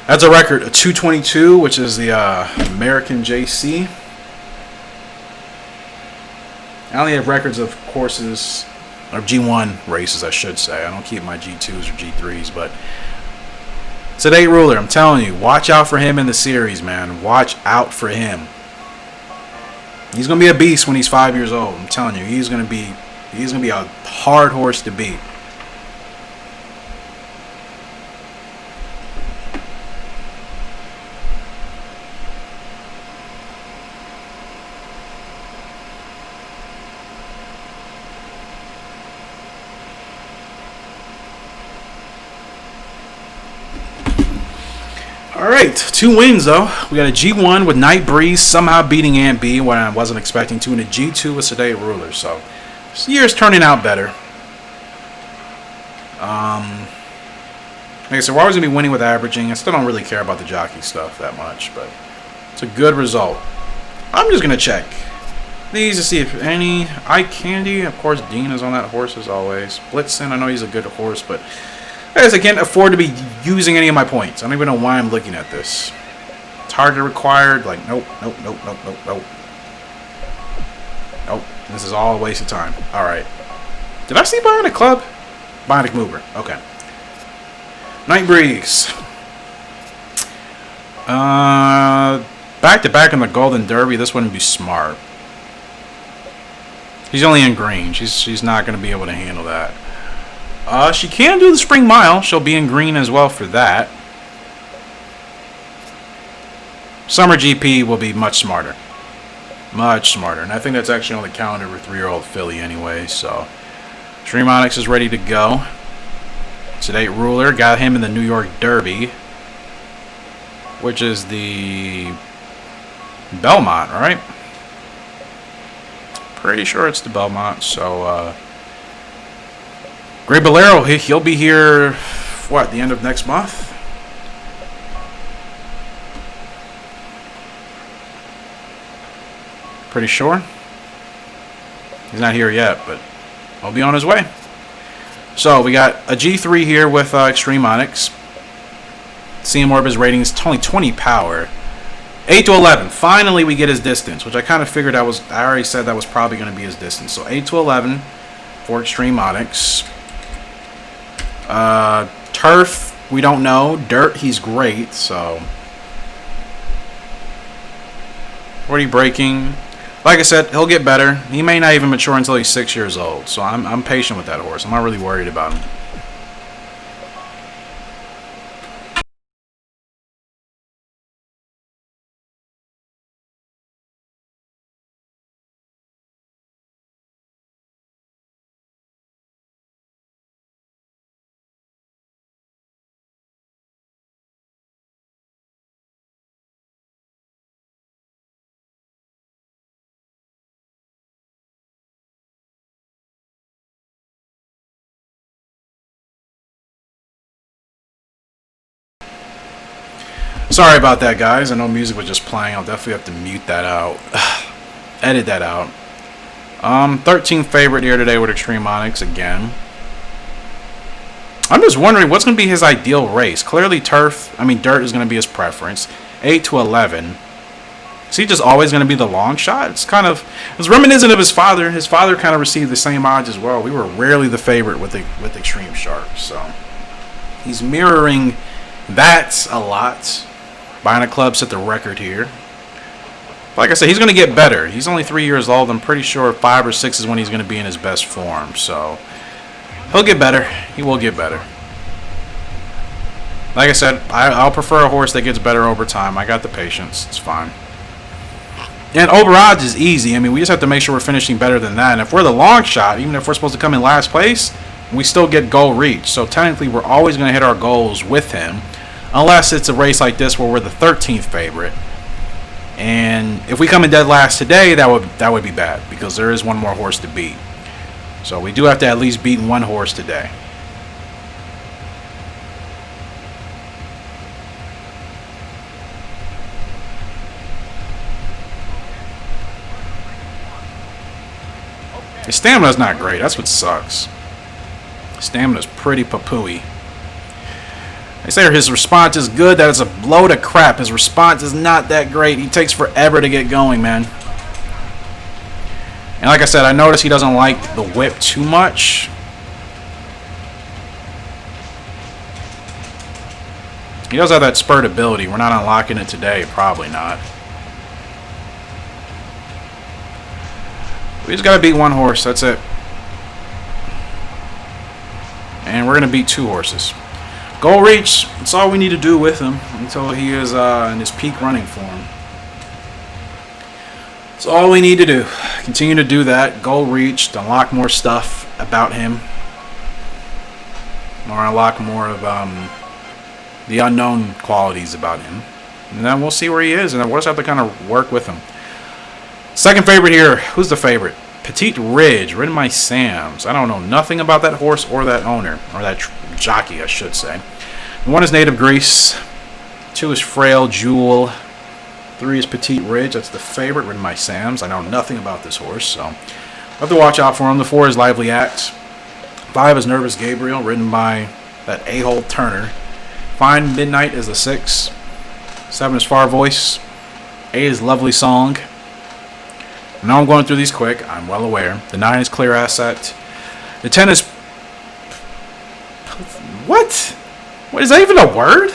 that's a record of 222, which is the American JC. I only have records of courses, or G1 races, I should say. I don't keep my G2s or G3s, but Sedate Ruler, I'm telling you, watch out for him in the series, man. Watch out for him. He's gonna be a beast when he's 5 years old. I'm telling you, he's gonna be a hard horse to beat. Alright, 2 wins though. We got a G1 with Night Breeze somehow beating Ant B when I wasn't expecting to, and a G2 with Sedate Ruler. So this year's turning out better. Like I said, we're always going to be winning with averaging. I still don't really care about the jockey stuff that much, but it's a good result. I'm just going to check these to see if any eye candy. Of course, Dean is on that horse as always. Blitzen, I know he's a good horse, but I can't afford to be using any of my points. I don't even know why I'm looking at this. Target required. Like, nope. Nope. This is all a waste of time. Alright. Did I see Bionic Club? Bionic Mover. Okay. Night Breeze. Back to back in the Golden Derby. This wouldn't be smart. She's only in green. She's not going to be able to handle that. She can do the Spring Mile. She'll be in green as well for that. Summer GP will be much smarter. Much smarter. And I think that's actually on the calendar for 3-year-old filly anyway. So, Stream Onyx is ready to go. Sedate Ruler. Got him in the New York Derby, which is the Belmont, right? Pretty sure it's the Belmont. So, Great Bolero, he'll be here, what, the end of next month? Pretty sure. He's not here yet, but he'll be on his way. So, we got a G3 here with Extreme Onyx. CM Orbis rating is only 20 power. 8 to 11. Finally, we get his distance, which I kind of figured I already said that was probably going to be his distance. So, 8 to 11 for Extreme Onyx. Turf, we don't know. Dirt, he's great, so. 40 breaking. Like I said, he'll get better. He may not even mature until he's 6 years old, so I'm patient with that horse. I'm not really worried about him. Sorry about that, guys. I know music was just playing. I'll definitely have to mute that out. Edit that out. 13th favorite here today with Extreme Onyx again. I'm just wondering what's going to be his ideal race. Clearly dirt is going to be his preference. 8 to 11. Is he just always going to be the long shot? It's reminiscent of his father. His father kind of received the same odds as well. We were rarely the favorite with Extreme Sharp. So he's mirroring that a lot. Buying a club set the record here. Like I said, he's going to get better. He's only 3 years old. I'm pretty sure 5 or 6 is when he's going to be in his best form. So he'll get better. He will get better. Like I said, I'll prefer a horse that gets better over time. I got the patience. It's fine. And over odds is easy. I mean, we just have to make sure we're finishing better than that. And if we're the long shot, even if we're supposed to come in last place, we still get goal reach. So technically, we're always going to hit our goals with him. Unless it's a race like this where we're the 13th favorite. And if we come in dead last today, that would be bad. Because there is one more horse to beat. So we do have to at least beat one horse today. His stamina's not great. That's what sucks. Stamina's pretty papooey. They say his response is good. That is a load of crap. His response is not that great. He takes forever to get going, man. And like I said, I noticed he doesn't like the whip too much. He does have that spurt ability. We're not unlocking it today. Probably not. We just got to beat one horse. That's it. And we're going to beat 2 horses. Goal reach. That's all we need to do with him until he is in his peak running form. That's all we need to do. Continue to do that. Goal reach. To unlock more stuff about him. Or unlock more of the unknown qualities about him. And then we'll see where he is. And then we'll just have to kind of work with him. Second favorite here. Who's the favorite? Petite Ridge, ridden by Sam's. I don't know nothing about that horse or that owner. Or that jockey, I should say. 1 is Native Grease. 2 is Frail Jewel. 3 is Petite Ridge. That's the favorite, ridden by Sam's. I know nothing about this horse, so I'll have to watch out for him. The 4 is Lively Act. 5 is Nervous Gabriel, ridden by that a-hole Turner. Fine Midnight is the 6. 7 is Far Voice. 8 is Lovely Song. I know I'm going through these quick. I'm well aware. The 9 is Clear Asset. The 10 is... What? What is that even a word?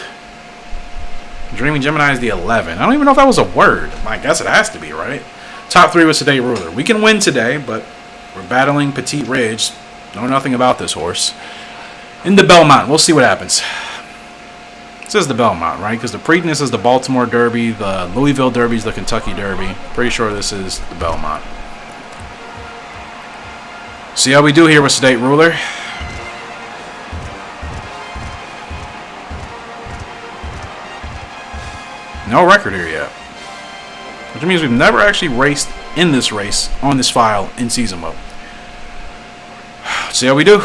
Dreaming Gemini is the 11. I don't even know if that was a word. I guess it has to be, right? Top 3 was Sedate Ruler. We can win today, but we're battling Petite Ridge. Know nothing about this horse. In the Belmont. We'll see what happens. This is the Belmont, right? Because the Preakness is the Baltimore Derby. The Louisville Derby is the Kentucky Derby. Pretty sure this is the Belmont. See how we do here with Sedate Ruler. No record here yet. Which means we've never actually raced in this race on this file in season mode. See how we do.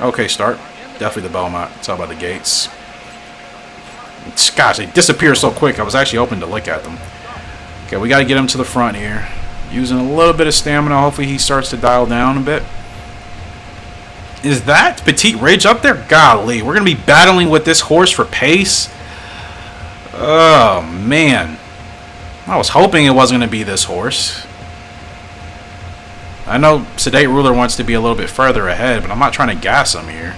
Okay, start. Definitely the Belmont. It's all about the gates. Gosh, they disappear so quick. I was actually hoping to look at them. Okay, we got to get him to the front here. Using a little bit of stamina. Hopefully he starts to dial down a bit. Is that Petite Ridge up there? Golly, we're going to be battling with this horse for pace. Oh, man. I was hoping it wasn't going to be this horse. I know Sedate Ruler wants to be a little bit further ahead, but I'm not trying to gas him here.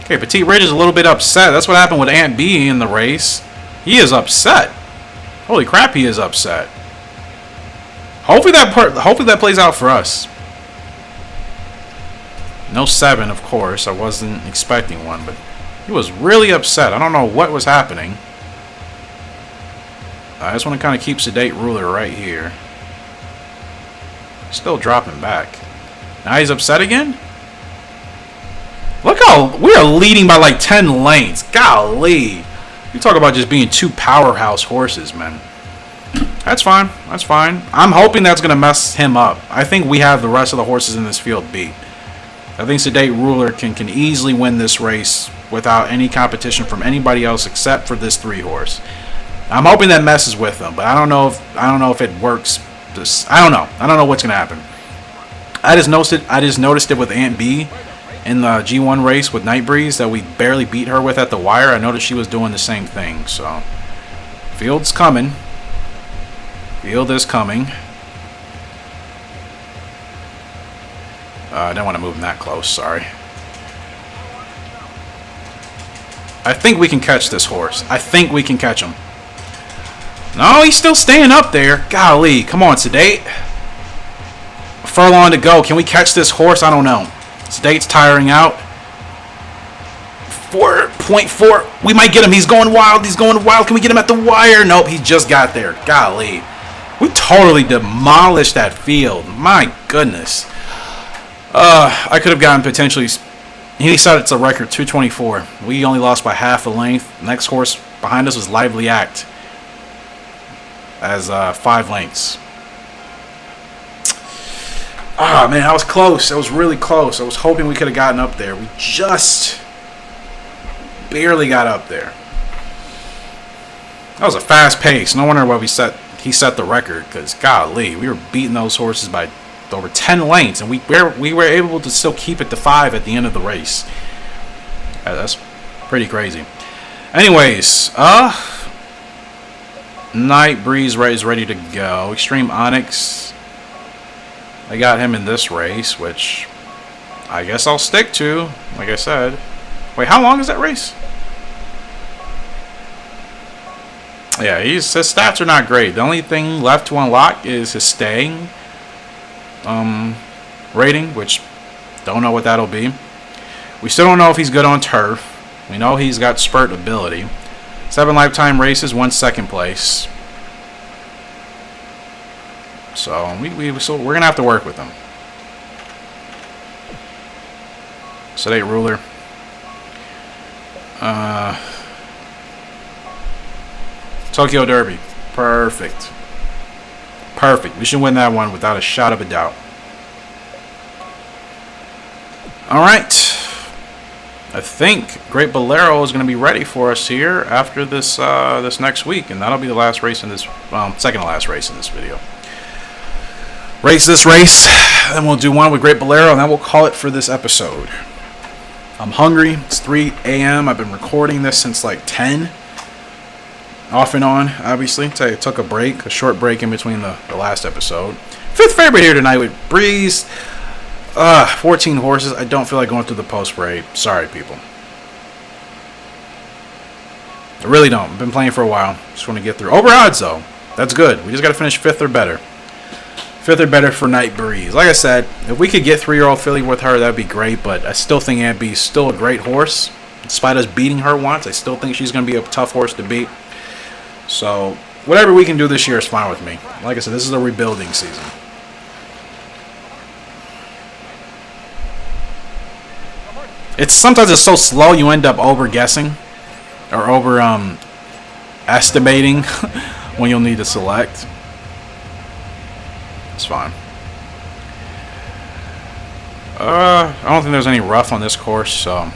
Okay, Petite Ridge is a little bit upset. That's what happened with Aunt B in the race. He is upset. Holy crap, he is upset. Hopefully that plays out for us. No 7, of course. I wasn't expecting one, but he was really upset. I don't know what was happening. I just want to kind of keep Sedate Ruler right here. Still dropping back. Now he's upset again? Look how we are leading by like 10 lengths. Golly. You talk about just being 2 powerhouse horses, man. That's fine. That's fine. I'm hoping that's going to mess him up. I think we have the rest of the horses in this field beat. I think Sedate Ruler can easily win this race without any competition from anybody else except for this 3 horse. I'm hoping that messes with them, but I don't know if it works. I don't know what's going to happen. I just noticed it with Aunt B in the G1 race with Night Breeze that we barely beat her with at the wire. I noticed she was doing the same thing, so Field's coming. Field is coming. I don't want to move him that close, sorry. I think we can catch this horse. I think we can catch him. No, he's still staying up there. Golly, come on, Sedate. A furlong to go. Can we catch this horse? I don't know. Sedate's tiring out. 4.4. We might get him. He's going wild. He's going wild. Can we get him at the wire? Nope, he just got there. Golly. We totally demolished that field. My goodness. I could have gotten potentially... He decided it's a record, 224. We only lost by half a length. Next horse behind us was Lively Act. As 5 lengths. Ah, man, that was close. That was really close. I was hoping we could have gotten up there. We just barely got up there. That was a fast pace. No wonder why he set the record. Because, golly, we were beating those horses by over 10 lengths, and we were able to still keep it to 5 at the end of the race. That's pretty crazy. Anyways, Night Breeze is ready to go. Extreme Onyx, I got him in this race, which I guess I'll stick to. Like I said, wait, how long is that race? Yeah, his stats are not great. The only thing left to unlock is his staying rating, which don't know what that'll be. We still don't know if he's good on turf. We know he's got spurt ability. 7 lifetime races, 1 second place. So we're gonna have to work with him. Sedate Ruler. Tokyo Derby. Perfect. Perfect. We should win that one without a shot of a doubt. Alright. I think Great Bolero is going to be ready for us here after this this next week. And that'll be the last race in this, second to last race in this video. Race this race, then we'll do one with Great Bolero, and then we'll call it for this episode. I'm hungry. It's 3 a.m. I've been recording this since like 10. Off and on, obviously. I took a short break in between the last episode. 5th favorite here tonight with Breeze. 14 horses. I don't feel like going through the post break. Sorry, people. I really don't. I've been playing for a while. Just want to get through. Over odds, though. That's good. We just got to finish 5th or better. 5th or better for Night Breeze. Like I said, if we could get 3-year-old filly with her, that'd be great. But I still think Aunt B's still a great horse. Despite us beating her once, I still think she's going to be a tough horse to beat. So, whatever we can do this year is fine with me. Like I said, this is a rebuilding season. Sometimes it's so slow you end up over-guessing. Or estimating when you'll need to select. It's fine. I don't think there's any rough on this course, so...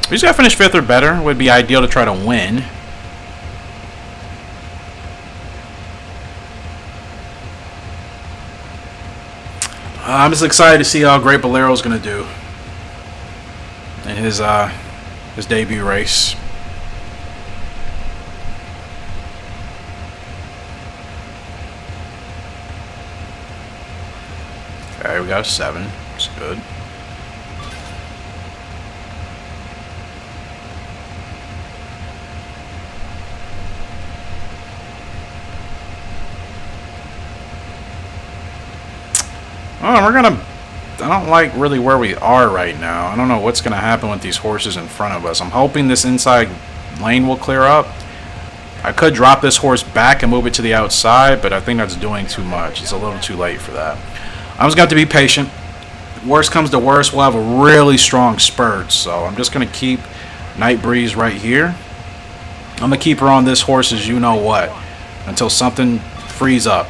We just gotta finish 5th or better. It would be ideal to try to win. I'm just excited to see how Great Bolero's going to do in his debut race. Okay, we got a 7. That's good. Oh, I don't like really where we are right now. I don't know what's going to happen with these horses in front of us. I'm hoping this inside lane will clear up. I could drop this horse back and move it to the outside, but I think that's doing too much. It's a little too late for that. I'm just going to have to be patient. Worst comes to worst, we'll have a really strong spurt. So I'm just going to keep Night Breeze right here. I'm going to keep her on this horse as you know what until something frees up.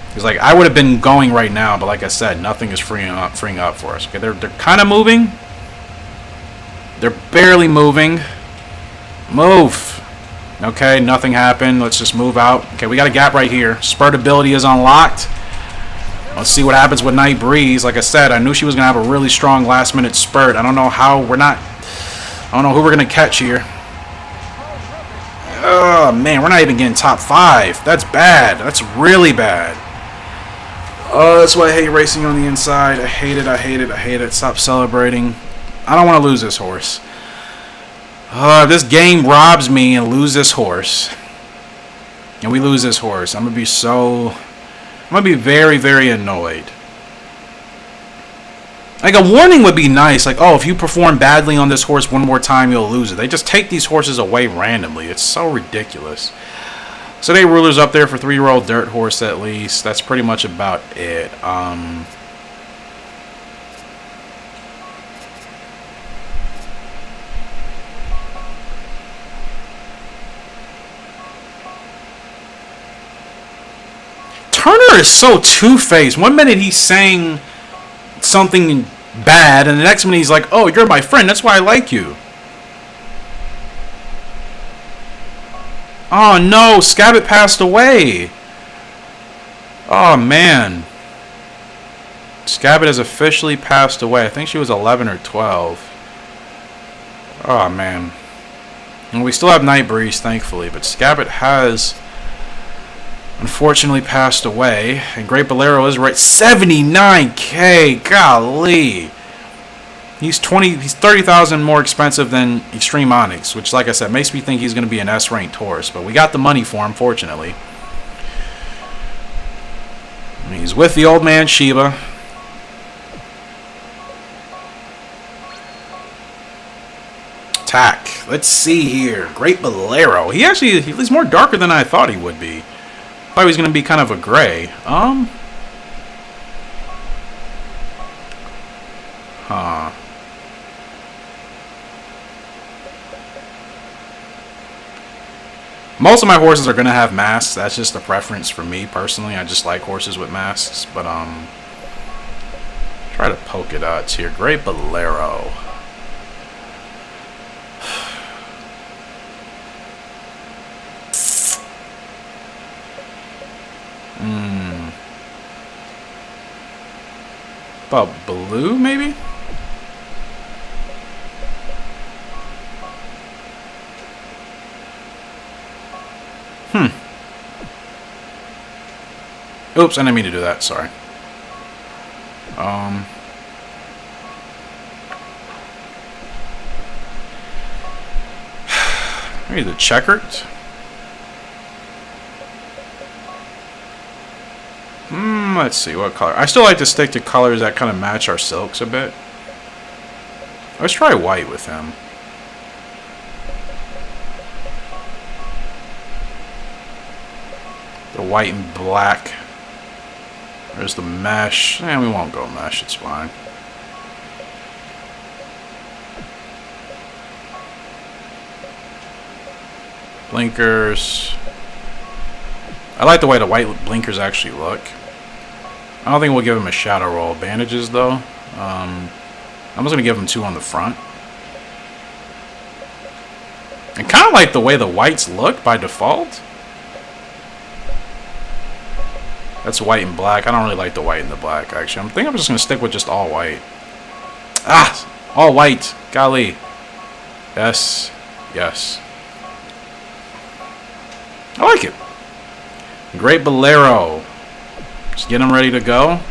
Because like I would have been going right now, but like I said, nothing is freeing up for us. Okay, they're kind of moving. They're barely moving. Move. Okay, nothing happened. Let's just move out. Okay, we got a gap right here. Spurt ability is unlocked. Let's see what happens with Night Breeze. Like I said, I knew she was gonna have a really strong last minute spurt. I don't know how I don't know who we're gonna catch here. Oh, man, we're not even getting top 5. That's bad. That's really bad. Oh, that's why I hate racing on the inside. I hate it, I hate it, I hate it. Stop celebrating. I don't want to lose this horse. This game robs me and lose this horse. And we lose this horse. I'm going to be very, very annoyed. Like, a warning would be nice. Like, oh, if you perform badly on this horse one more time, you'll lose it. They just take these horses away randomly. It's so ridiculous. So they rulers up there for 3-year-old dirt horse at least. That's pretty much about it. Turner is so two-faced. One minute he's saying something bad, and the next minute he's like, oh, you're my friend. That's why I like you. Oh, no. Scabbit passed away. Oh, man. Scabbit has officially passed away. I think she was 11 or 12. Oh, man. And we still have Night Breeze, thankfully, but Scabbit has unfortunately passed away. And Great Bolero is right. 79K. Golly. He's 30,000 more expensive than Extreme Onyx, which, like I said, makes me think he's going to be an S-ranked horse. But we got the money for him, fortunately. And he's with the old man Sheba. Attack. Let's see here. Great Bolero. He's more darker than I thought he would be. Thought he was going to be kind of a gray. Most of my horses are going to have masks. That's just a preference for me personally. I just like horses with masks. But, try to polka dots here. Great Bolero. About blue, maybe? Oops, I didn't mean to do that. Sorry. Maybe the checkered. Let's see what color. I still like to stick to colors that kind of match our silks a bit. Let's try white with him. The white and black. There's the mesh. We won't go mesh. It's fine. Blinkers. I like the way the white blinkers actually look. I don't think we'll give him a shadow roll. Bandages, though. I'm just going to give him 2 on the front. I kind of like the way the whites look by default. That's white and black. I don't really like the white and the black, actually. I think I'm just going to stick with just all white. All white. Golly. Yes. Yes. I like it. Great Bolero. Just get him ready to go.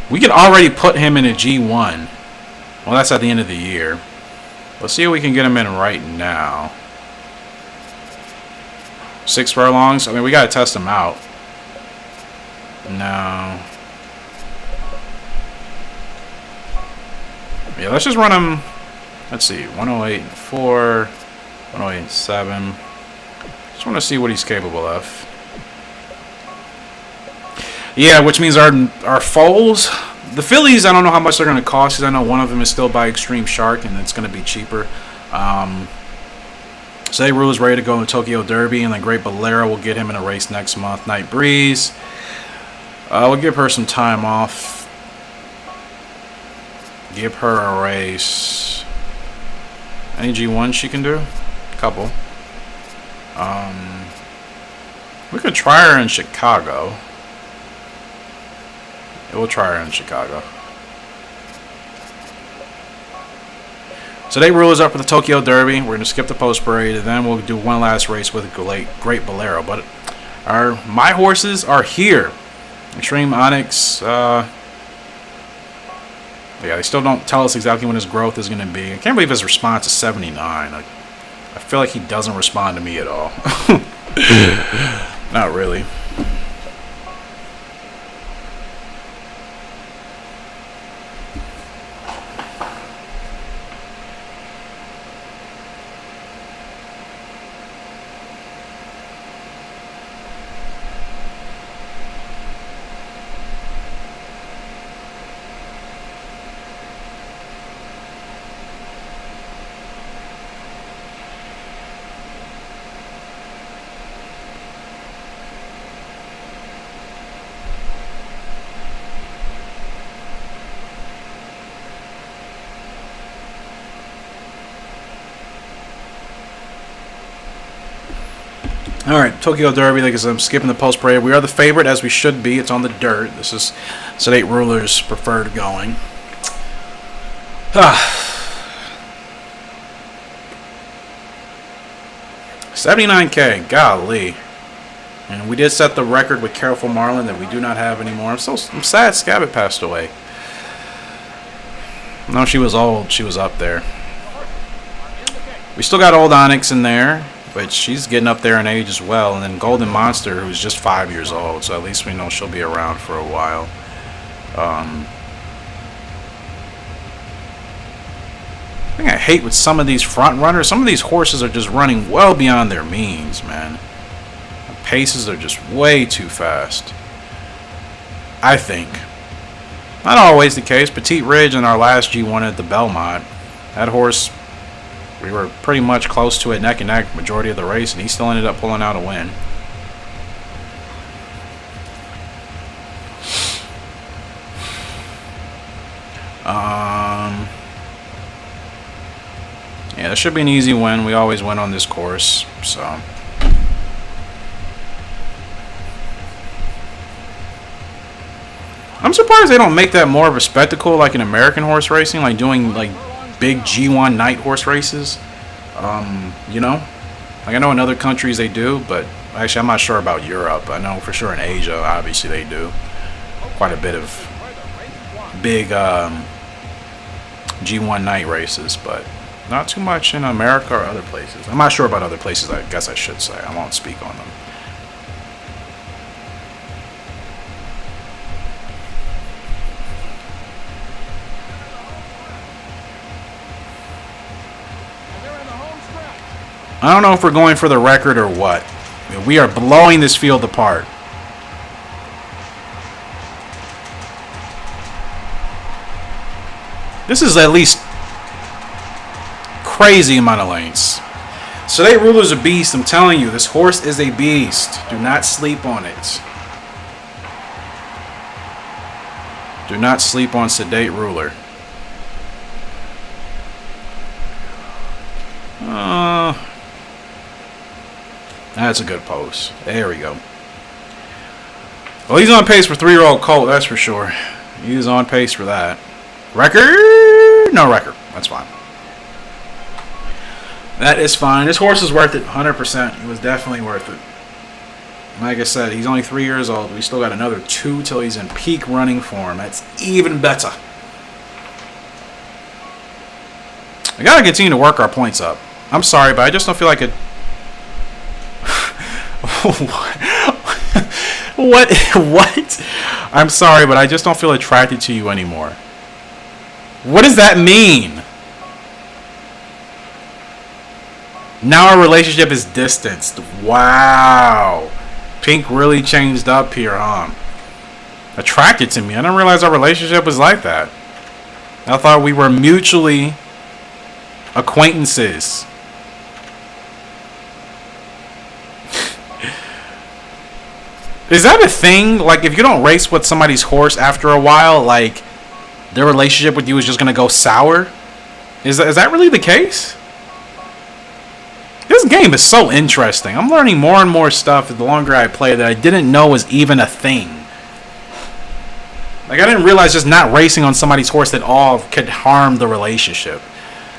We could already put him in a G1. Well, that's at the end of the year. Let's see if we can get him in right now. 6 furlongs. I mean, we got to test him out. No. Yeah, let's just run him. Let's see. 108.4. 108.7. Just want to see what he's capable of. Yeah, which means our foals, the fillies, I don't know how much they're going to cost because I know one of them is still by Extreme Shark and it's going to be cheaper. Say Rule is ready to go in the Tokyo Derby, and then Great Bolero will get him in a race next month. Night Breeze. We'll give her some time off. Give her a race. Any G1 she can do? A couple. We could try her in Chicago. We'll try her in Chicago. So 8 rulers up for the Tokyo Derby. We're going to skip the post parade, and then we'll do one last race with Great Bolero. But my horses are here. Extreme Onyx. Yeah, they still don't tell us exactly when his growth is going to be. I can't believe his response is 79. I feel like he doesn't respond to me at all. Not really. Alright, Tokyo Derby, like I said, I'm skipping the post parade. We are the favorite, as we should be. It's on the dirt. This is Sedate Ruler's preferred going. 79K, golly. And we did set the record with Careful Marlin that we do not have anymore. I'm sad Scabbit passed away. No, she was old. She was up there. We still got Old Onyx in there, but she's getting up there in age as well. And then Golden Monster, who's just 5 years old, so at least we know she'll be around for a while. The thing I hate with some of these front runners, some of these horses are just running well beyond their means, man. The paces are just way too fast, I think. Not always the case. Petite Ridge in our last G1 at the Belmont, that horse, we were pretty much close to it neck and neck majority of the race, and he still ended up pulling out a win. Yeah, this should be an easy win. We always win on this course, so. I'm surprised they don't make that more of a spectacle like in American horse racing, like doing like big G1 night horse races. You know, like I know in other countries they do, but actually I'm not sure about Europe. I know for sure in Asia, obviously they do quite a bit of big G1 night races, but not too much in America or other places. I'm not sure about other places, I guess I should say. I won't speak on them. I don't know if we're going for the record or what. We are blowing this field apart. This is at least crazy amount of lanes. Sedate Ruler's a beast. I'm telling you, this horse is a beast. Do not sleep on it. Do not sleep on Sedate Ruler. That's a good pose. There we go. Well, he's on pace for 3-year-old colt, that's for sure. He's on pace for that. Record? No record. That's fine. That is fine. This horse is worth it 100%. It was definitely worth it. Like I said, he's only 3 years old. We still got another 2 till he's in peak running form. That's even better. I gotta continue to work our points up. I'm sorry, but I just don't feel like it. What? I'm sorry, but I just don't feel attracted to you anymore. What does that mean? Now our relationship is distanced. Wow. Pink really changed up here, huh? Attracted to me. I didn't realize our relationship was like that. I thought we were mutually acquaintances. Is that a thing? Like, if you don't race with somebody's horse after a while, like, their relationship with you is just going to go sour? Is that really the case? This game is so interesting. I'm learning more and more stuff the longer I play that I didn't know was even a thing. Like, I didn't realize just not racing on somebody's horse at all could harm the relationship.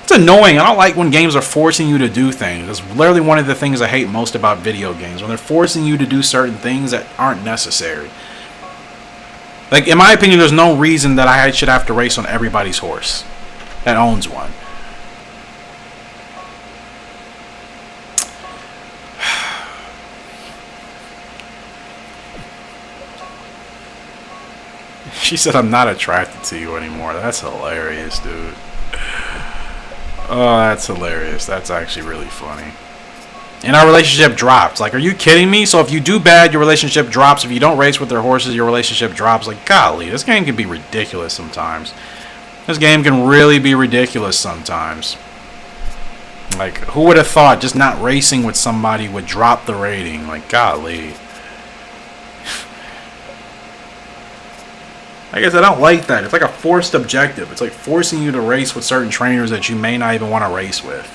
It's annoying. I don't like when games are forcing you to do things. It's literally one of the things I hate most about video games, when they're forcing you to do certain things that aren't necessary. Like, in my opinion, there's no reason that I should have to race on everybody's horse that owns one. She said, I'm not attracted to you anymore. That's hilarious, dude. Oh, that's hilarious. That's actually really funny. And our relationship drops. Like, are you kidding me? So if you do bad, your relationship drops. If you don't race with their horses, your relationship drops. Like, golly, this game can be ridiculous sometimes. This game can really be ridiculous sometimes. Like, who would have thought just not racing with somebody would drop the rating? Like, golly. I guess I don't like that. It's like a forced objective. It's like forcing you to race with certain trainers that you may not even want to race with.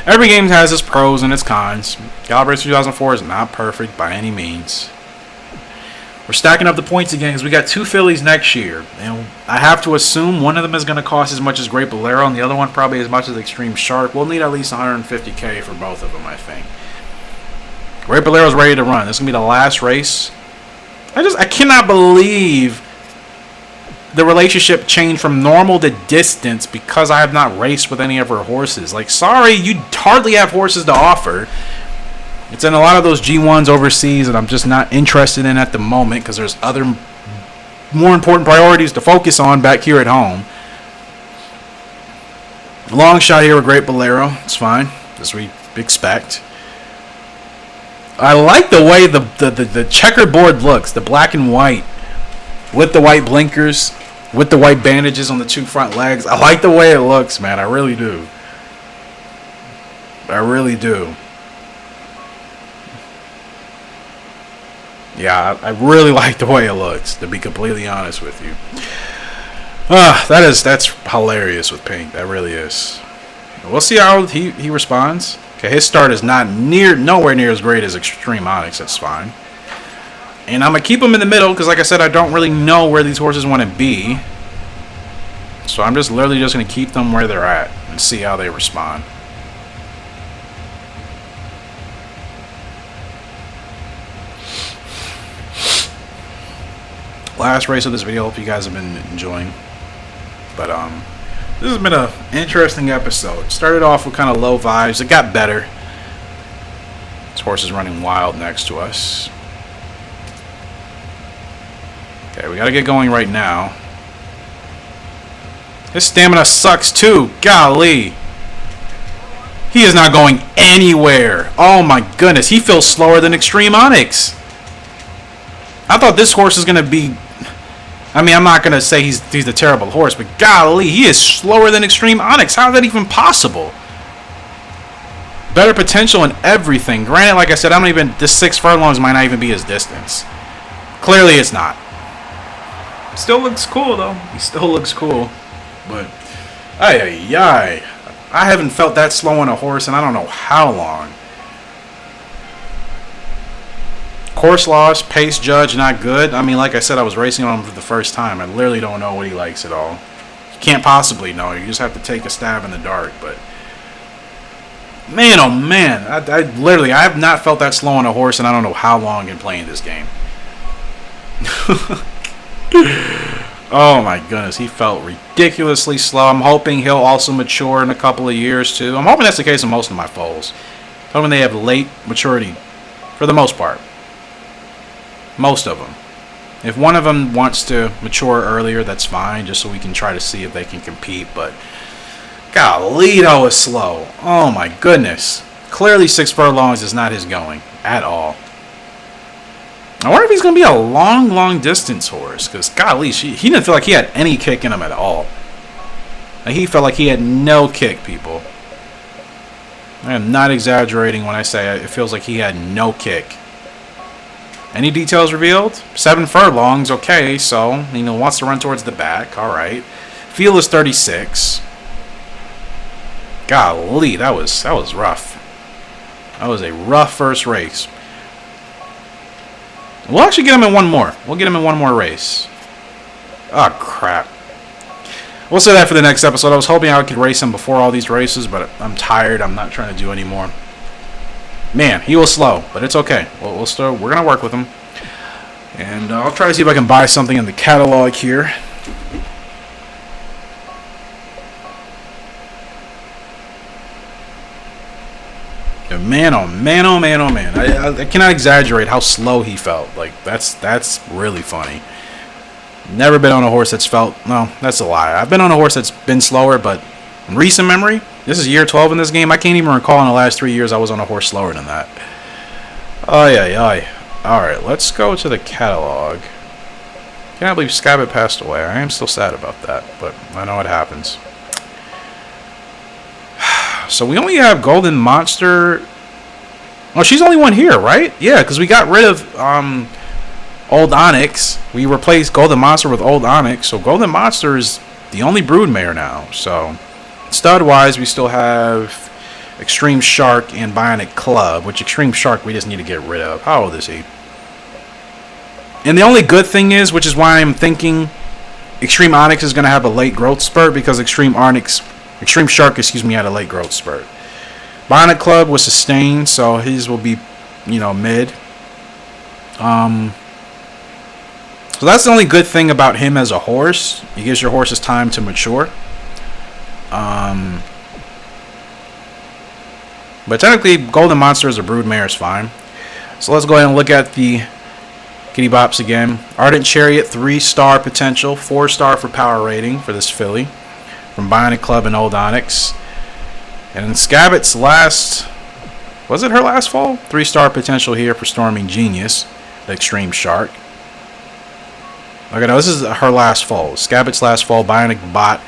Every game has its pros and its cons. Gallop 2004 is not perfect by any means. We're stacking up the points again because we got 2 fillies next year. And I have to assume one of them is going to cost as much as Great Bolero and the other one probably as much as Extreme Shark. We'll need at least 150k for both of them, I think. Great Bolero's ready to run. This is going to be the last race. I cannot believe the relationship changed from normal to distance because I have not raced with any of her horses. Like, sorry, you hardly have horses to offer. It's in a lot of those G1s overseas that I'm just not interested in at the moment because there's other more important priorities to focus on back here at home. Long shot here with Great Bolero. It's fine, as we expect. I like the way the checkerboard looks, the black and white, with the white blinkers, with the white bandages on the 2 front legs. I like the way it looks, man. I really do. I really do. Yeah, I really like the way it looks, to be completely honest with you. That's hilarious with Pink. That really is. We'll see how he responds. Okay, his start is nowhere near as great as Extreme Onyx. That's fine. And I'm going to keep him in the middle because, like I said, I don't really know where these horses want to be. So I'm just literally just going to keep them where they're at and see how they respond. Last race of this video. Hope you guys have been enjoying. But, this has been an interesting episode. Started off with kind of low vibes. It got better. This horse is running wild next to us. Okay, we got to get going right now. His stamina sucks too. Golly. He is not going anywhere. Oh my goodness. He feels slower than Extreme Onyx. I thought this horse is going to be... I mean, I'm not going to say he's a terrible horse, but golly, he is slower than Extreme Onyx. How is that even possible? Better potential in everything. Granted, like I said, this 6 furlongs might not even be his distance. Clearly, it's not. Still looks cool, though. He still looks cool. But, I haven't felt that slow on a horse in I don't know how long. Course loss, pace judge, not good. I mean, like I said, I was racing on him for the first time. I literally don't know what he likes at all. You can't possibly know. You just have to take a stab in the dark. But, man, oh man. I have not felt that slow on a horse and I don't know how long in playing this game. Oh my goodness, he felt ridiculously slow. I'm hoping he'll also mature in a couple of years too. I'm hoping that's the case with most of my foals. I'm hoping they have late maturity for the most part. Most of them. If one of them wants to mature earlier, that's fine, just so we can try to see if they can compete. But, golly, that was slow. Oh, my goodness. Clearly, 6 furlongs is not his going at all. I wonder if he's going to be a long distance horse. Because, golly, he didn't feel like he had any kick in him at all. Like, he felt like he had no kick, people. I am not exaggerating when I say it feels like he had no kick. Any details revealed? 7 furlongs, okay, so, wants to run towards the back, alright. Feel is 36. Golly, that was rough. That was a rough first race. We'll actually get him in one more. We'll get him in one more race. Oh, crap. we'll say that for the next episode. I was hoping I could race him before all these races, but I'm tired. I'm not trying to do any more. Man, he was slow, but it's okay. We're gonna work with him, and I'll try to see if I can buy something in the catalog here. Man, oh man, oh man, oh man! I cannot exaggerate how slow he felt. Like that's really funny. Never been on a horse that's felt. No, that's a lie. I've been on a horse that's been slower, but in recent memory, this is year 12 in this game. I can't even recall in the last 3 years I was on a horse slower than that. Ay, ay, ay. Alright, let's go to the catalog. Can't believe Scabbit passed away. I am still sad about that, but I know it happens. So we only have Golden Monster. Oh, she's the only one here, right? Yeah, because we got rid of Old Onyx. We replaced Golden Monster with Old Onyx. So Golden Monster is the only broodmare now. So stud-wise, we still have Extreme Shark and Bionic Club, which Extreme Shark we just need to get rid of. How old is he? And the only good thing is, which is why I'm thinking Extreme Onyx is going to have a late growth spurt, because Extreme Shark, had a late growth spurt. Bionic Club was sustained, so his will be, mid. So that's the only good thing about him as a horse. He gives your horses time to mature. But technically, Golden Monster as a broodmare is fine. So let's go ahead and look at the Kitty Bops again. Ardent Chariot, 3-star potential, 4-star for power rating for this filly from Bionic Club and Old Onyx. And in Scabbit's last, was it her last fall? 3-star potential here for Storming Genius, the Extreme Shark. Okay, now this is her last fall. Scabbit's last fall, Bionic Bot.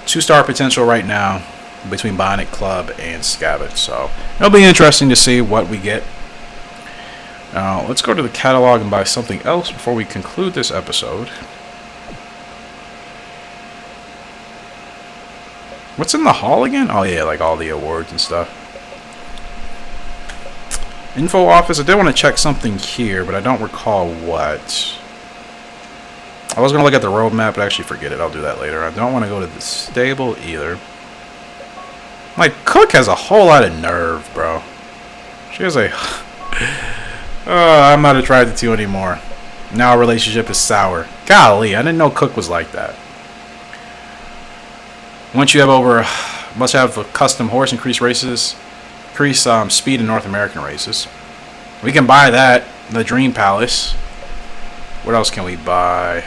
2-star potential right now between Bionic Club and Scabbit. So it'll be interesting to see what we get. Now, let's go to the catalog and buy something else before we conclude this episode. What's in the hall again? Oh yeah, like all the awards and stuff. Info office. I did want to check something here, but I don't recall what. I was going to look at the roadmap, but actually forget it. I'll do that later. I don't want to go to the stable either. My cook has a whole lot of nerve, bro. She has a... I'm not attracted to you anymore. Now our relationship is sour. Golly, I didn't know Cook was like that. Once you have must have a custom horse, increase speed in North American races. We can buy that, the Dream Palace. What else can we buy?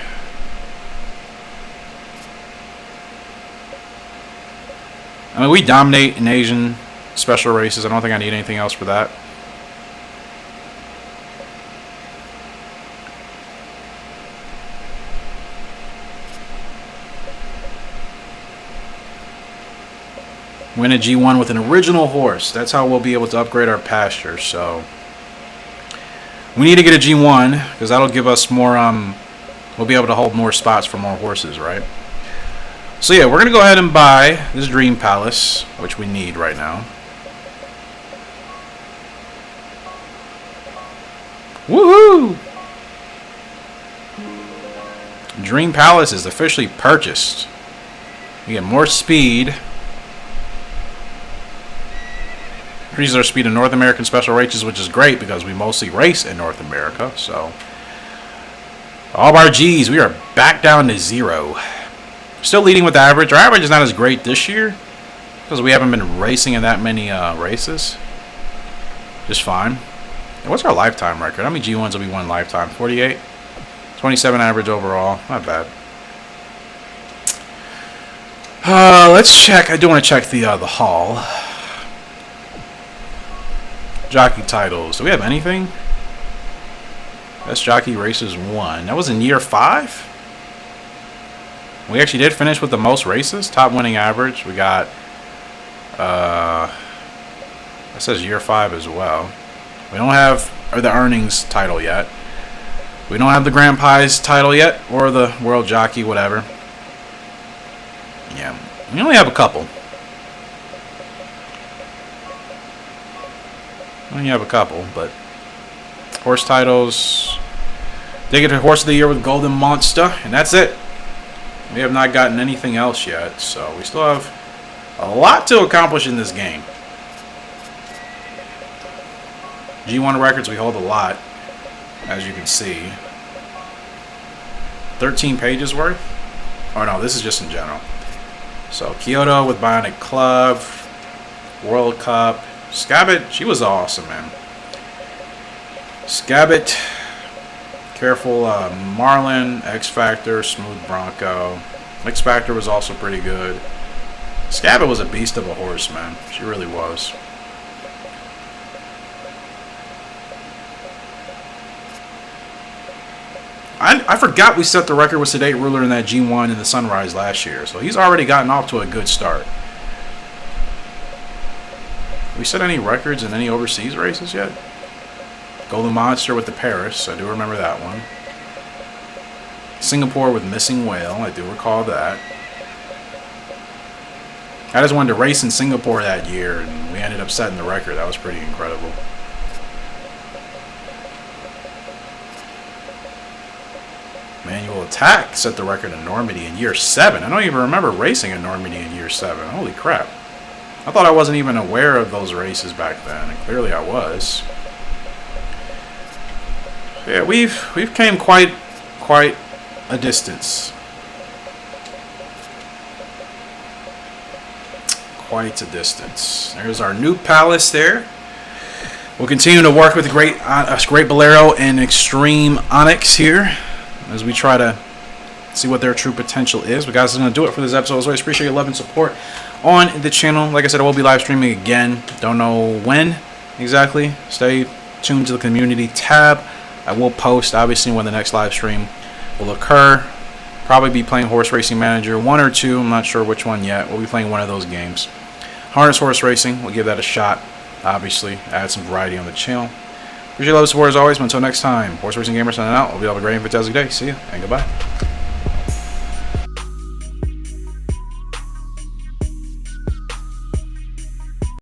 I mean, we dominate in Asian special races. I don't think I need anything else for that. Win a G1 with an original horse. That's how we'll be able to upgrade our pasture. So we need to get a G1 because that'll give us more. We'll be able to hold more spots for more horses, right? So yeah, we're gonna go ahead and buy this Dream Palace, which we need right now. Woohoo! Dream Palace is officially purchased. We get more speed. Increases our speed in North American special races, which is great because we mostly race in North America. So all of our G's, we are back down to 0. Still leading with average. Our average is not as great this year because we haven't been racing in that many races. Just fine. And what's our lifetime record? How many G1s will we won lifetime? 48? 27 average overall. Not bad. Let's check. I do want to check the hall. Jockey titles. Do we have anything? Best Jockey Races 1. That was in year 5? We actually did finish with the most races. Top winning average. We got... it says year 5 as well. We don't have the earnings title yet. We don't have the Grand Prize title yet. Or the World Jockey, whatever. Yeah. We only have a couple. We only have a couple, but horse titles. They get a Horse of the Year with Golden Monster, and that's it. We have not gotten anything else yet, so we still have a lot to accomplish in this game. G1 records, we hold a lot, as you can see. 13 pages worth? Oh no, this is just in general. So Kyoto with Bionic Club, World Cup. Scabbit, she was awesome, man. Scabbit, Careful Marlin, X Factor, Smooth Bronco. X Factor was also pretty good. Scabbit was a beast of a horse, man. She really was. I forgot we set the record with Sedate Ruler in that G1 in the Sunrise last year, so he's already gotten off to a good start. We set any records in any overseas races yet? Golden Monster with the Paris, I do remember that one. Singapore with Missing Whale, I do recall that. I just wanted to race in Singapore that year, and we ended up setting the record. That was pretty incredible. Manual Attack set the record in Normandy in year 7. I don't even remember racing in Normandy in year 7. Holy crap. I thought I wasn't even aware of those races back then, and clearly I was. Yeah, we've came quite a distance. Quite a distance. There's our new palace there. We'll continue to work with Great Bolero and Extreme Onyx here as we try to see what their true potential is. But guys, that's going to do it for this episode. As always, appreciate your love and support on the channel. Like I said, I will be live streaming again. Don't know when exactly. Stay tuned to the community tab. I will post, obviously, when the next live stream will occur. Probably be playing Horse Racing Manager 1 or 2. I'm not sure which one yet. We'll be playing one of those games. Harness Horse Racing. We'll give that a shot, obviously. Add some variety on the channel. Appreciate your love and support as always. But until next time, Horse Racing Gamer signing out. Hope you have a great and fantastic day. See you and goodbye.